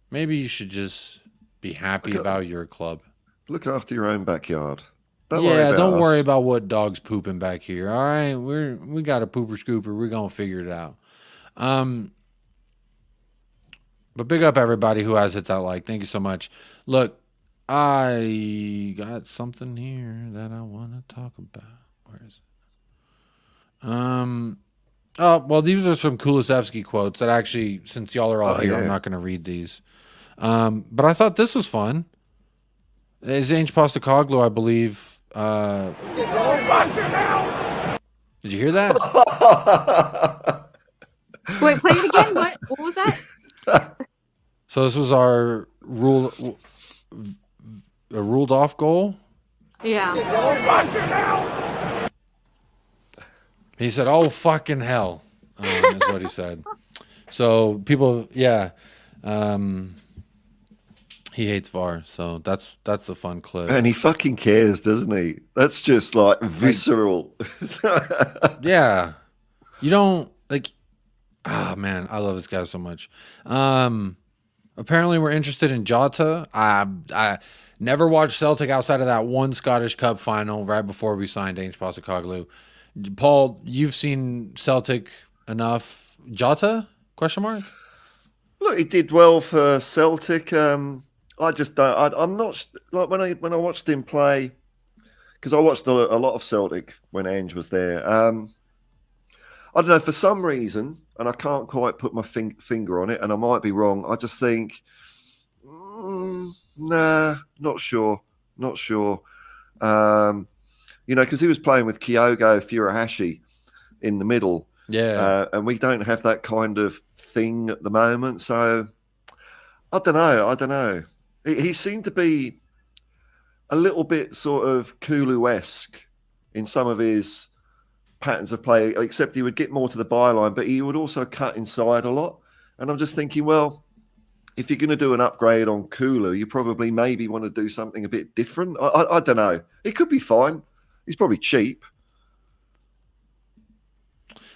Maybe you should just be happy about your club. Look after your own backyard. Don't worry about what dog's pooping back here. All right, we got a pooper scooper. We're gonna figure it out. But big up everybody who has hit that like. Thank you so much. Look, I got something here that I want to talk about. Where is it? Oh, well, these are some Kulusevski quotes that actually, since y'all are all here, I'm not going to read these. But I thought this was fun. It's ANGE POSTECOGLOU, I believe. Did you hear that? Wait, play it again. What was that? So this was our ruled off goal. Yeah. He said, "Oh fucking hell," is what he said. So people, yeah, he hates VAR. So that's a fun clip. And he fucking cares, doesn't he? That's just like visceral. Yeah, you don't like. Oh man, I love this guy so much. Apparently, we're interested in Jota. I never watched Celtic outside of that one Scottish Cup final right before we signed ANGE POSTECOGLOU. Paul, you've seen Celtic enough. Jota? Question mark. Look, he did well for Celtic. I just don't. I'm not like when I watched him play, because I watched a lot of Celtic when Ange was there. I don't know, for some reason, and I can't quite put my finger on it, and I might be wrong. I just think, nah, not sure. Because he was playing with Kyogo Furuhashi in the middle. Yeah. And we don't have that kind of thing at the moment. So I don't know. He seemed to be a little bit sort of Kulu-esque in some of his patterns of play, except he would get more to the byline, but he would also cut inside a lot. And I'm just thinking, well, if you're going to do an upgrade on Kulu, you probably maybe want to do something a bit different. I don't know. He could be fine. He's probably cheap.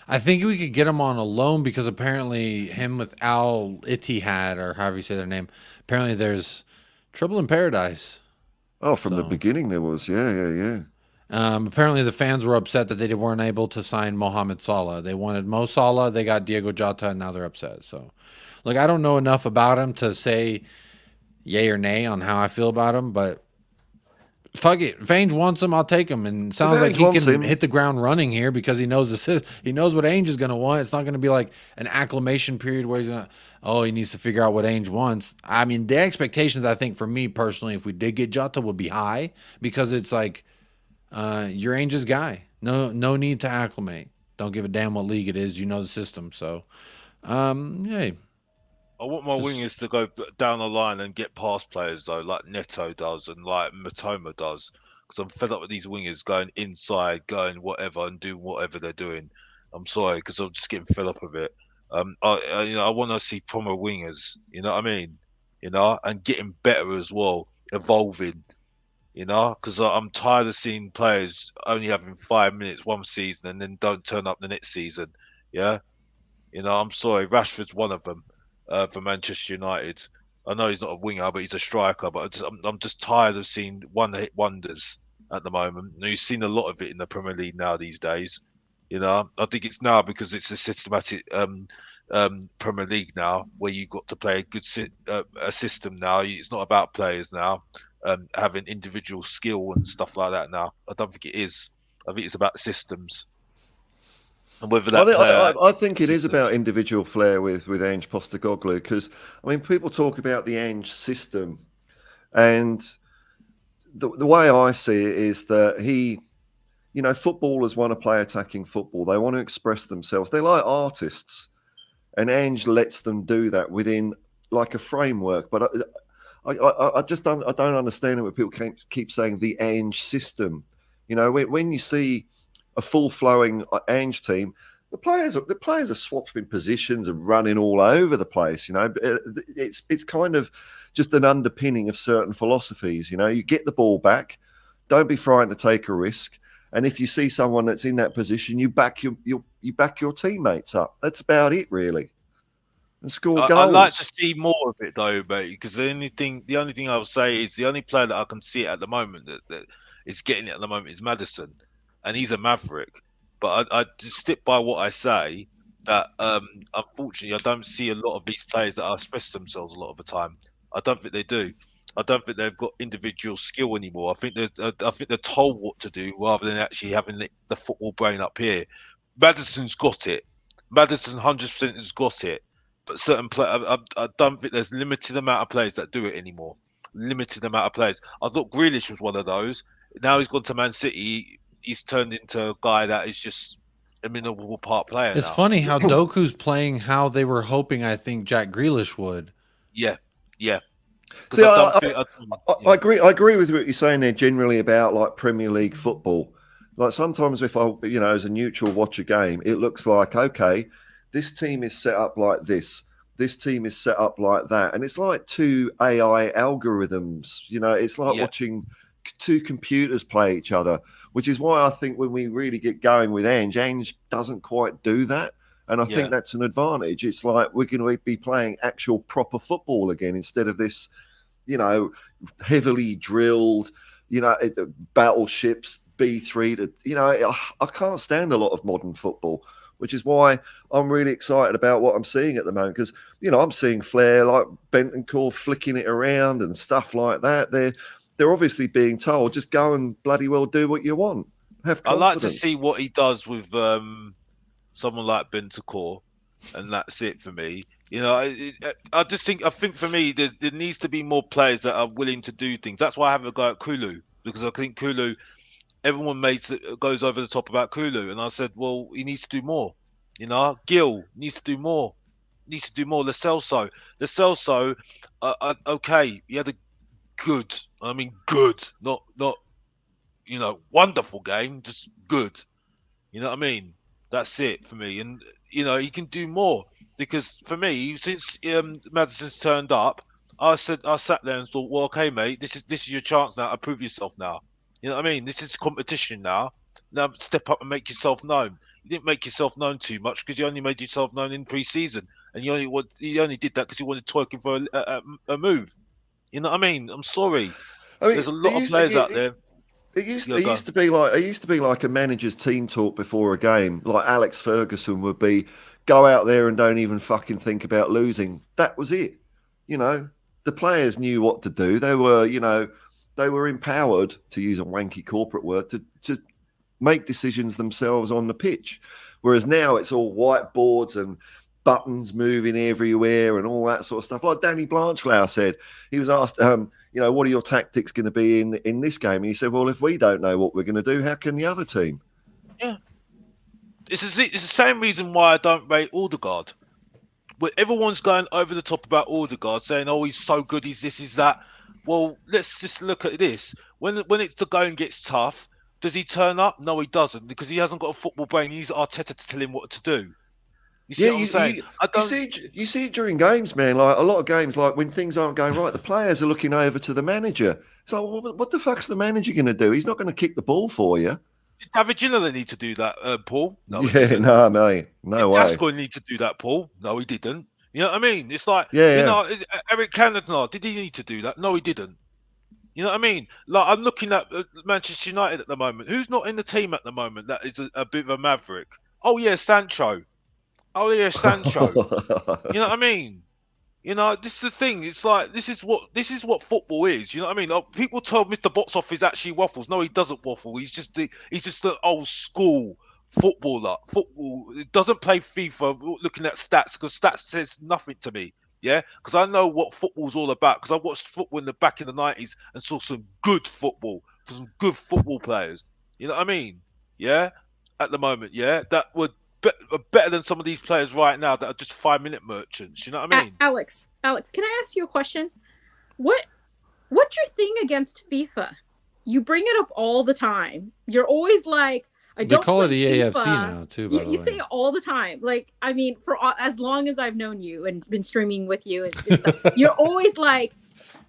I think we could get him on a loan because apparently him with Al Ittihad, or however you say their name, apparently there's trouble in paradise. Oh, from the beginning there was. Yeah. Apparently the fans were upset that they weren't able to sign Mohamed Salah. They wanted Mo Salah, they got Diego Jota, and now they're upset. So, look, I don't know enough about him to say yay or nay on how I feel about him, but fuck it. If Ainge wants him, I'll take him. And it sounds like he can hit the ground running here because he knows he knows what Ainge is going to want. It's not going to be like an acclimation period where he's going to, he needs to figure out what Ainge wants. I mean, the expectations, I think, for me personally, if we did get Jota, would be high because it's like, you're Ainge's guy. No need to acclimate. Don't give a damn what league it is. You know the system. So, yeah. I want my wingers to go down the line and get past players though, like Neto does and like Matoma does, because I'm fed up with these wingers going inside, going whatever and doing whatever they're doing. I'm sorry, because I'm just getting fed up with it. I want to see proper wingers. You know what I mean? And getting better as well, evolving. Because I'm tired of seeing players only having 5 minutes one season and then don't turn up the next season. Yeah, I'm sorry, Rashford's one of them. For Manchester United, I know he's not a winger, but he's a striker. But I'm just tired of seeing one-hit wonders at the moment. You've seen a lot of it in the Premier League now these days. I think it's now because it's a systematic Premier League now, where you've got to play a good a system now. It's not about players now having individual skill and stuff like that now. I don't think it is. I think it's about systems. And whether that I think it is about individual flair with ANGE POSTECOGLOU, because I mean people talk about the ANGE system, and the way I see it is that footballers want to play attacking football. They want to express themselves. They're like artists, and ANGE lets them do that within like a framework. But I just don't understand it when people keep saying the ANGE system. When you see a full-flowing Ange team, the players are swapping positions and running all over the place. You know, it's kind of just an underpinning of certain philosophies. You know, you get the ball back, don't be frightened to take a risk, and if you see someone that's in that position, you back your teammates up. That's about it, really. And score goals. I'd like to see more of it though, mate, because the only thing I will say is the only player that I can see it at the moment that is getting it at the moment is Maddison, and he's a maverick. But I just stick by what I say that unfortunately I don't see a lot of these players that express themselves a lot of the time. I don't think they do. I don't think they've got individual skill anymore. I think they're told what to do rather than actually having the football brain up here. Maddison's got it. Maddison 100% has got it. But certain players, I don't think there's limited amount of players that do it anymore. Limited amount of players. I thought Grealish was one of those. Now he's gone to Man City. He's turned into a guy that is just a minimal part player. It's now. funny how Doku's playing how they were hoping, I think, Jack Grealish would. Yeah. See, I agree with what you're saying there generally about like Premier League football. Like sometimes if I, as a neutral watch a game, it looks like, okay, this team is set up like this. This team is set up like that. And it's like two AI algorithms. It's like watching two computers play each other, which is why I think when we really get going with Ange doesn't quite do that. And I think that's an advantage. It's like we're going to be playing actual proper football again instead of this, heavily drilled, battleships, B3. I can't stand a lot of modern football, which is why I'm really excited about what I'm seeing at the moment. Because, I'm seeing Flair, like Bentancur, flicking it around and stuff like that. They're obviously being told, just go and bloody well do what you want. Have confidence. I like to see what he does with someone like Bentancur, and that's it for me. I think for me, there needs to be more players that are willing to do things. That's why I have a go at Kulu, because I think Kulu, everyone goes over the top about Kulu, and I said, well, he needs to do more. Gil needs to do more. Lo Celso, okay, he had a good, not wonderful game, just good. You know what I mean? That's it for me. And he can do more, because for me, since Maddison's turned up, I sat there and thought, well, okay, mate, this is your chance now to prove yourself now. You know what I mean? This is competition now. Now step up and make yourself known. You didn't make yourself known too much because you only made yourself known in pre-season, and you only did that because you wanted to twerk him for a move. You know what I mean? I'm sorry. There's a lot of players out there. It used to be like a manager's team talk before a game. Like Alex Ferguson would be, go out there and don't even fucking think about losing. That was it. The players knew what to do. They were empowered, to use a wanky corporate word, to make decisions themselves on the pitch. Whereas now it's all whiteboards and buttons moving everywhere and all that sort of stuff. Like Danny Blanchflower said, he was asked, what are your tactics going to be in this game? And he said, well, if we don't know what we're going to do, how can the other team? Yeah. It's the same reason why I don't rate Odegaard. But everyone's going over the top about Odegaard, saying, oh, he's so good, he's this, he's that. Well, let's just look at this. When it's the going gets tough, does he turn up? No, he doesn't, because he hasn't got a football brain. He's Arteta to tell him what to do. You see what I'm saying? You see it during games, man. Like a lot of games, like when things aren't going right, the players are looking over to the manager. It's like, well, what the fuck's the manager going to do? He's not going to kick the ball for you. Did David Ginola need to do that, Paul? No, no, mate. No way. That's going to need to do that, Paul. No, he didn't. You know what I mean? It's like, Eric Cantona, did he need to do that? No, he didn't. You know what I mean? Like, I'm looking at Manchester United at the moment. Who's not in the team at the moment that is a bit of a maverick? Oh, yeah, Sancho. You know what I mean? This is the thing. It's like this is what football is. You know what I mean? People tell Mr. Boxoff is actually waffles. No, he doesn't waffle. He's just an old school footballer. Football. It doesn't play FIFA looking at stats, because stats says nothing to me. Yeah, because I know what football's all about. Because I watched football in the back in the 90s and saw some good football for some good football players. You know what I mean? Yeah, at the moment, yeah, that would. Better than some of these players right now that are just 5-minute merchants. You know what I mean? Alex, can I ask you a question? What's your thing against FIFA? You bring it up all the time. You're always like, I They don't call it play EAFC FIFA. now too. By the You way. say it all the time. Like, I mean, as long as I've known you and been streaming with you and stuff, you're always like,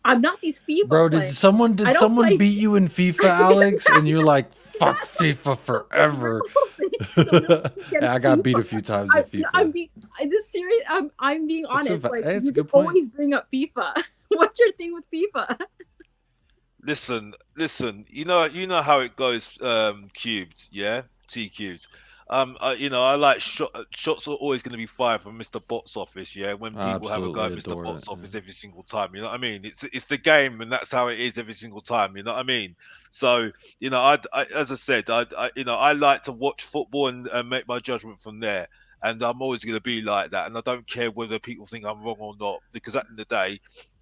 I'm not these FIFA Bro, players. did someone I don't play- beat you in FIFA, Alex? And you're like, fuck FIFA forever. I got beat a few times in FIFA. I'm being being honest. Like, hey, it's you a good can point. always bring up FIFA. What's your thing with FIFA? Listen. You know how it goes. Cubed, yeah, T cubed. I like shots are always going to be fired from Mr. Box Office. Yeah, when people have a go at Mr. Box Office every single time. You know what I mean? It's the game, and that's how it is every single time. You know what I mean? So I as I said, I like to watch football and make my judgment from there. And I'm always going to be like that. And I don't care whether people think I'm wrong or not, because at the end of the day,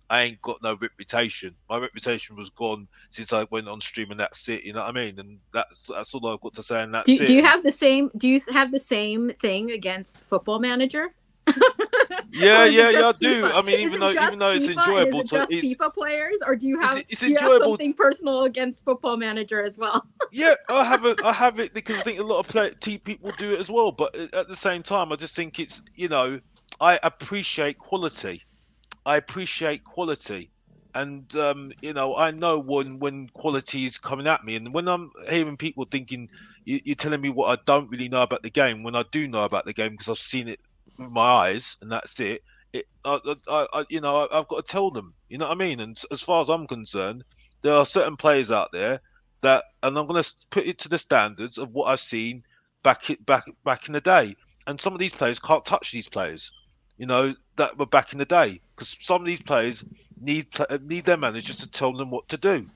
I ain't got no reputation. My reputation was gone since I went on stream, and that's it. You know what I mean? And that's all I've got to say. And that's it. Do you have the same? Do you have the same thing against Football Manager? Yeah, I do. FIFA? I mean, even though it's enjoyable, is it just FIFA players, or do you have it's do you have enjoyable. something personal against Football Manager as well? Yeah, I have it because I think a lot of people do it as well. But at the same time, I just think it's I appreciate quality. And I know when quality is coming at me, and when I'm hearing people thinking you're telling me what I don't really know about the game, when I do know about the game because I've seen it with my eyes, and that's it. I've got to tell them. You know what I mean? And as far as I'm concerned, there are certain players out there that, and I'm going to put it to the standards of what I've seen back in the day. And some of these players can't touch these players, that were back in the day, because some of these players need their managers to tell them what to do.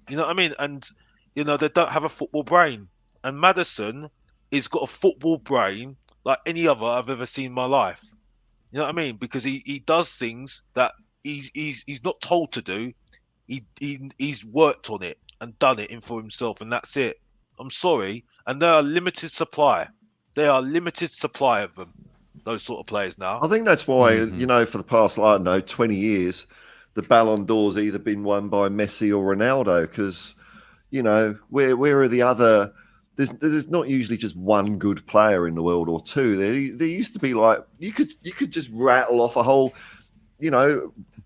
You know what I mean? And they don't have a football brain. And Maddison has got a football brain like any other I've ever seen in my life. You know what I mean? Because he does things that he's not told to do. He's worked on it and done it in for himself, and that's it. I'm sorry, and there are limited supply. There are limited supply of them. Those sort of players now. I think that's why, for the past, 20 years, the Ballon d'Or's either been won by Messi or Ronaldo, because, where are the other... There's not usually just one good player in the world or two. There used to be like, you could just rattle off a whole,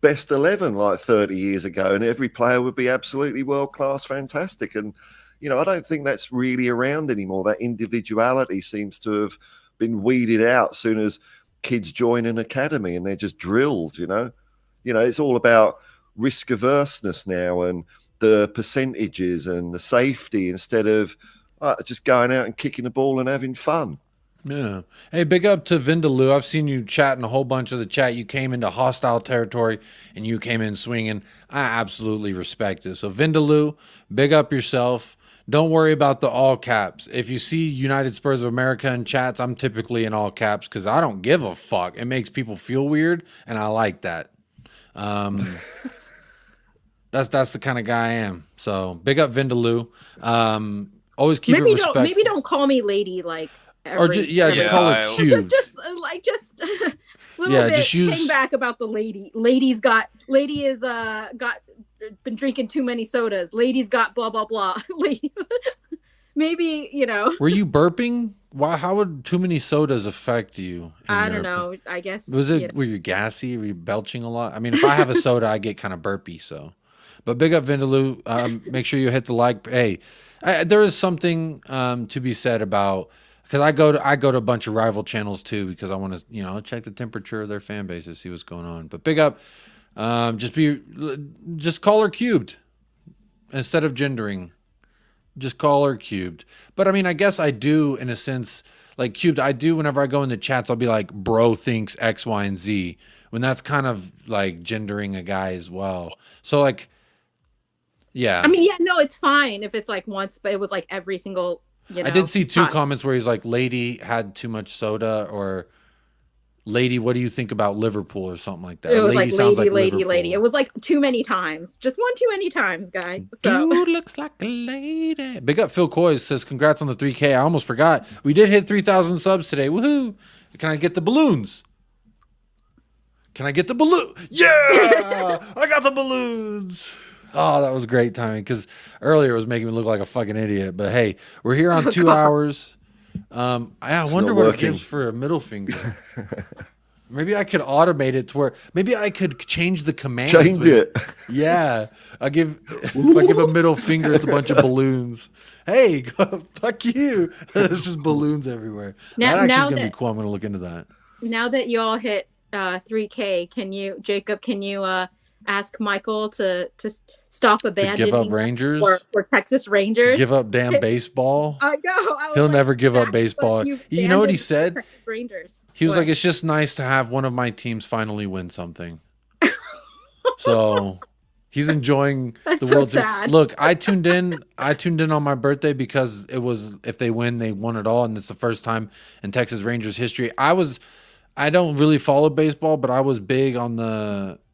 best 11 like 30 years ago, and every player would be absolutely world-class, fantastic. And, I don't think that's really around anymore. That individuality seems to have been weeded out as soon as kids join an academy and they're just drilled. It's all about risk averseness now and the percentages and the safety instead of just going out and kicking the ball and having fun. Yeah. Hey, big up to Vindaloo. I've seen you chatting a whole bunch of the chat. You came into hostile territory and you came in swinging. I absolutely respect this. So Vindaloo, big up yourself. Don't worry about the all caps. If you see United Spurs of America in chats, I'm typically in all caps because I don't give a fuck. It makes people feel weird, and I like that. That's the kind of guy I am. So big up Vindaloo. Always keep it respectful. Maybe don't call me lady like. Just call her cute. Just a little bit. Hang back about the lady. Lady is been drinking too many sodas. Lady's got blah blah blah. Ladies, maybe Were you burping? Why? How would too many sodas affect you? I don't know. I guess. Were you gassy? Were you belching a lot? I mean, if I have a soda, I get kind of burpy. So, but big up Vindaloo. Make sure you hit the like. Hey, there is something to be said about. Because I go to a bunch of rival channels too, because I want to check the temperature of their fan base to see what's going on. But big up, just call her cubed instead of gendering. Just call her cubed. But I mean, I guess I do in a sense like cubed. I do whenever I go in the chats, I'll be like, bro thinks X, Y, and Z, when that's kind of like gendering a guy as well. So like, yeah. I mean, no, it's fine if it's like once, but it was like every single. I did see two comments where he's like, lady had too much soda, or lady, what do you think about Liverpool, or something like that. It was lady like lady. It was like too many times. Just one too many times, guy. So. Dude looks like a lady. Big up Phil Coy says, congrats on the 3K. I almost forgot. We did hit 3,000 subs today. Woohoo. Can I get the balloons? Can I get the balloon? Yeah! I got the balloons. Oh, that was great timing because earlier it was making me look like a fucking idiot. But hey, we're here on 2 hours. I wonder what it gives for a middle finger. Maybe I could automate it to where maybe I could change the commands. Change it. Yeah, if I give a middle finger, it's a bunch of balloons. Hey, fuck you! There's just balloons everywhere. That actually is gonna be cool. I'm gonna look into that. Now that you all hit 3K, can you ask Michael to stop abandoning give up Rangers for Texas Rangers? Give up damn baseball. I know. He'll never give up baseball. You know what he said? Rangers. He was like, "It's just nice to have one of my teams finally win something." So he's enjoying the World Series. Look, I tuned in on my birthday because it was if they win, they won it all, and it's the first time in Texas Rangers history. I don't really follow baseball, but I was big on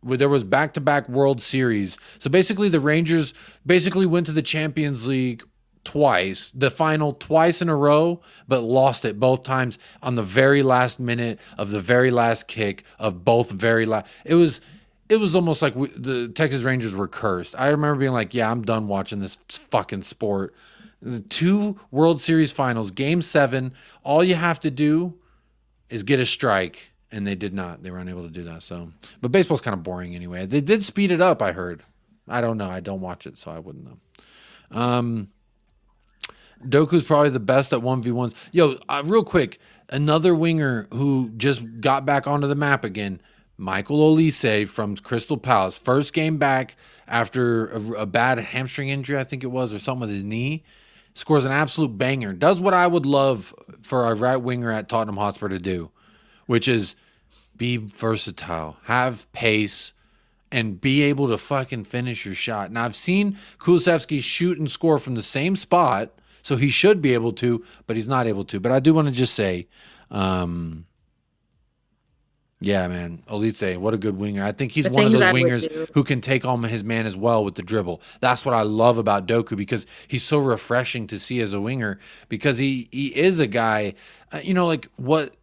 there was back-to-back World Series. So basically the Rangers basically went to the Champions League twice, the final twice in a row, but lost it both times on the very last minute of the very last kick of both very last. It was almost like the Texas Rangers were cursed. I remember being like, yeah, I'm done watching this fucking sport. The 2 World Series finals, Game 7, all you have to do is get a strike, and they did not. They were unable to do that. So, but baseball's kind of boring anyway. They did speed it up, I heard. I don't know. I don't watch it, so I wouldn't know. Doku's probably the best at 1v1s. Yo, real quick, another winger who just got back onto the map again, Michael Olise from Crystal Palace. First game back after a bad hamstring injury, I think it was, or something with his knee. Scores an absolute banger. Does what I would love for a right winger at Tottenham Hotspur to do, which is be versatile, have pace, and be able to fucking finish your shot. Now, I've seen Kulusevski shoot and score from the same spot, so he should be able to, but he's not able to. But I do want to just say, yeah, man, Olise, what a good winger. I think he's one of those wingers who can take on his man as well with the dribble. That's what I love about Doku because he's so refreshing to see as a winger because he is a guy, like what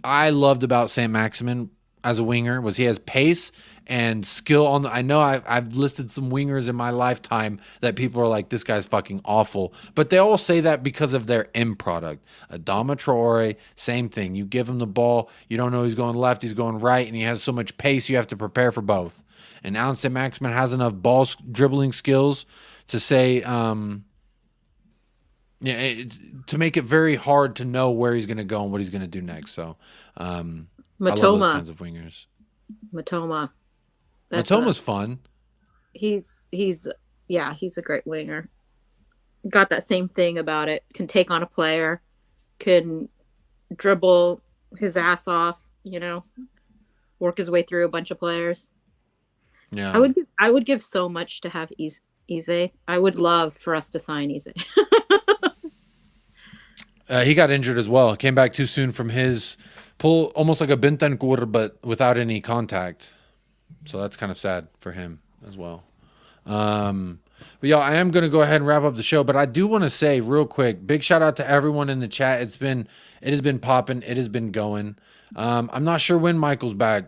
I loved about St. Maximin as a winger was he has pace and skill on I know I've listed some wingers in my lifetime that people are like, this guy's fucking awful. But they all say that because of their end product. Adama Traore, same thing. You give him the ball, you don't know he's going left, he's going right, and he has so much pace, you have to prepare for both. And Alan St. Maximin has enough ball dribbling skills to say, to make it very hard to know where he's going to go and what he's going to do next. So, I love those kinds of wingers. Matoma. Matoma's fun. He's a great winger. Got that same thing about it. Can take on a player, can dribble his ass off, work his way through a bunch of players. Yeah. I would give so much to have Eze. I would love for us to sign Eze. He got injured as well. Came back too soon from his pull, almost like a Bentancur, but without any contact. So that's kind of sad for him as well. But yeah, I am going to go ahead and wrap up the show. But I do want to say real quick, big shout out to everyone in the chat. It has been popping. It has been going. I'm not sure when Michael's back.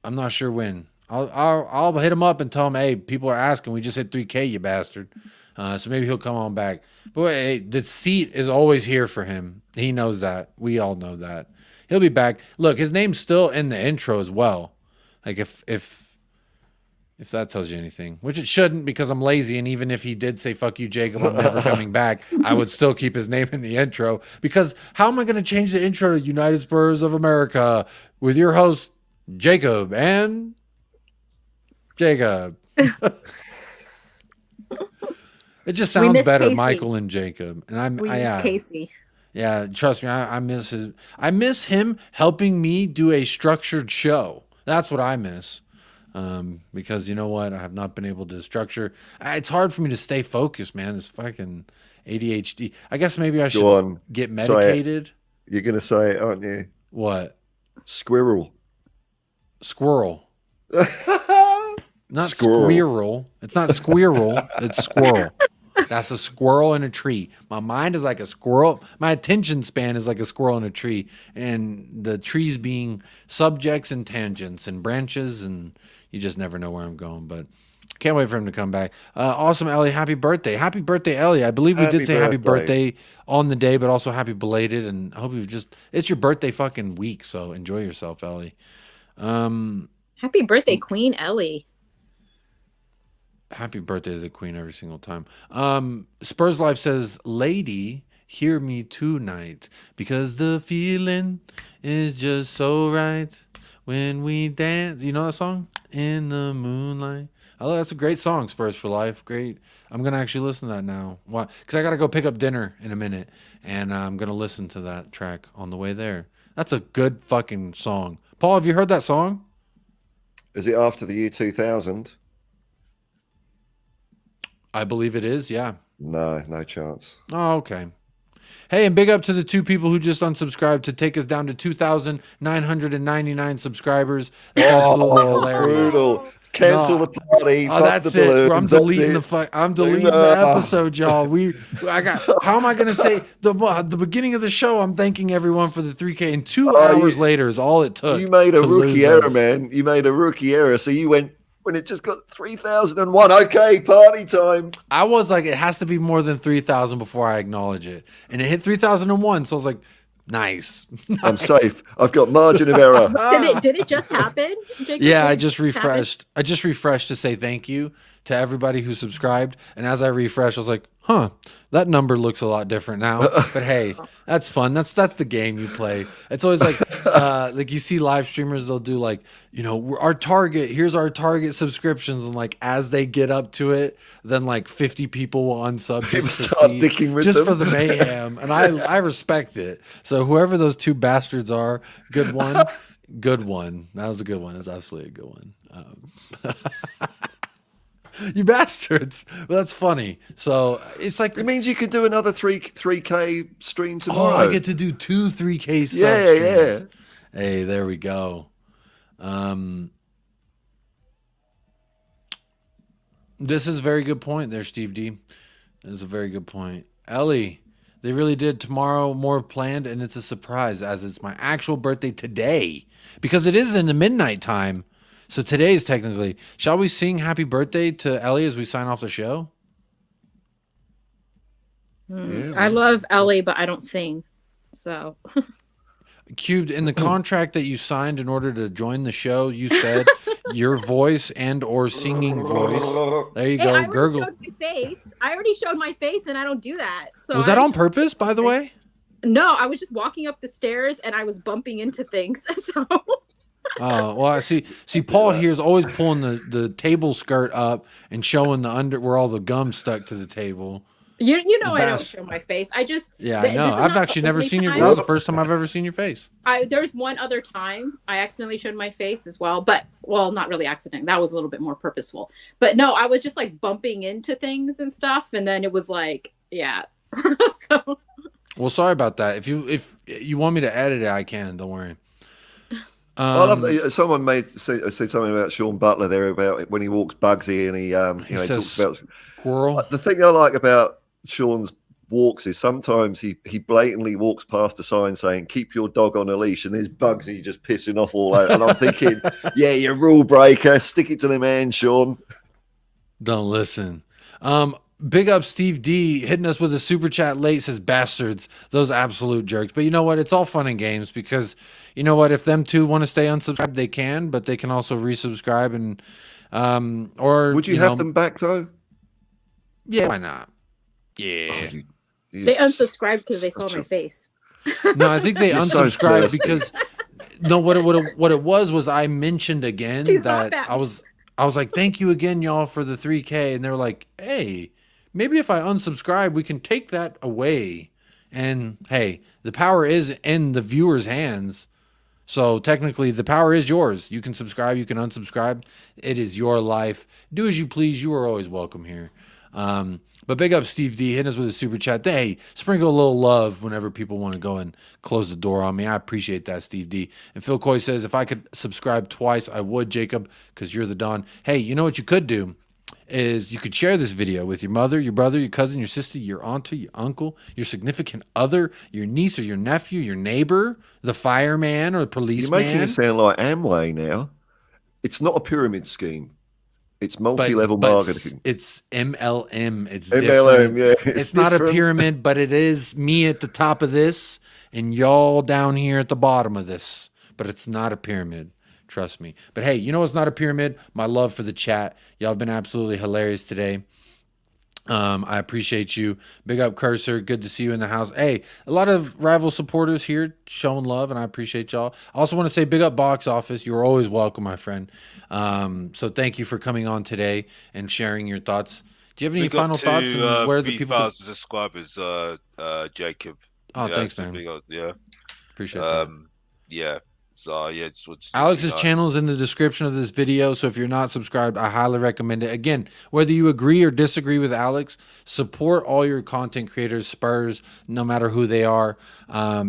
I'm not sure when. I'll hit him up and tell him, hey, people are asking. We just hit 3K, you bastard. So maybe he'll come on back. But hey, the seat is always here for him. He knows that. We all know that. He'll be back. Look, his name's still in the intro as well. Like if that tells you anything, which it shouldn't because I'm lazy. And even if he did say, fuck you, Jacob, I'm never coming back, I would still keep his name in the intro because how am I going to change the intro to United Spurs of America with your host, Jacob and Jacob? It just sounds better, Casey. Michael and Jacob. And we miss Casey. Yeah, trust me, I miss him helping me do a structured show. That's what I miss. Because you know what? I have not been able to structure. It's hard for me to stay focused, man. This fucking ADHD. I guess maybe I should get medicated. You're going to say it, aren't you? What? Squirrel. Not squirrel. It's not squirrel. It's squirrel. That's a squirrel in a tree. My mind is like a squirrel. My attention span is like a squirrel in a tree. And the trees being subjects and tangents and branches, and you just never know where I'm going. But Can't wait for him to come back. Awesome, Ellie. Happy birthday. Happy birthday, Ellie. I believe we did say happy birthday on the day, but also happy belated. And I hope it's your birthday fucking week. So enjoy yourself, Ellie. Happy birthday, Queen Ellie. Happy birthday to the Queen every single time. Spurs Life says, lady, hear me tonight, because the feeling is just so right when we dance. You know that song? In the moonlight. Oh, that's a great song, Spurs for Life. Great. I'm going to actually listen to that now. Why? Because I got to go pick up dinner in a minute, and I'm going to listen to that track on the way there. That's a good fucking song. Paul, have you heard that song? Is it after the year 2000? I believe it is, yeah. No chance. Oh, okay. Hey, and big up to the 2 people who just unsubscribed to take us down to 2,999 subscribers. That's absolutely hilarious. Brutal. Cancel the party. Oh, that's the balloons. it. I'm deleting the episode, y'all. How am I gonna say the beginning of the show? I'm thanking everyone for the 3K, and 2 hours later is all it took. You made a rookie error, man. You made a rookie error. So you went when it just got 3,001. Okay, party time. I was like, it has to be more than 3,000 before I acknowledge it, and it hit 3,001. So I was like, nice. I'm safe. I've got margin of error. Did it just happen, Jacob? Yeah, I just refreshed. I just refreshed to say thank you to everybody who subscribed. And as I refreshed, I was like, huh, that number looks a lot different now. But hey, that's fun. That's the game you play. It's always like you see live streamers, they'll do like, here's our target subscriptions. And like, as they get up to it, then like 50 people will unsub just for the mayhem. And I respect it. So whoever those 2 bastards are, good one. Good one. That was a good one. That's absolutely a good one. You bastards. Well, that's funny. So it's like, it means you could do another 3K stream tomorrow. Oh, I get to do 2 3K sub streams. Yeah. Hey, there we go. This is a very good point there, Steve D. This is a very good point. Ellie, they really did tomorrow more planned, and it's a surprise as it's my actual birthday today, because it is in the midnight time. So today is technically. Shall we sing happy birthday to Ellie as we sign off the show? I love Ellie, but I don't sing. So Cubed, in the contract that you signed in order to join the show, you said your voice and or singing voice. There you go. Gurgle. I already showed my face, and I don't do that. So was that on purpose, by the way? No, I was just walking up the stairs and I was bumping into things. So Oh, well, I see. Paul here is always pulling the table skirt up and showing the where all the gum stuck to the table. You know I don't show my face. I just I know. I've actually never seen your. That was the first time I've ever seen your face. There's one other time I accidentally showed my face as well, but not really accident. That was a little bit more purposeful. But no, I was just like bumping into things and stuff, and then it was like, yeah. So. Well, sorry about that. If you want me to edit it, I can. Don't worry. I love that. Someone said something about Sean Butler there about when he walks Bugsy and he talks about squirrel. The thing I like about Sean's walks is sometimes he blatantly walks past a sign saying "Keep your dog on a leash," and there's Bugsy just pissing off all over. And I'm thinking, yeah, you're a rule breaker. Stick it to the man, Sean. Don't listen. Big up Steve D hitting us with a super chat late, says bastards, those absolute jerks. But you know what? It's all fun and games, because you know what? If them 2 want to stay unsubscribed, they can, but they can also resubscribe and or would you have them back though? Yeah, why not? Yeah. They unsubscribed because they saw my face. No, I think they unsubscribed because what it was I mentioned again that I was like, thank you again, y'all, for the 3K, and they're like, hey, maybe if I unsubscribe, we can take that away. And hey, the power is in the viewer's hands. So technically the power is yours. You can subscribe, you can unsubscribe. It is your life. Do as you please. You are always welcome here. But big up Steve D hitting us with a super chat. Hey, sprinkle a little love whenever people want to go and close the door on me. I appreciate that, Steve D. And Phil Coy says, if I could subscribe twice, I would, Jacob, because you're the Don. Hey, you know what you could do is you could share this video with your mother, your brother, your cousin, your sister, your auntie, your uncle, your significant other, your niece or your nephew, your neighbor, the fireman or the policeman. You're making it sound like Amway now. It's not a pyramid scheme. It's multi-level marketing. It's MLM. It's MLM, different. yeah. It's not a different. pyramid, but it is me at the top of this and y'all down here at the bottom of this. But it's not a pyramid. Trust me. But hey, you know what's not a pyramid? My love for the chat. Y'all have been absolutely hilarious today. I appreciate you. Big up Cursor. Good to see you in the house. Hey, a lot of rival supporters here showing love, and I appreciate y'all. I also want to say big up Box Office. You're always welcome, my friend. So thank you for coming on today and sharing your thoughts. Do you have any final thoughts on where the people 3,000 subscribers, Jacob. Oh, thanks, man. Yeah. Appreciate that. Yeah. So yeah, it's Alex's channel is in the description of this video, so if you're not subscribed, I highly recommend it. Again, whether you agree or disagree with Alex, support all your content creators, Spurs, no matter who they are,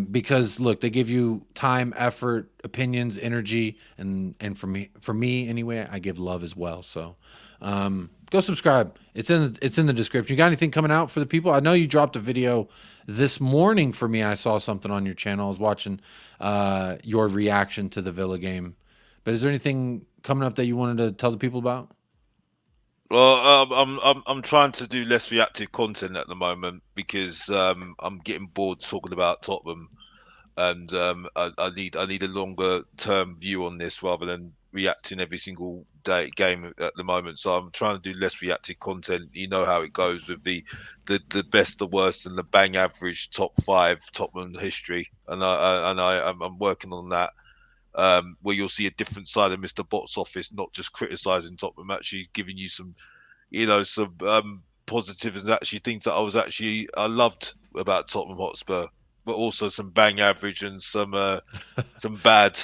because look, they give you time, effort, opinions, energy, and for me anyway, I give love as well. So go subscribe. It's in the description. You got anything coming out for the people? I know you dropped a video this morning for me. I saw something on your channel. I was watching your reaction to the Villa game. But is there anything coming up that you wanted to tell the people about? Well, I'm trying to do less reactive content at the moment because I'm getting bored talking about Tottenham, and I need a longer term view on this rather than reacting every single game at the moment. So I'm trying to do less reactive content. You know how it goes with the best, the worst, and the bang average top 5 Tottenham history, and I'm working on that. Where you'll see a different side of Mr. Box Office, not just criticizing Tottenham, actually giving you some, some positives and actually things that I loved about Tottenham Hotspur, but also some bang average and some bad.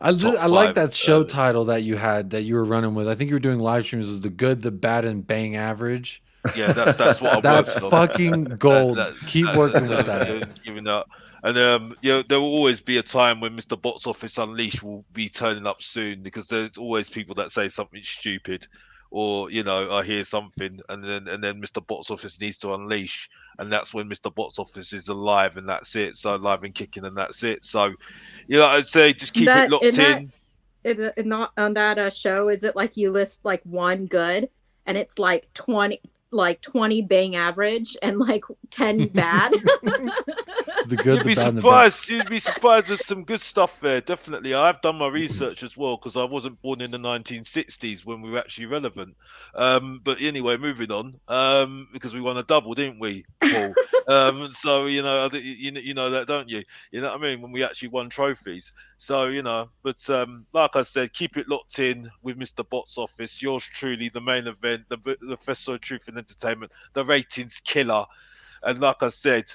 I like that show title that you had that you were running with. I think you were doing live streams. Was the good, the bad, and bang average. Yeah, that's what I'm that's working on. Fucking gold. Keep working with that. Giving up. And there will always be a time when Mr. Box Office Unleashed will be turning up soon, because there's always people that say something stupid, or I hear something, and then Mr. Box Office needs to unleash, and that's when Mr. Box Office is alive, and that's it. So alive and kicking, and that's it. So, I'd say just keep it locked in. Not on that show. Is it like you list like one good, and it's like 20 bang average and like 10 bad? The good, You'd be surprised. You'd be surprised. There's some good stuff there. Definitely, I've done my research as well, because I wasn't born in the 1960s when we were actually relevant. But anyway, moving on. Because we won a double, didn't we, Paul? So you know that, don't you? You know what I mean? When we actually won trophies. So but like I said, keep it locked in with Mr. Box Office. Yours truly, the main event, the Festival of Truth and Entertainment, the ratings killer, and like I said.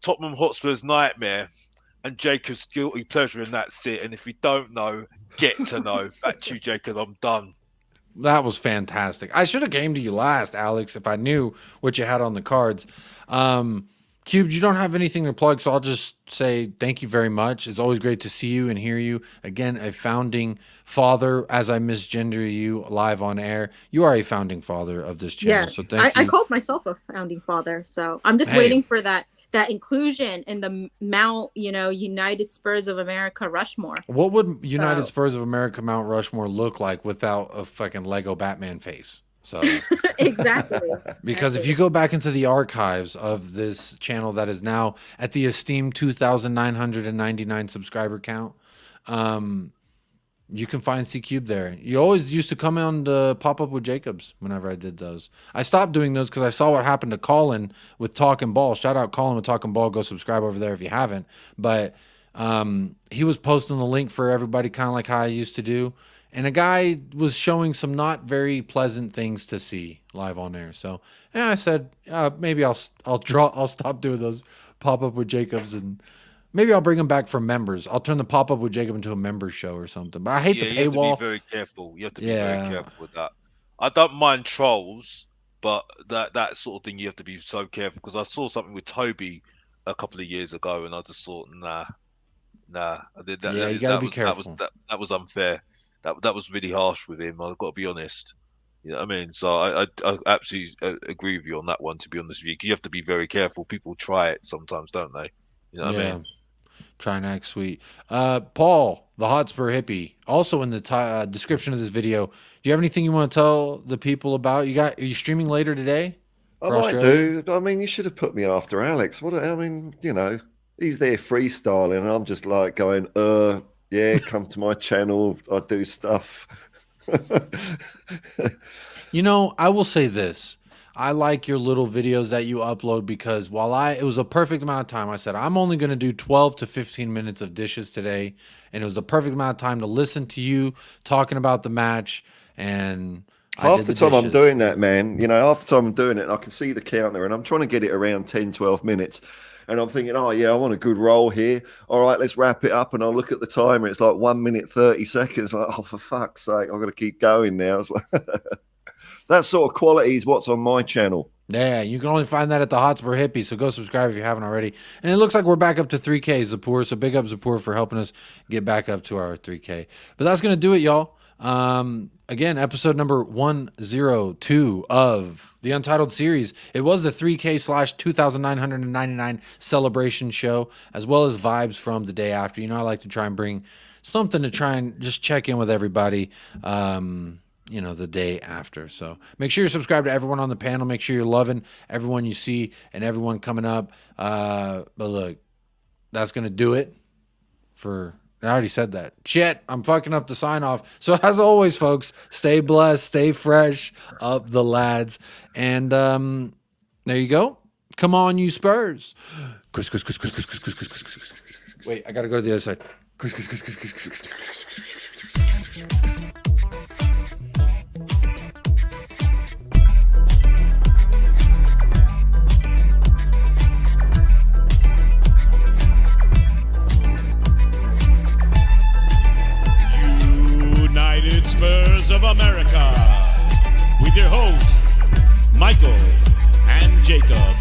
Tottenham Hotspur's nightmare and Jacob's guilty pleasure, and that's it. And if you don't know, get to know. Back to you, Jacob. I'm done. That was fantastic. I should have came to you last, Alex, if I knew what you had on the cards. Cubed, you don't have anything to plug, so I'll just say thank you very much. It's always great to see you and hear you. Again, a founding father, as I misgender you live on air. You are a founding father of this channel. Yes, so thank you. I called myself a founding father, so I'm just waiting for that inclusion in the United Spurs of America Rushmore. What would United Spurs of America Mount Rushmore look like without a fucking Lego Batman face? So exactly. Because if you go back into the archives of this channel that is now at the esteemed 2,999 subscriber count, you can find C Cube there. You always used to come on the Pop Up with Jacobs whenever I did those. I stopped doing those because I saw what happened to Colin with Talking Ball. Shout out Colin with Talking Ball. Go subscribe over there if you haven't. But he was posting the link for everybody, kind of like how I used to do. And a guy was showing some not very pleasant things to see live on air. So I said, maybe I'll stop doing those Pop Up with Jacobs, and maybe I'll bring them back for members. I'll turn the Pop Up with Jacob into a member show or something. But I hate the paywall. You have to be very careful. You have to be very careful with that. I don't mind trolls, but that sort of thing you have to be so careful, because I saw something with Toby a couple of years ago, and I just thought, nah. I did that. Yeah, you gotta be careful. That was unfair. That was really harsh with him. I've got to be honest. You know what I mean? So I absolutely agree with you on that one, to be honest with you. 'Cause you have to be very careful. People try it sometimes, don't they? You know what I mean? try and act sweet. Paul, the Hotspur hippie, also in the description of this video. Do you have anything you want to tell the people about? Are you streaming later today? I might do. I mean, you should have put me after Alex. I mean, you know, he's there freestyling, and I'm just like going, yeah, come to my channel. I do stuff. You know, I will say this. I like your little videos that you upload because it was a perfect amount of time. I said, I'm only going to do 12 to 15 minutes of dishes today. And it was the perfect amount of time to listen to you talking about the match. And half the time I'm doing that, man, you know, half the time I'm doing it and I can see the counter and I'm trying to get it around 10, 12 minutes. And I'm thinking, oh, yeah, I want a good roll here. All right, let's wrap it up. And I'll look at the timer. It's like 1 minute, 30 seconds. Like, oh, for fuck's sake, I've got to keep going now. It's like that sort of quality is what's on my channel. Yeah, you can only find that at the Hotspur Hippie, so go subscribe if you haven't already. And it looks like we're back up to 3K, Zapur, so big up Zapur for helping us get back up to our 3K. But that's going to do it, y'all. Again, episode number 102 of the Untitled series. It was the 3K/2,999 celebration show, as well as vibes from the day after. You know, I like to try and bring something to try and just check in with everybody. You know, the day after. So make sure you're subscribed to everyone on the panel. Make sure you're loving everyone you see and everyone coming up. But look, that's going to do it for, I already said that. Shit, I'm fucking up the sign off. So as always, folks, stay blessed, stay fresh, up the lads. And there you go. Come on, you Spurs. Wait, I got to go to the other side. United Spurs of America with your hosts, Michael and Jacob.